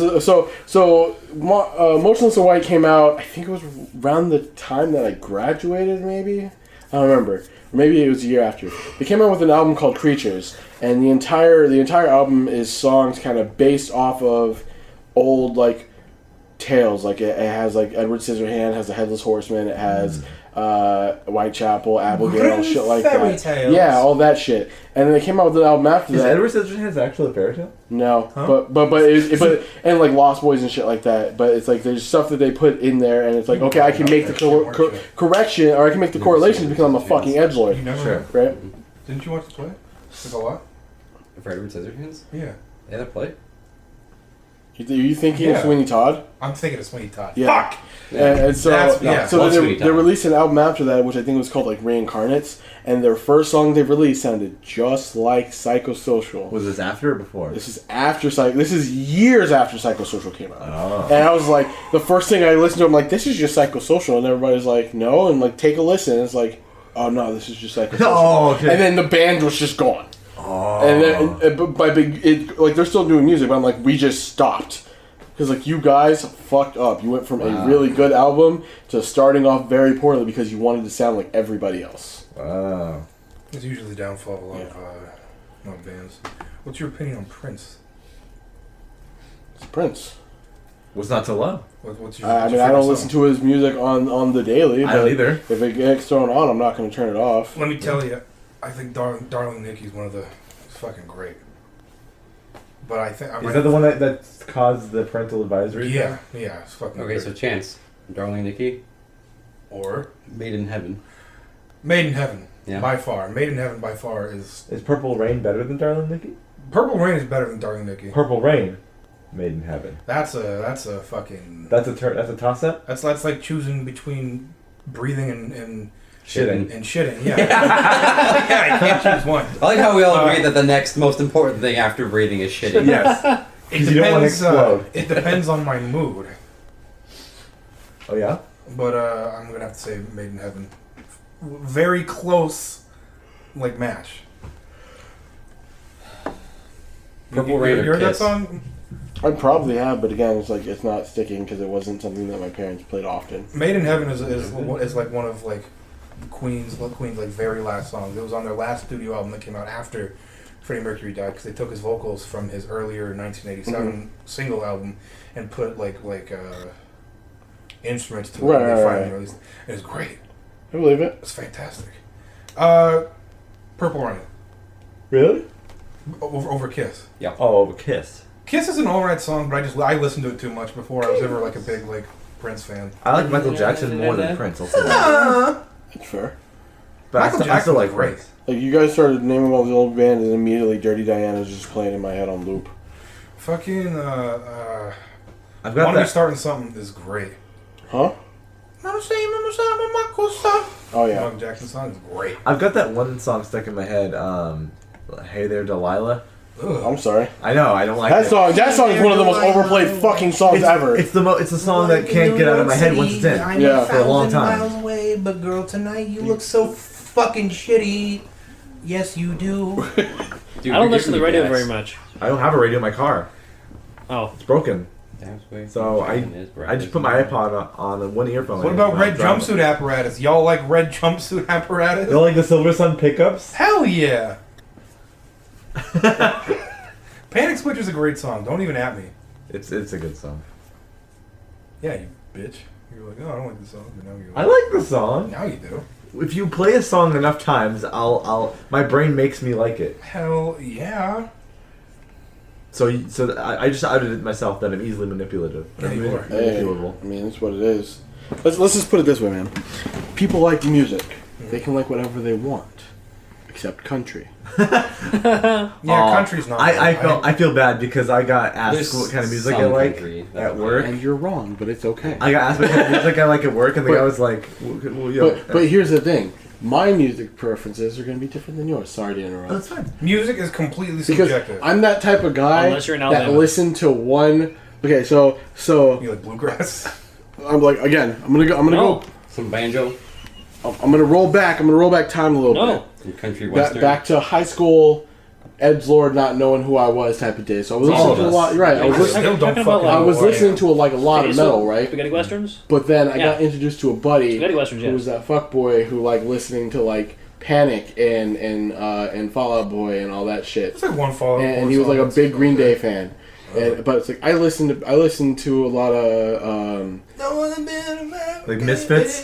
Motionless in White came out. I think it was around the time that I graduated, maybe. I don't remember. Or maybe it was a year after. They came out with an album called Creatures, and the entire album is songs kind of based off of old like tales. Like it has like Edward Scissorhand has a Headless Horseman. It has Whitechapel, Abigail, shit like fairy that. tales. Yeah, all that shit. And then they came out with an album after Is that. Edward Scissorhands actually a fairy tale? No, Huh? but and like Lost Boys and shit like that. But it's like there's stuff that they put in there, and it's like okay, I can make the correction, or I can make the correlations because I'm a fucking You edgelord, never Sure. right? Didn't you watch the play? Like a lot? For Edward Scissorhands? Yeah. Yeah, that play. Are you thinking of Yeah. Sweeney Todd? I'm thinking of Sweeney Todd. Yeah. Fuck! And so That's- so love then Sweeney they Todd. released an album after that, which I think was called like Reincarnates, and their first song they released sounded just like Psychosocial. Was this after or before? This is after This is years after Psychosocial came out. Oh. And I was like, the first thing I listened to, I'm like, this is just Psychosocial, and everybody's like, no, and like, take a listen. And it's like, oh no, this is just Psychosocial. Oh, okay. And then the band was just gone. Oh. And then but by like they're still doing music, but I'm like, we just stopped because like you guys fucked up. You went from a really good album to starting off very poorly because you wanted to sound like everybody else. Wow. It's usually the downfall of a lot of bands. What's your opinion on Prince? It's Prince. What's not to love? What's your I mean, I don't listen to his music on the daily. I don't but either. If it gets thrown on, I'm not going to turn it off. Let me tell you, I think Darling Nikki's one of the fucking great. But I think Is that the one that caused the parental advisory? Yeah, it's fucking Okay, great. so Chance. Darling Nikki. Or Made in Heaven. Made in Heaven, Yeah. by far. Made in Heaven by far is Is Purple Rain better than Darling Nikki? Purple Rain is better than Darling Nikki. Purple Rain, Made in Heaven. That's a fucking That's a toss up. that's like choosing between breathing and Shitting. shitting. Yeah, yeah, you can't choose one. I like how we all agree that the next most important thing after breathing is shitting. Yes. It Because you don't want to explode. It depends on my mood, Oh yeah. but I'm gonna have to say Made in Heaven. Very close, like match. Purple Rain or You heard that Kiss? song? I probably have, but again, it's like it's not sticking because it wasn't something that my parents played often. Made in Heaven is like one of like Queen's like very last songs. It was on their last studio album that came out after Freddie Mercury died because they took his vocals from his earlier 1987 single album and put like instruments to it. Right, And they right, finally right. released. It was great. I believe it. It's fantastic. Purple Rain Really? over Kiss. Oh, Kiss. Kiss is an alright song, but I listened to it too much before I was ever like a big like Prince fan. I like Michael Jackson more than Prince. I'll say that. That's fair. But Michael I still like Jackson's great. Prince. Like you guys started naming all the old bands, and immediately Dirty Diana's just playing in my head on loop. Fucking I've got Wanna Be that. Starting Something is great. Huh? Oh yeah. Michael Jackson song is great. I've got that one song stuck in my head. Hey There, Delilah. Ugh. I'm sorry. I know. I don't like That it. song. That song is one of the most overplayed fucking songs ever. It's the song that can't get out of my head once it's in. I'm Yeah. For a long time. miles away, but girl, tonight you look so fucking shitty. Yes, you do. Dude, I don't you're listen to the giving me radio gas. very much. I don't have a radio in my car. Oh, It's broken. So I just put my iPod on one earphone. What about red jumpsuit apparatus? Y'all like red jumpsuit apparatus? You like the Silver Sun pickups? Hell yeah! Panic Switch is a great song. Don't even at me. It's a good song. Yeah, you bitch. You're like, oh, I don't like this song. But now you're I like, like the song. now you do. If you play a song enough times, my brain makes me like it. Hell yeah. So I just outed it myself that I'm easily manipulative. Yeah, you are. Manipulable. I mean, that's what it is. Let's just put it this way, man. People like music. They can like whatever they want, except country. Yeah, country's not. I feel bad because I got asked There's what kind of music I some like country at work. And you're wrong, but it's okay. I got asked what kind of music I like at work, and the But- guy was like, well, yo, But here's the thing. My music preferences are going to be different than yours. Sorry to interrupt. that's fine. Music is completely Because subjective. I'm that type of guy Unless you're in that Alabama. listen to one. Okay, so You like bluegrass? I'm like again. I'm gonna go. Some banjo. I'm gonna roll back. I'm gonna roll back time a little No. bit. Some country western. Back to high school, edgelord, not knowing who I was type of day. So I was All listening of to a us. lot. Right, I was Still listening. don't talking fucking about, like- I was know who listening am. to a lot of metal, right? Spaghetti westerns. But then I Yeah. got introduced to a buddy Spaghetti westerns, who yes. was that fuckboy who like listening to like Panic and Fall Out Boy and all that shit. It's like one follow. And he was like a big Green Day fan. But it's like I listened to a lot of Like Misfits?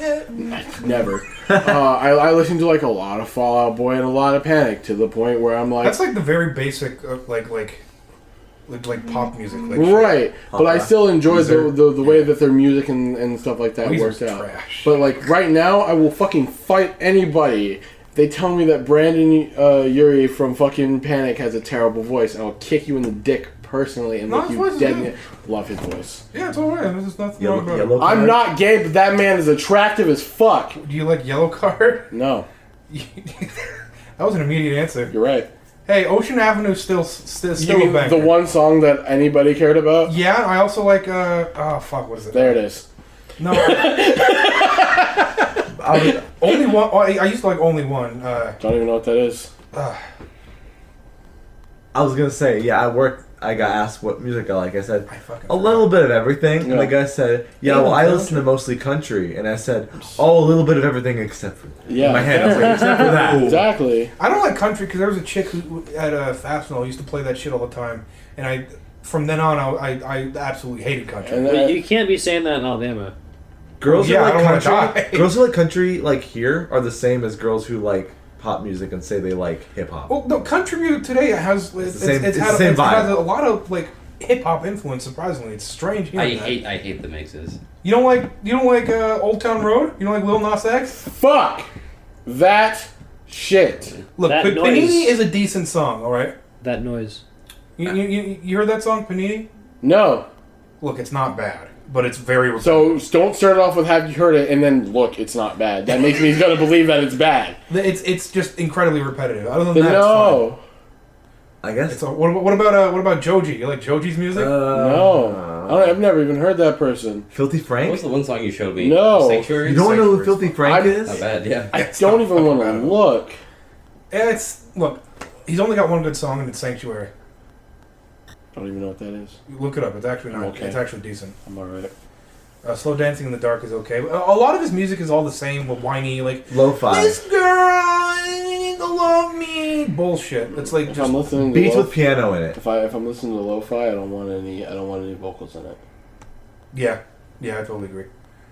never. I listened to like a lot of Fall Out Boy and a lot of Panic to the point where I'm like, That's like the very basic, like pop music. Like right. But I still enjoy Weezer. the way that their music and stuff like that Weezer's works out. trash. But like right now, I will fucking fight anybody. They tell me that Brandon Urie from fucking Panic has a terrible voice, and I'll kick you in the dick personally and No, make his you voice is dead. good. Love his voice. Yeah, it's alright. There's nothing wrong about it. Yellow I'm card? not gay, but that man is attractive as fuck. Do you like Yellow Card? No, That was an immediate answer. you're right. Hey, Ocean Avenue still You a mean banger. the one song that anybody cared about? Yeah, I also like oh fuck, what is it? There it is. No. Only one. Oh, I used to like Only One. Don't even know what that is. I was gonna say, yeah, at work, I got asked what music I like. I said, I fucking a little bit of everything. Yeah. And the guy said, yeah, well, I listen to mostly country. And I said, oh, a little bit of everything except for that. Yeah. In my head, I was like, except for that. Exactly. I don't like country because there was a chick who at Fastenal used to play that shit all the time, and from then on I absolutely hated country. And But you can't be saying that in Alabama. Girls Yeah, who I don't like wanna country, die. girls who like country, like here, are the same as girls who like pop music and say they like hip hop. Well, no, country music today has the same- it's the had same it has vibe. a lot of like hip hop influence. Surprisingly, it's strange. I hearing that. hate the mixes. You don't like Old Town Road? You don't like Lil Nas X? fuck that shit. Look, That noise. Panini is a decent song. All right, That noise. you heard that song, Panini? No. Look, it's not bad, but it's very So don't start off with have you heard it and then look, it's not bad. That makes me gonna believe that it's bad. It's just incredibly repetitive. Other than that, No. I guess. it's fine. What about Joji? You like Joji's music? No. I've never even heard that person. Filthy What Frank? was the one song you showed me? No. Sanctuary? You don't know who Sanctuary's Filthy Frank I- is? Not bad, yeah. I It's don't not even want to fucking bad. look. Look, he's only got one good song and it's Sanctuary. Don't even know what that is. Look it up. It's actually not. Okay. It's actually decent. I'm alright. Slow Dancing in the Dark is okay. A lot of his music is all the same, with whiny like Lo-fi. this girl don't love me bullshit. It's like If just I'm listening to Beats with piano in it. if I'm listening to lo-fi, I don't want any vocals in it. yeah, I totally agree.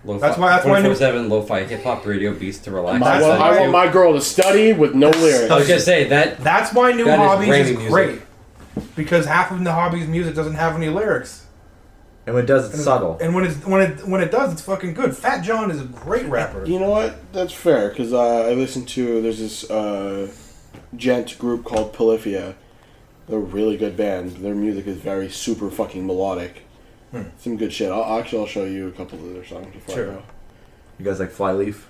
Lo-fi, That's why I knew- 24/7 lo-fi hip-hop radio beats to relax. I That's want like- my girl to study with no lyrics. I was gonna say that. That's why New That is Hobbies is raining music. great because half of New Hobbies music doesn't have any lyrics. And when it does, it's subtle. And when it does, it's fucking good. Fat John is a great rapper. You know what? That's fair because I listen to there's this gent group called Polyphia. They're a really good band. Their music is very super fucking melodic. Some good shit. I'll show you a couple of their songs before Sure. I go. You guys like Flyleaf?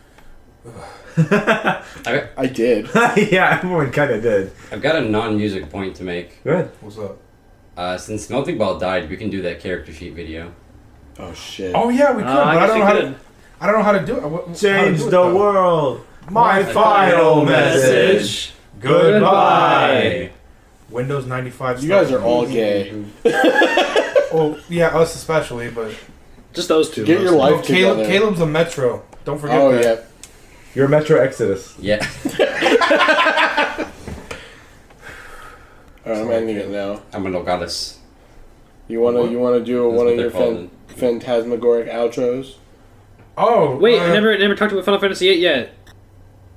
I did. Yeah, everyone kind of did. I've got a non-music point to make. Good. What's up? Since Melting Ball died, we can do that character sheet video. Oh shit. Oh yeah, we could. But I don't know how to. I don't know how to do it. How to Change do it, the though. world. My final message. Goodbye. Windows 95. You guys are all gay. Well, yeah, us especially, but Just those two. Get your mostly. life together. Caleb's a Metro. Don't forget Oh that. yeah. You're a Metro Exodus. Yeah. Alright, I'm ending it now. I'm a Nogales. You wanna do That's one what of your they're called. phantasmagoric outros? Oh, Wait, I never talked about Final Fantasy VIII yet.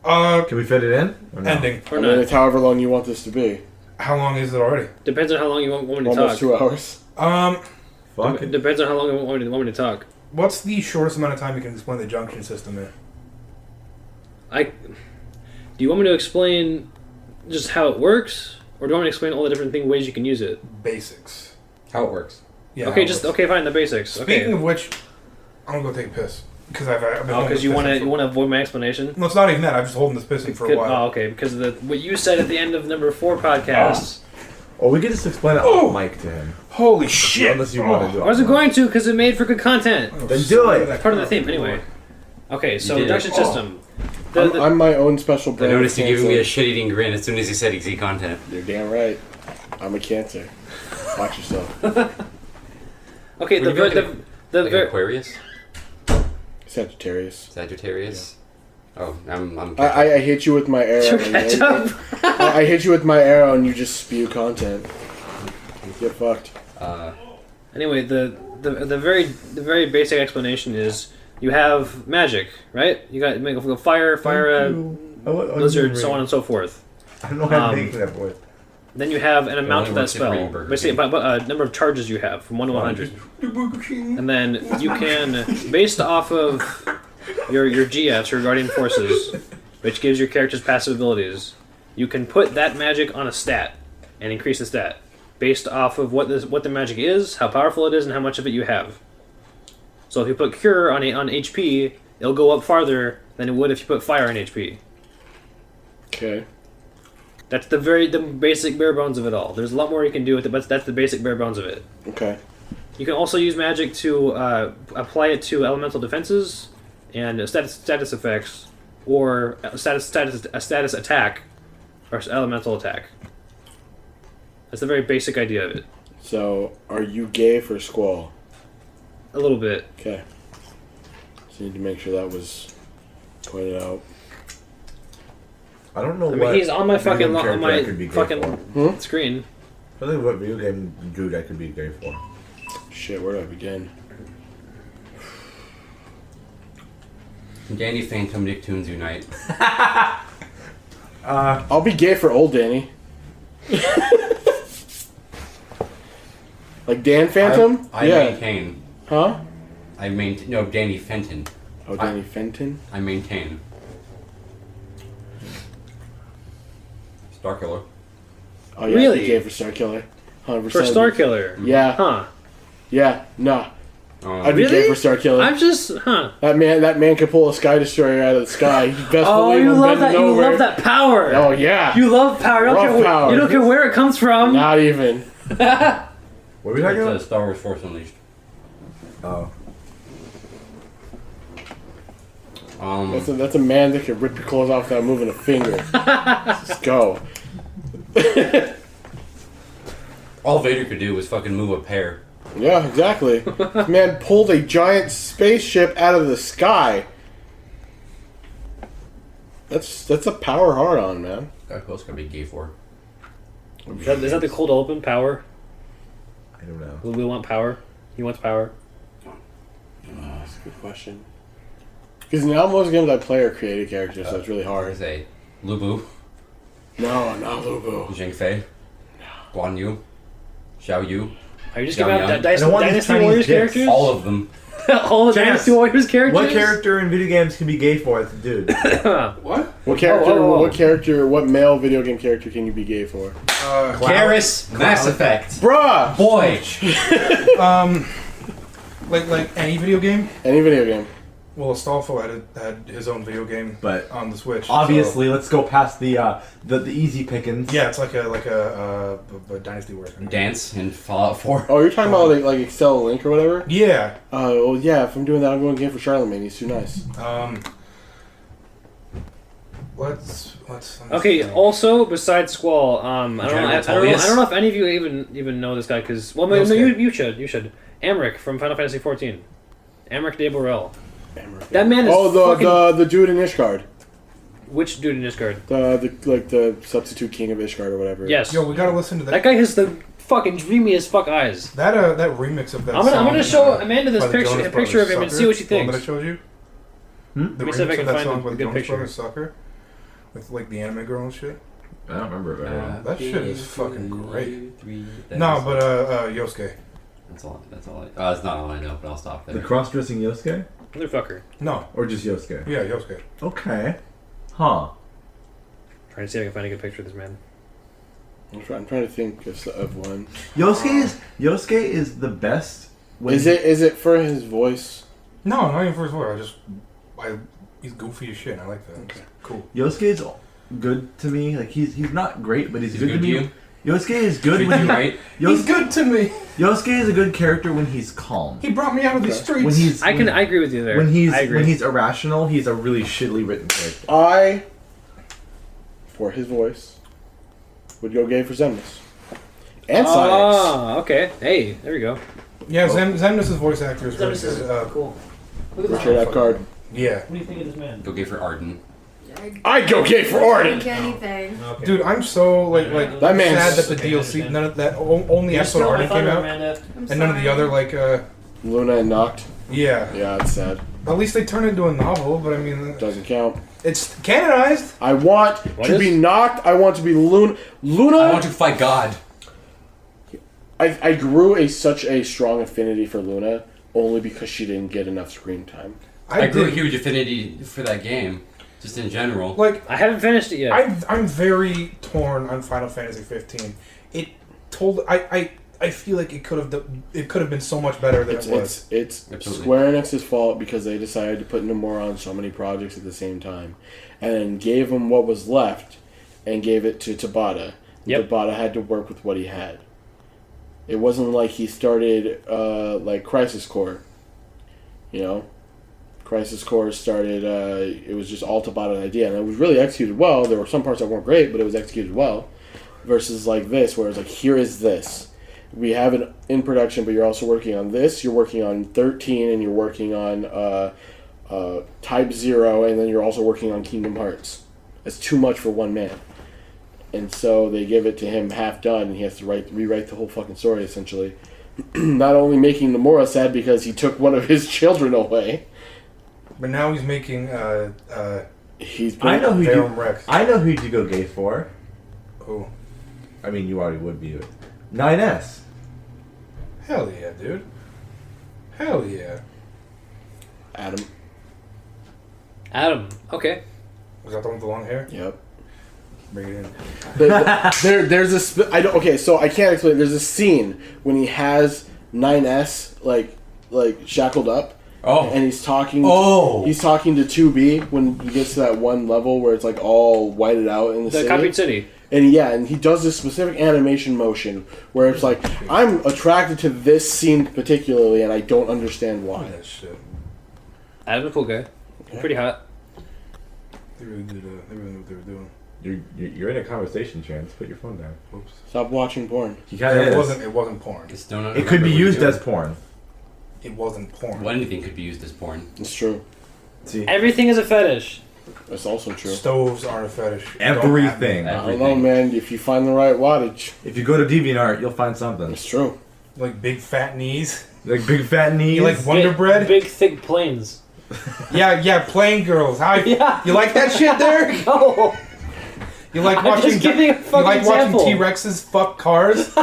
Can we fit it in? Or no? Ending. Or I not. mean, it's however long you want this to be. How long is it already? Depends on how long you want me to Almost talk. 2 hours. Fuck it. Depends on how long you want me to talk. What's the shortest amount of time you can explain the junction system in? Do you want me to explain just how it works, or do you want me to explain all the different ways you can use it? Basics. How it works. Yeah. Okay, how it works. fine, the basics. Speaking Okay. of which, I'm gonna go take a piss because I've been. Oh, holding because this you pissing want to for- avoid my explanation. No, it's not even that. I've just holding this pissing for a while. Oh, okay. Because what you said at the end of number 4 podcasts. Or we could just explain it off mic to him. Holy shit! Unless you want to do it. I wasn't going to because it made for good content. Then do it. Part of the theme, anyway. Okay, so did it. reduction system. I'm my own special I brand. noticed you of giving me a cancer. shit-eating grin as soon as you said easy content. You're damn right. I'm a cancer. Watch yourself. Okay, Were you like the Like ver- Aquarius? Sagittarius. Sagittarius? Oh, I'm I hit you with my arrow. Your and- ketchup. I hit you with my arrow and you just spew content. Get fucked. Anyway, the very basic explanation is you have magic, right? You got make a fire, blizzard, so on and so forth. I don't know how to make that voice. Then you have an amount only of that works at spell, Greenberg. basically a number of charges you have from 1 to 100, and then you can, based off of your GFs, your guardian forces, which gives your characters passive abilities, you can put that magic on a stat and increase the stat based off of what the magic is, how powerful it is, and how much of it you have. So if you put Cure on HP, it'll go up farther than it would if you put Fire on HP. Okay. That's the basic bare bones of it all. There's a lot more you can do with it, but that's the basic bare bones of it. Okay. You can also use magic to apply it to elemental defenses and status effects, or a status attack, or elemental attack. That's the very basic idea of it. So, are you gay for Squall? A little bit. Okay. So, need to make sure that was pointed out. I don't know I mean, what. he's on my video fucking game character I could be gay fucking for. screen. I think what video game dude I could be gay for. Shit, where do I begin? Danny Phantom Nicktoons Unite. I'll be gay for old Danny. Like Dan Phantom? I yeah. maintain. Huh? No, Danny Fenton. Oh, Danny Fenton? I maintain. Starkiller. Oh, yeah, Really? I'd be gay for Starkiller. 100%. For Starkiller. Yeah. Huh. Yeah, nah. Oh, I'd be Really? gay for Starkiller. I'm just, huh. That man could pull a Sky Destroyer out of the sky. You best Oh, believe you I'm love that. bending You over. love that power. Oh, yeah. You love power. You don't, Love care, power. you don't care where it comes from. Not even. What are we talking It's about? Star Wars Force Unleashed. Oh. That's a man that could rip your clothes off without moving a finger. Let's go. All Vader could do was fucking move a pear. Yeah, exactly. Man pulled a giant spaceship out of the sky. That's a power hard on, man. God, who else could I be gay for? Is that the cold open power? I don't know. We want power. He wants power. That's a good question. Because now most games I play are created characters, so it's really Or hard. say Lubu, No, not Lubu. Zheng Fei, Guan Yu, Xiao Yu, Are you just Young giving out Young. I don't want these Dynasty Chinese Warriors dicks. characters? all of them. All the Chance. Dynasty Warriors characters? What character in video games can be gay for as a dude? What? What character? whoa. What character? What male video game character can you be gay for? Garrus, Mass Effect. Bruh. Boy. Like any video game. Any video game. Well, Astolfo had his own video game, But on the Switch. obviously, let's go past the easy pickings. So, yeah, it's like a Dynasty Warriors. Dance in Fallout 4. Oh, you're talking about like Excel Link or whatever? Yeah. Oh, well, yeah. If I'm doing that, I'm going gay for Charlemagne. He's too nice. Let's Okay. see. Also, besides Squall, I don't know. I don't know if any of you even know this guy because no, you should. Amric from Final Fantasy XIV. Amric de Borel. That man is the dude in Ishgard. Which dude in Ishgard? The substitute king of Ishgard or whatever. Yes. Yo, we gotta listen to that. That guy has the fucking dreamy as fuck eyes. That remix of that. I'm gonna show Amanda this by the picture Jonas a picture of him Brothers, and see what she Sucker, the one thinks. that I showed you. Hmm? The Let me see if I remix can of that find song a by the good Jonas picture. Brothers, Sucker, with like the anime girl and shit. I don't remember it very well. That shit is fucking great. No, but Yosuke. That's all. That's not all I know, but I'll stop there. The cross-dressing Yosuke? Motherfucker. No. Or just Yosuke? Yeah, Yosuke. Okay. Huh. Trying to see if I can find a good picture of this man. I'm trying to think of one. Yosuke is the best. Is it for his voice? No, not even for his voice. He's goofy as shit. And I like that. Okay. Cool. Yosuke's good to me. Like he's not great, but he's good to me. you? Yosuke is good Treat when you he, right. He's good to me. Yosuke is a good character when he's calm. He brought me out of the streets. When I agree with you there. when I agree. he's irrational, he's a really shittily written character. For his voice, would go gay for Xemnas. And Sonics. Ah, okay. Hey, there we go. Yeah, Xemnas' voice actor is really good. Cool. Look at this. Richard Epcard. Yeah. What do you think of this man? Go gay for Arden. I'd go gay for I Arden! don't think anything. Okay. Dude, I'm so That man's- sad that the DLC, none of that, only episode Arden came out, I'm and none of the other Luna and Noct. yeah. Yeah, it's sad. At least they turned it into a novel, but I mean, Doesn't count. it's canonized. I want to be Noct. I want to be Luna. I want to fight God. I grew such a strong affinity for Luna only because she didn't get enough screen time. I grew a did- huge affinity for that game, just in general. Like, I haven't finished it yet. I'm very torn on Final Fantasy 15. I feel like it could have been so much better than it was. It's Absolutely. Square Enix's fault because they decided to put Nomura on so many projects at the same time, and then gave him what was left, and gave it to Tabata. Yep. Tabata had to work with what he had. It wasn't like he started like Crisis Core. You know, Crisis Core started. It was just all Tabata's idea, and it was really executed well. There were some parts that weren't great, but it was executed well. Versus like this, where it's like, here is this. We have it in production, but you're also working on this. You're working on 13, and you're working on Type 0, and then you're also working on Kingdom Hearts. It's too much for one man. And so they give it to him half done, and he has to rewrite the whole fucking story, essentially. Not only making Nomura sad because he took one of his children away. But now he's making He's I know who Verum you. Rex. I know who you go gay for. Who? I mean, you already would be. 9S. Hell yeah, dude. Hell yeah. Adam. Okay. Was that the one with the long hair? Yep. Bring it in. There's a okay, so I can't explain. There's a scene when he has 9S like shackled up. Oh. And he's talking. Oh. He's talking to 2B when he gets to that one level where it's like all whited out in the city. Copied City. And he does this specific animation motion where it's like, I'm attracted to this scene particularly, and I don't understand why. That shit. Adam's a cool guy. Pretty hot. They really did. They really knew what they were doing. You're in a conversation, Chance. Put your phone down. Oops. Stop watching porn. You kind of It wasn't porn. Just don't It could remember be what used you're as doing. porn. It wasn't porn. Well, anything could be used as porn. It's true. See, Everything is a fetish. That's also true. Stoves aren't a fetish. everything. I don't know, man. If you find the right wattage, If you go to DeviantArt, you'll find something it's true. Like big fat knees. like big fat knees. You like Wonder Bread? Big thick planes. Yeah, plain girls. Yeah. You like that shit, Derrick? No. You like I'm watching? just giving a You fucking like watching example. T-Rexes fuck cars?